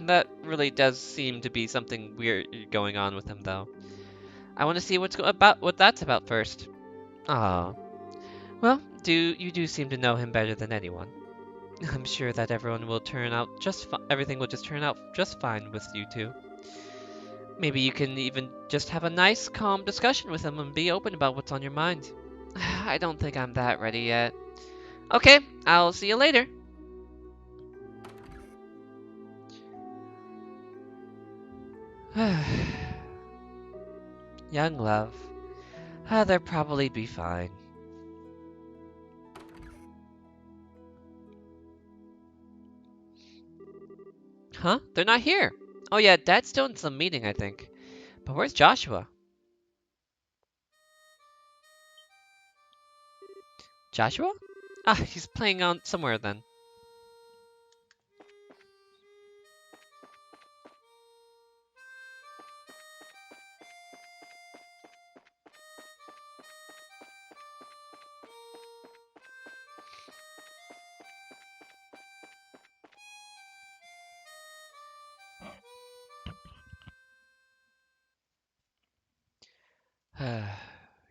That really does seem to be something weird going on with him, though. I want to see what that's about first. Ah. Well, you do seem to know him better than anyone. I'm sure that everything will just turn out just fine with you two. Maybe you can even just have a nice, calm discussion with him and be open about what's on your mind. I don't think I'm that ready yet. Okay, I'll see you later. Young love. They'll probably be fine. Huh? They're not here. Oh yeah, Dad's still in some meeting, I think. But where's Joshua? Joshua? Ah, he's playing on somewhere then.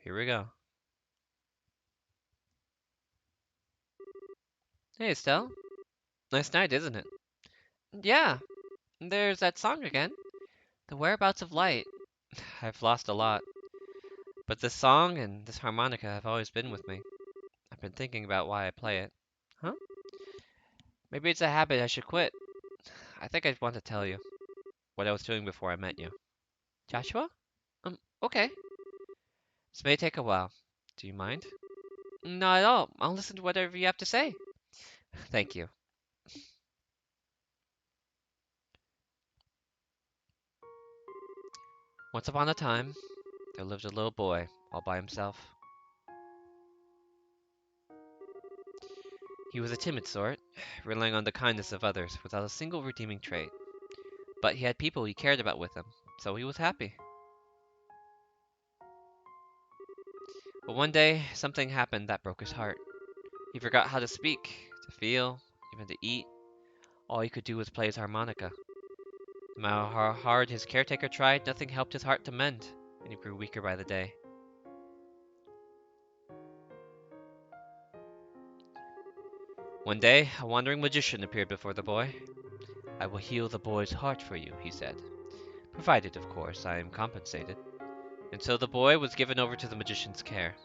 Here we go. Hey, Estelle. Nice night, isn't it? Yeah, there's that song again. The Whereabouts of Light. I've lost a lot. But this song and this harmonica have always been with me. I've been thinking about why I play it. Huh? Maybe it's a habit I should quit. I think I want to tell you what I was doing before I met you. Joshua? Okay. This may take a while. Do you mind? Not at all. I'll listen to whatever you have to say. Thank you. Once upon a time, there lived a little boy all by himself. He was a timid sort, relying on the kindness of others without a single redeeming trait. But he had people he cared about with him, so he was happy. But one day, something happened that broke his heart. He forgot how to speak, to feel, even to eat. All he could do was play his harmonica. No matter how hard his caretaker tried, nothing helped his heart to mend, and he grew weaker by the day. One day, a wandering magician appeared before the boy. "I will heal the boy's heart for you," he said, "provided, of course, I am compensated." And so the boy was given over to the magician's care.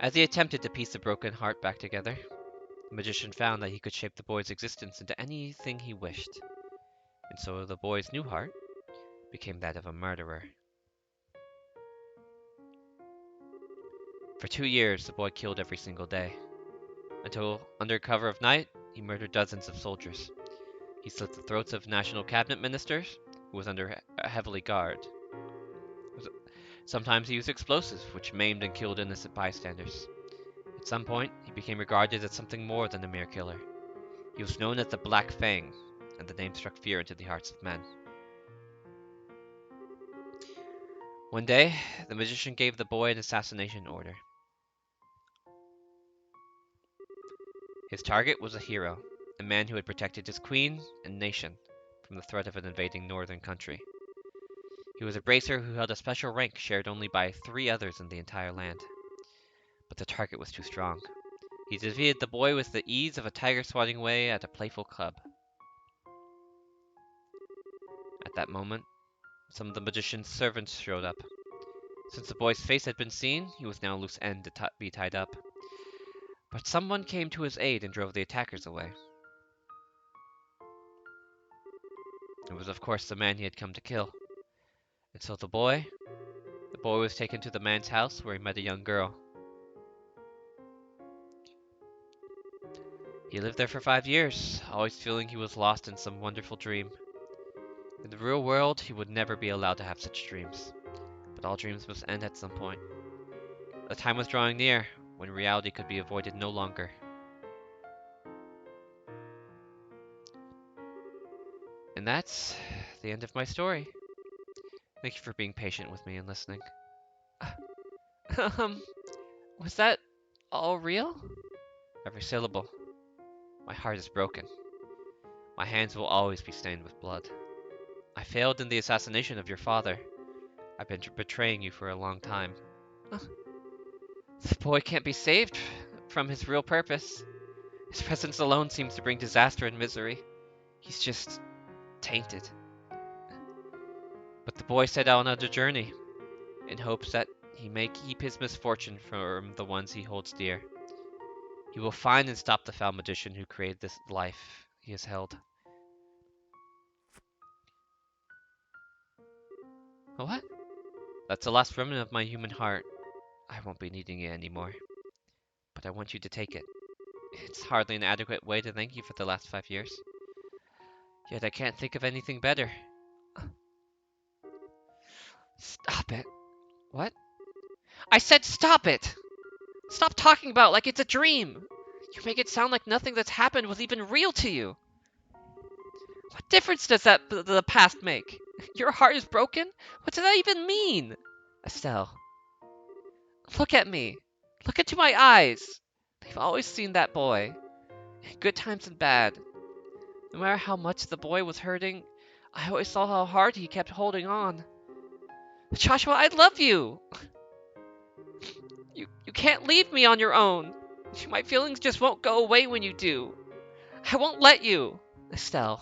As he attempted to piece the broken heart back together, the magician found that he could shape the boy's existence into anything he wished. And so the boy's new heart became that of a murderer. For 2 years, the boy killed every single day, until, under cover of night, he murdered dozens of soldiers. He slit the throats of national cabinet ministers, who was under a heavily guard. Sometimes he used explosives, which maimed and killed innocent bystanders. At some point, he became regarded as something more than a mere killer. He was known as the Black Fang, and the name struck fear into the hearts of men. One day, the magician gave the boy an assassination order. His target was a hero, a man who had protected his queen and nation from the threat of an invading northern country. He was a bracer who held a special rank shared only by 3 others in the entire land. But the target was too strong. He defeated the boy with the ease of a tiger swatting away at a playful cub. At that moment, some of the magician's servants showed up. Since the boy's face had been seen, he was now a loose end to be tied up. But someone came to his aid and drove the attackers away. It was, of course, the man he had come to kill. And so the boy was taken to the man's house where he met a young girl. He lived there for 5 years, always feeling he was lost in some wonderful dream. In the real world, he would never be allowed to have such dreams. But all dreams must end at some point. The time was drawing near, when reality could be avoided no longer. And that's the end of my story. Thank you for being patient with me and listening. Was that all real? Every syllable. My heart is broken. My hands will always be stained with blood. I failed in the assassination of your father. I've been betraying you for a long time. The boy can't be saved from his real purpose. His presence alone seems to bring disaster and misery. He's just tainted. But the boy set out on a journey, in hopes that he may keep his misfortune from the ones he holds dear. He will find and stop the foul magician who created this life he has held. What? That's the last remnant of my human heart. I won't be needing it anymore. But I want you to take it. It's hardly an adequate way to thank you for the last 5 years. Yet I can't think of anything better. Stop it. What? I said stop it! Stop talking about it like it's a dream! You make it sound like nothing that's happened was even real to you. What difference does the past make? Your heart is broken? What does that even mean? Estelle, look at me. Look into my eyes. They've always seen that boy. In good times and bad. No matter how much the boy was hurting, I always saw how hard he kept holding on. Joshua, I love you! You can't leave me on your own. My feelings just won't go away when you do. I won't let you. Estelle.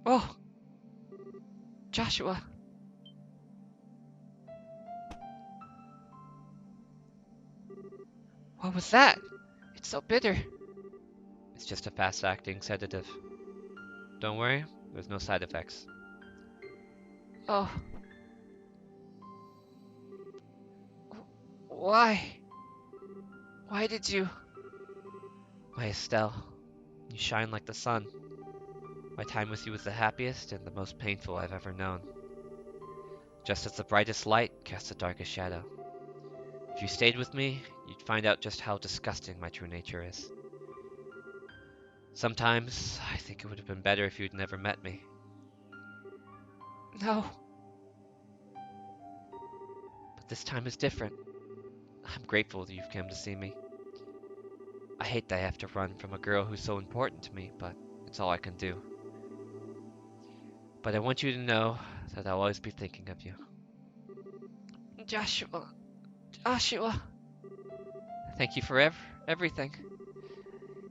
Oh. Joshua. What was that? It's so bitter. It's just a fast-acting sedative. Don't worry, there's no side effects. Oh. Why? Why did you? Why, Estelle, you shine like the sun. My time with you was the happiest and the most painful I've ever known. Just as the brightest light casts the darkest shadow. If you stayed with me, you'd find out just how disgusting my true nature is. Sometimes, I think it would have been better if you'd never met me. No. But this time is different. I'm grateful that you've come to see me. I hate that I have to run from a girl who's so important to me, but it's all I can do. But I want you to know that I'll always be thinking of you. Joshua. Joshua. Thank you for everything.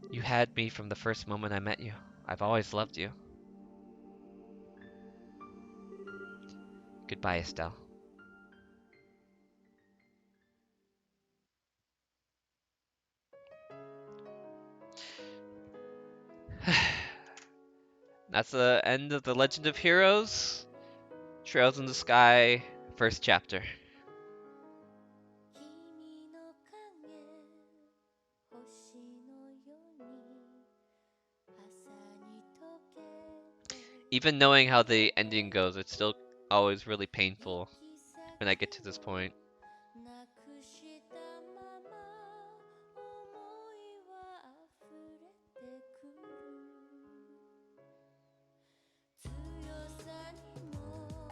You had me from the first moment I met you. I've always loved you. Goodbye, Estelle. That's the end of The Legend of Heroes, Trails in the Sky, first chapter. Even knowing how the ending goes, it's still always really painful when I get to this point.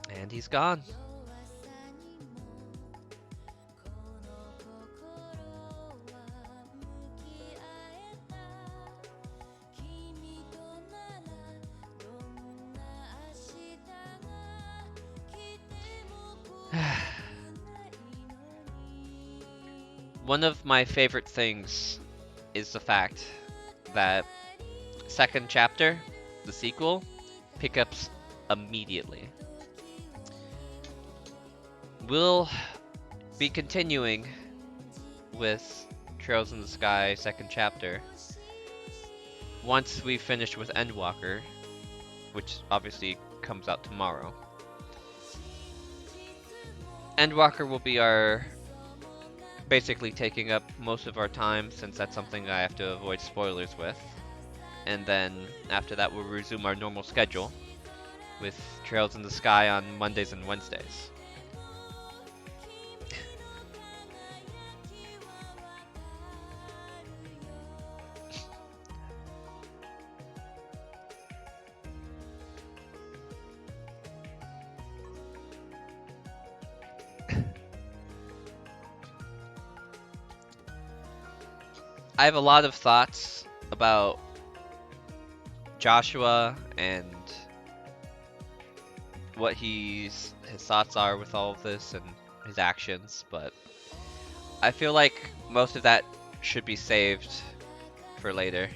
And he's gone. One of my favorite things is the fact that second chapter, the sequel, pickups immediately. We'll be continuing with Trails in the Sky second chapter once we finish with Endwalker, which obviously comes out tomorrow. Endwalker will be our basically taking up most of our time, since that's something I have to avoid spoilers with. And then after that we'll resume our normal schedule with Trails in the Sky on Mondays and Wednesdays. I have a lot of thoughts about Joshua and what his thoughts are with all of this and his actions, but I feel like most of that should be saved for later.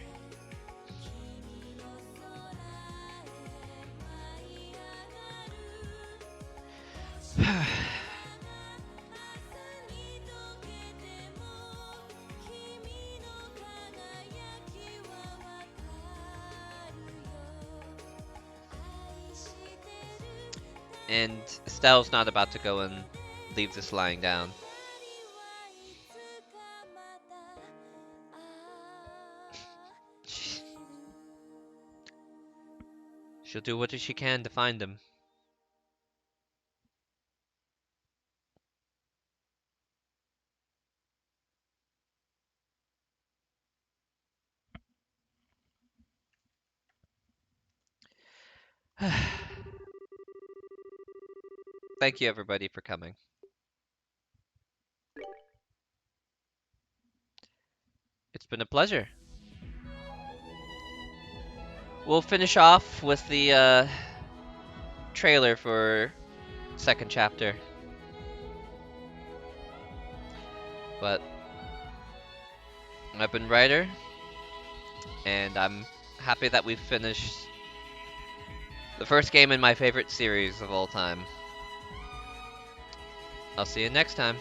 And Estelle's not about to go and leave this lying down. She'll do what she can to find him. Thank you everybody for coming. It's been a pleasure. We'll finish off with the trailer for second chapter. But I've been Ryder, and I'm happy that we've finished the first game in my favorite series of all time. I'll see you next time.